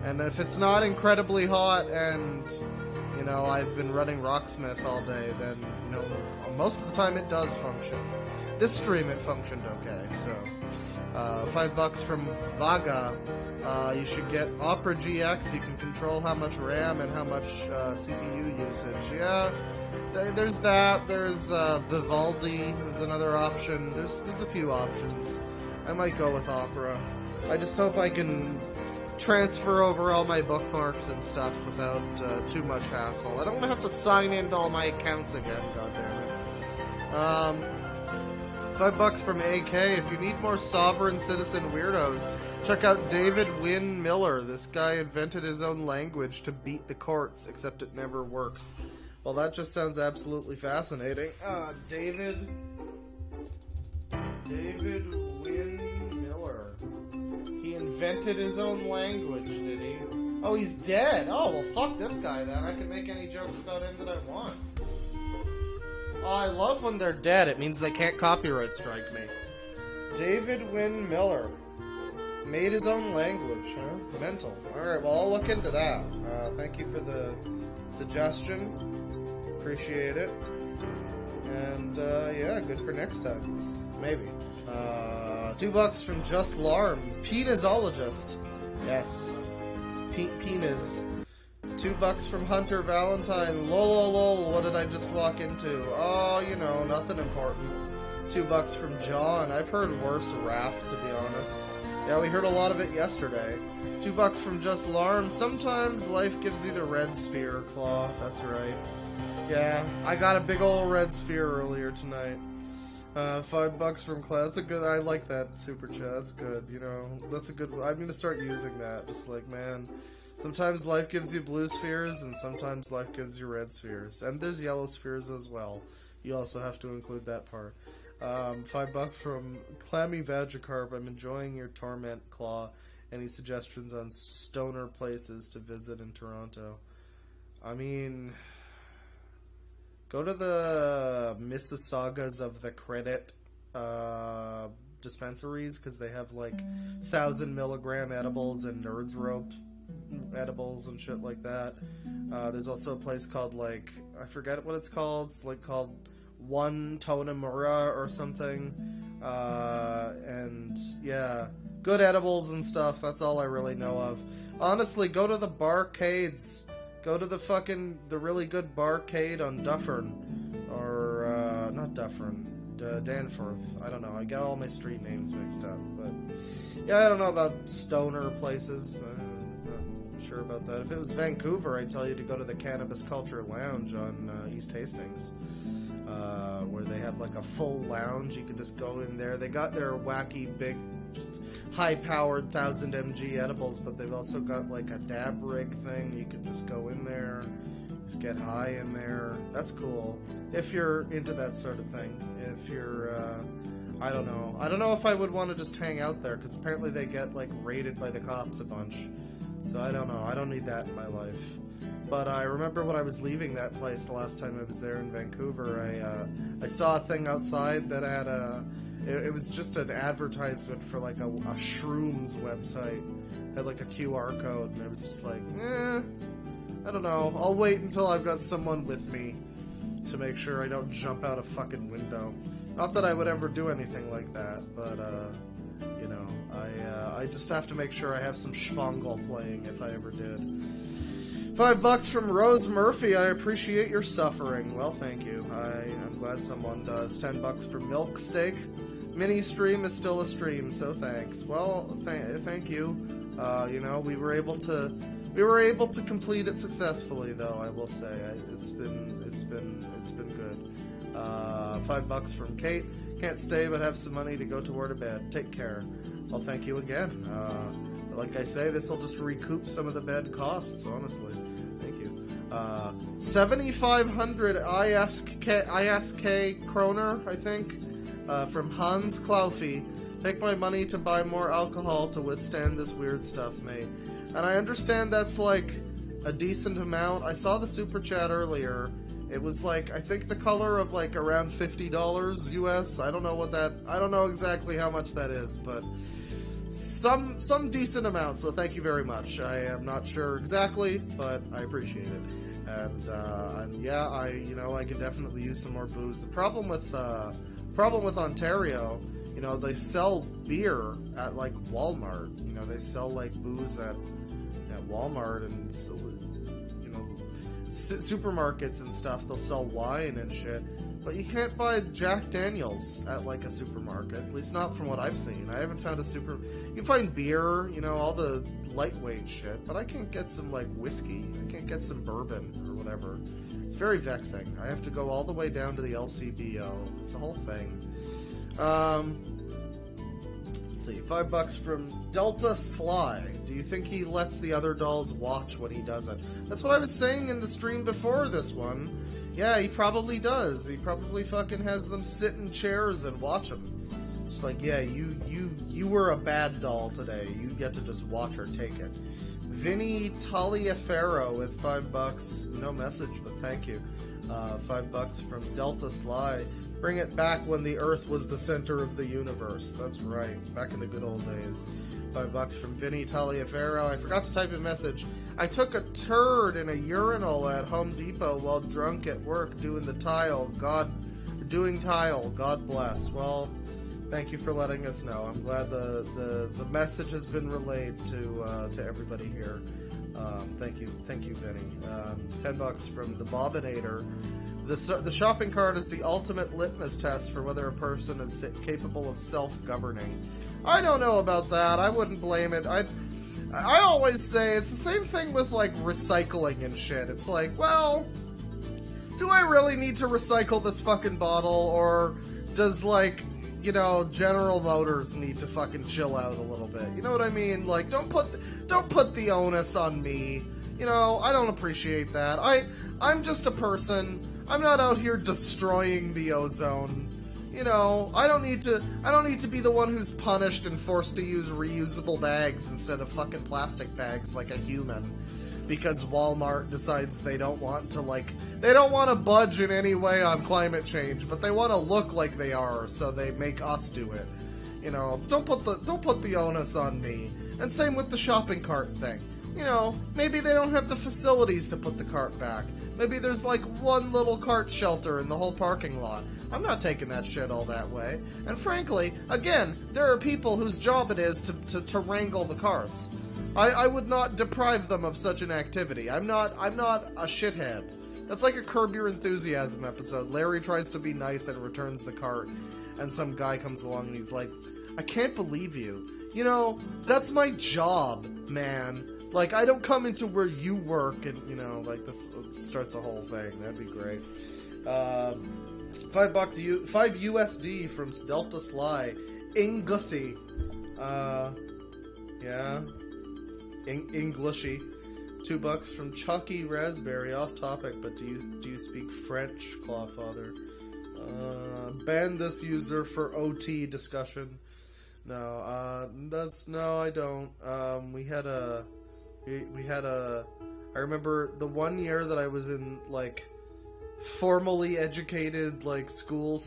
And if it's not incredibly hot and, you know, I've been running Rocksmith all day, then, you know, most of the time it does function. This stream it functioned okay, so. $5 from Vaga. You should get Opera GX. You can control how much RAM and how much CPU usage. Yeah, there's that. There's Vivaldi is another option. There's a few options. I might go with Opera. I just hope I can transfer over all my bookmarks and stuff without too much hassle. I don't want to have to sign into all my accounts again, goddammit. $5 from AK. If you need more sovereign citizen weirdos, check out David Wynn Miller. This guy invented his own language to beat the courts, except it never works. Well, that just sounds absolutely fascinating. David Wynn Miller. He invented his own language, did he? Oh, he's dead. Oh, well, fuck this guy then. I can make any jokes about him that I want. Oh, I love when they're dead. It means they can't copyright strike me. David Wynn Miller. Made his own language, huh? Mental. Alright, well, I'll look into that. Thank you for the suggestion. Appreciate it. And, yeah, good for next time. Maybe. $2 from Just Larm. Penisologist. Yes. Penis. $2 from Hunter Valentine. Lol, what did I just walk into? Oh, you know, nothing important. $2 from John. I've heard worse rap, to be honest. Yeah, we heard a lot of it yesterday. $2 from Just Larm. Sometimes life gives you the red sphere, Claw. That's right. Yeah, I got a big old red sphere earlier tonight. $5 from Clay. That's a good, I like that super chat. That's good, you know. That's a good, I'm gonna start using that. Just like, man, sometimes life gives you blue spheres, and sometimes life gives you red spheres. And there's yellow spheres as well. You also have to include that part. $5 from Clammy Vagicarp. I'm enjoying your torment, Claw. Any suggestions on stoner places to visit in Toronto? I mean, go to the Mississaugas of the Credit dispensaries, because they have like 1,000 milligram edibles and Nerds Rope edibles and shit like that. There's also a place called, like, I forget what it's called. It's like called One Tonamura or something. And yeah, good edibles and stuff. That's all I really know of. Honestly, go to the barcades. Go to the really good barcade on Dufferin. Or, not Dufferin. Danforth. I don't know. I got all my street names mixed up. But, yeah, I don't know about stoner places. I'm not sure about that. If it was Vancouver, I'd tell you to go to the Cannabis Culture Lounge on East Hastings. Where they have like a full lounge. You can just go in there. They got their wacky, big, high-powered 1,000 mg edibles, but they've also got like a dab rig thing. You can just go in there, just get high in there. That's cool. If you're into that sort of thing. If you're, I don't know. I don't know if I would want to just hang out there, because apparently they get like raided by the cops a bunch. So I don't know. I don't need that in my life. But I remember when I was leaving that place the last time I was there in Vancouver, I saw a thing outside that had it was just an advertisement for like a shrooms website. It had like a QR code, and I was just like, I don't know. I'll wait until I've got someone with me to make sure I don't jump out a fucking window. Not that I would ever do anything like that, but you know, I just have to make sure I have some Schwangel playing if I ever did. $5 from Rose Murphy. I appreciate your suffering. Well, thank you. I'm glad someone does. $10 for Milk Steak. Mini stream is still a stream, so thanks. Well, thank you. You know, we were able to complete it successfully, though. I will say it's been good. $5 from Kate. Can't stay, but have some money to go toward a bed. Take care. Well, thank you again. Like I say, this will just recoup some of the bed costs, honestly. Thank you. 7,500 ISK kroner, I think, from Hans Klaufi. Take my money to buy more alcohol to withstand this weird stuff, mate. And I understand that's like a decent amount. I saw the super chat earlier. It was like, I think the color of like around $50 US. I don't know exactly how much that is, but some decent amount, so thank you very much. I am not sure exactly, but I appreciate it. And yeah, I could definitely use some more booze. The problem with Ontario, you know, they sell beer at like Walmart. You know, they sell like booze at Walmart and, you know, supermarkets and stuff. They'll sell wine and shit. But you can't buy Jack Daniels at, like, a supermarket. At least not from what I've seen. I haven't found you can find beer, you know, all the lightweight shit. But I can't get some, like, whiskey. I can't get some bourbon or whatever. It's very vexing. I have to go all the way down to the LCBO. It's a whole thing. Let's see. $5 from Delta Sly. Do you think he lets the other dolls watch when he does it? That's what I was saying in the stream before this one. Yeah, he probably does. He probably fucking has them sit in chairs and watch them. Just like, yeah, you were a bad doll today. You get to just watch her take it. Vinny Taliaferro with $5. No message, but thank you. $5 from Delta Sly. Bring it back when the Earth was the center of the universe. That's right. Back in the good old days. $5 from Vinny Taliaferro. I forgot to type a message. I took a turd in a urinal at Home Depot while drunk at work doing tile. God bless. Well, Thank you for letting us know. I'm glad the message has been relayed to everybody here. Thank you, Vinny. $10 from the Bobinator. The shopping cart is the ultimate litmus test for whether a person is capable of self-governing. I don't know about that. I wouldn't blame it. I always say it's the same thing with, like, recycling and shit. It's like, well, do I really need to recycle this fucking bottle, or does, like, you know, General Motors need to fucking chill out a little bit? You know what I mean? Like, don't put the onus on me. You know, I don't appreciate that. I'm just a person. I'm not out here destroying the ozone. You know, I don't need to be the one who's punished and forced to use reusable bags instead of fucking plastic bags like a human. Because Walmart decides they don't want to budge in any way on climate change, but they want to look like they are, so they make us do it. You know, don't put the onus on me. And same with the shopping cart thing. You know, maybe they don't have the facilities to put the cart back. Maybe there's like one little cart shelter in the whole parking lot. I'm not taking that shit all that way. And frankly, again, there are people whose job it is to wrangle the carts. I would not deprive them of such an activity. I'm not a shithead. That's like a Curb Your Enthusiasm episode. Larry tries to be nice and returns the cart, and some guy comes along and he's like, I can't believe you. You know, that's my job, man. Like, I don't come into where you work and, you know, like, this starts a whole thing. That'd be great. $5 USD from Delta Sly. Ingusy. Yeah. Englishy. $2 from Chucky Raspberry. Off topic, but do you speak French, Clawfather? Ban this user for OT discussion. No, no, I don't. We had a, I remember the one year that I was in, like, formally educated, like, school,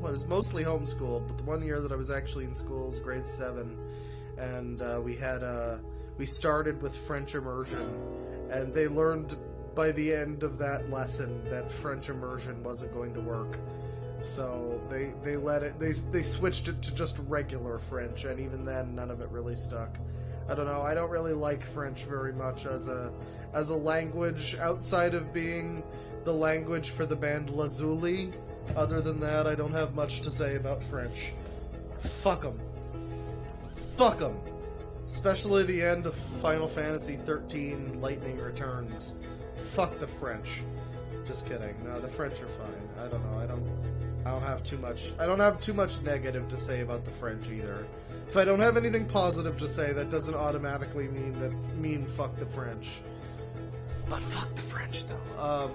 I was mostly homeschooled, but the one year that I was actually in school was grade 7, and, we started with French immersion, and they learned by the end of that lesson that French immersion wasn't going to work. So they switched it to just regular French, and even then none of it really stuck. I don't know, I don't really like French very much as a language outside of being the language for the band Lazuli. Other than that, I don't have much to say about French. Fuck 'em. Fuck 'em. Especially the end of Final Fantasy XIII Lightning Returns. Fuck the French. Just kidding. No, the French are fine. I don't know. I don't have too much negative to say about the French either. If I don't have anything positive to say, that doesn't automatically mean fuck the French. But fuck the French though.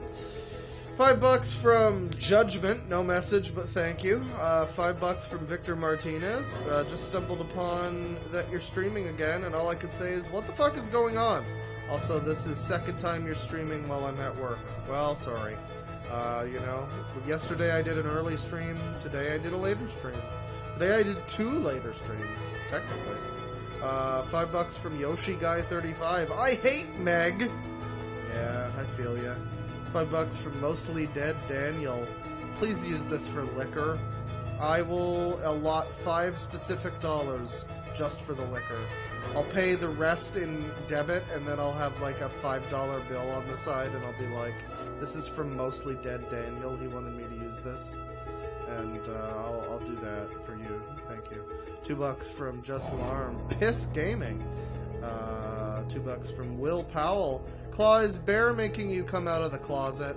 $5 from Judgment, no message, but thank you. $5 from Victor Martinez. Just stumbled upon that you're streaming again, and all I could say is, what the fuck is going on? Also, this is second time you're streaming while I'm at work. Well, sorry. You know, yesterday I did an early stream, today I did a later stream. Today I did 2 later streams, technically. $5 from Yoshi Guy 35. I hate Meg! Yeah, I feel ya. $5 from Mostly Dead Daniel. Please use this for liquor. I will allot $5 specific just for the liquor. I'll pay the rest in debit, and then I'll have like a $5 bill on the side, and I'll be like, this is from Mostly Dead Daniel. He wanted me to use this. And I'll do that for you. Thank you. $2 from Just Alarm. Piss Gaming. $2 from Will Powell. Claw, is Bear making you come out of the closet?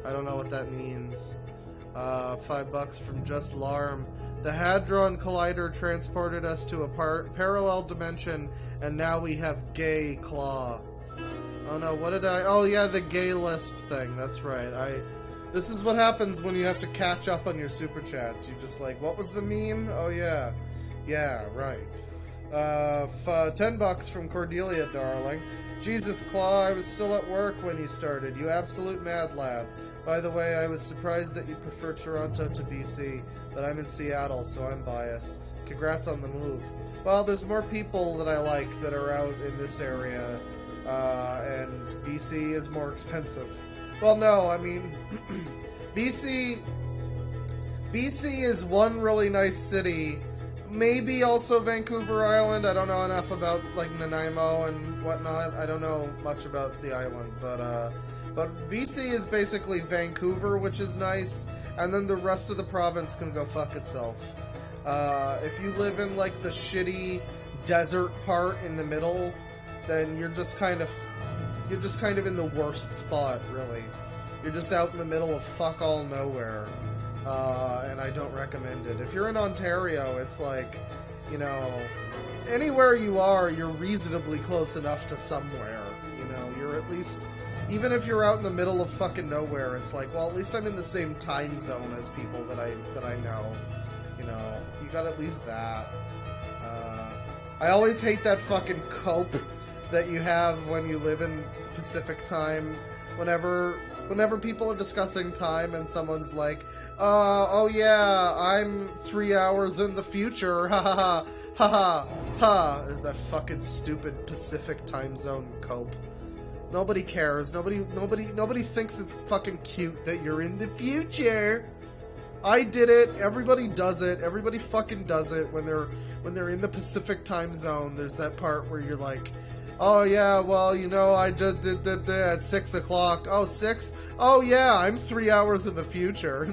I don't know what that means. $5 from Just Alarm. The Hadron Collider transported us to a parallel dimension, and now we have gay Claw. Oh no, what did I... Oh yeah, the gay list thing. That's right. This is what happens when you have to catch up on your super chats. You just like, what was the meme? Oh yeah. Yeah, right. $10 from Cordelia, darling. Jesus, Claw, I was still at work when you started. You absolute mad lad. By the way, I was surprised that you prefer Toronto to BC, but I'm in Seattle, so I'm biased. Congrats on the move. Well, there's more people that I like that are out in this area, and BC is more expensive. Well, no, I mean, BC is one really nice city maybe also Vancouver Island. I don't know enough about, like, Nanaimo and whatnot. I don't know much about the island, but BC is basically Vancouver, which is nice, and then the rest of the province can go fuck itself. If you live in, like, the shitty desert part in the middle, then you're just kind of in the worst spot, really. You're just out in the middle of fuck all nowhere. And I don't recommend it. If you're in Ontario, it's like, you know, anywhere you are, you're reasonably close enough to somewhere. You know, you're at least, even if you're out in the middle of fucking nowhere, it's like, well, at least I'm in the same time zone as people that I know. You know, you got at least that. I always hate that fucking cope that you have when you live in Pacific time. Whenever people are discussing time and someone's like, oh yeah, I'm 3 hours in the future, ha ha ha, ha ha, that fucking stupid Pacific time zone cope. Nobody cares, nobody thinks it's fucking cute that you're in the future. I did it, everybody does it, everybody fucking does it when they're in the Pacific time zone. There's that part where you're like, oh yeah, well, you know, I just did that at 6 o'clock. Oh, 6? Oh yeah, I'm 3 hours in the future.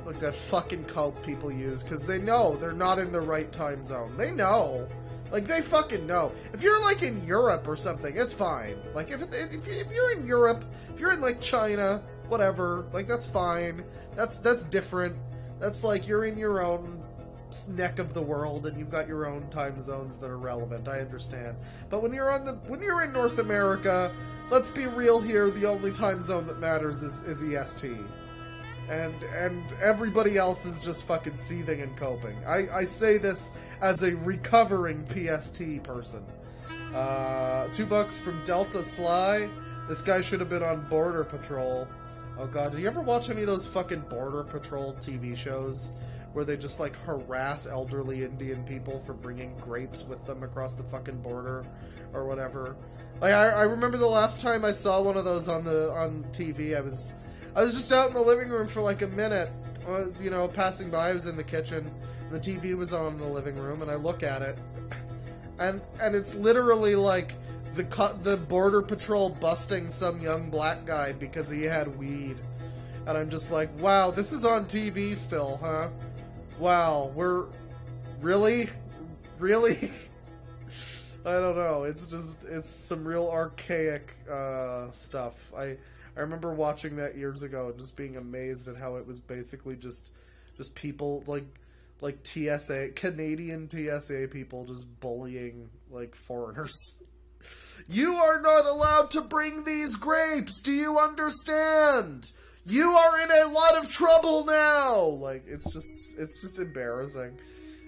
Like that fucking cope people use, because they know they're not in the right time zone. They know. Like, they fucking know. If you're, like, in Europe or something, it's fine. Like, if you're in Europe, if you're in, like, China, whatever, like, that's fine. That's different. That's like, you're in your own neck of the world and you've got your own time zones that are relevant. I understand. But when you're in North America, let's be real here, the only time zone that matters is EST. And everybody else is just fucking seething and coping. I say this as a recovering PST person. $2 from Delta Sly. This guy should have been on Border Patrol. Oh god, did you ever watch any of those fucking Border Patrol TV shows? Where they just, like, harass elderly Indian people for bringing grapes with them across the fucking border, or whatever. Like, I remember the last time I saw one of those on TV, I was just out in the living room for, like, a minute, you know, passing by. I was in the kitchen, and the TV was on in the living room, and I look at it, and it's literally, like, the Border Patrol busting some young black guy because he had weed. And I'm just like, wow, this is on TV still, huh? Wow, we're... Really? Really? I don't know, it's some real archaic, stuff. I remember watching that years ago and just being amazed at how it was basically just people, like TSA, Canadian TSA people just bullying, like, foreigners. You are not allowed to bring these grapes, do you understand? You are in a lot of trouble now! Like, it's just embarrassing.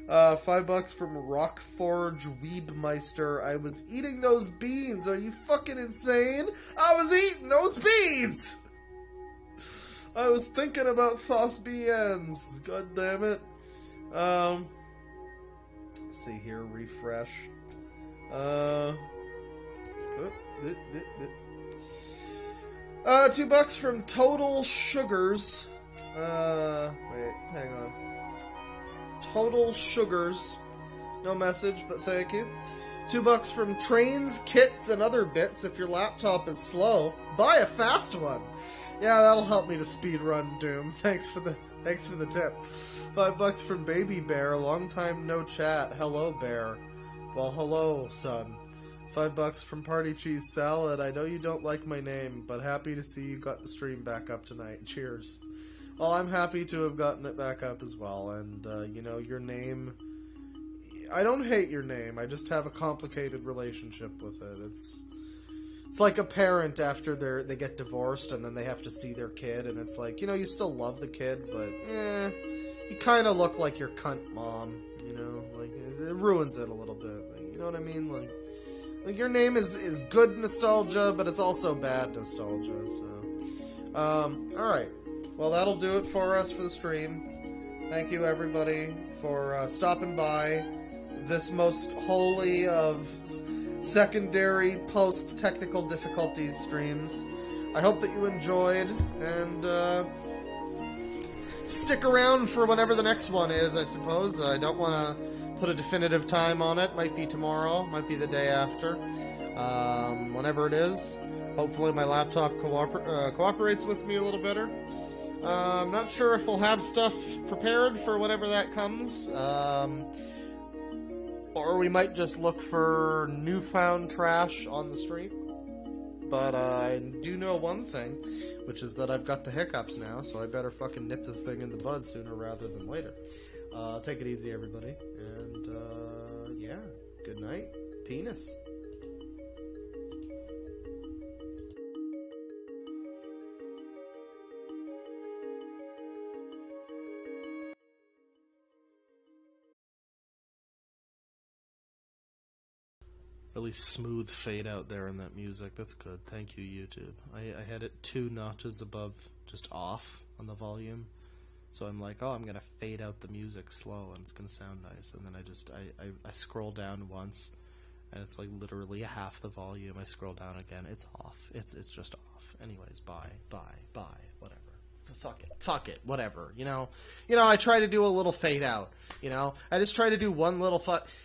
$5 from Rockforge Weebmeister. I was eating those beans. Are you fucking insane? I was eating those beans! I was thinking about Thos beans. God damn it. Let's see here, refresh. $2 from Total Sugars. Wait, hang on. Total Sugars. No message, but thank you. $2 from Trains, Kits, and Other Bits. If your laptop is slow, buy a fast one. Yeah, that'll help me to speedrun Doom. Thanks for the tip. $5 from Baby Bear. Long time no chat. Hello, Bear. Well, hello, son. $5 from Party Cheese Salad. I know you don't like my name, but happy to see you got the stream back up tonight. Cheers. Well, I'm happy to have gotten it back up as well, and, you know, your name... I don't hate your name, I just have a complicated relationship with it. It's like a parent after they get divorced and then they have to see their kid, and it's like, you know, you still love the kid, but, you kind of look like your cunt mom, you know? Like, it ruins it a little bit, like, you know what I mean? Like, your name is good nostalgia, but it's also bad nostalgia, so... alright. Well, that'll do it for us for the stream. Thank you, everybody, for stopping by this most holy of secondary post-technical difficulties streams. I hope that you enjoyed, and stick around for whenever the next one is, I suppose. I don't want to put a definitive time on it. Might be tomorrow, might be the day after. Whenever it is. Hopefully my laptop cooperates with me a little better. I'm not sure if we'll have stuff prepared for whenever that comes. Or we might just look for newfound trash on the street. But I do know one thing, which is that I've got the hiccups now, so I better fucking nip this thing in the bud sooner rather than later. Take it easy, everybody. And, yeah. Good night. Penis. Really smooth fade out there in that music. That's good. Thank you, YouTube. I had it 2 notches above, just off on the volume. So I'm like, oh, I'm going to fade out the music slow and it's going to sound nice. And then I scroll down once and it's like literally half the volume. I scroll down again. It's off. It's just off. Anyways, bye, whatever. Fuck it, whatever. You know, I try to do a little fade out, I just try to do one little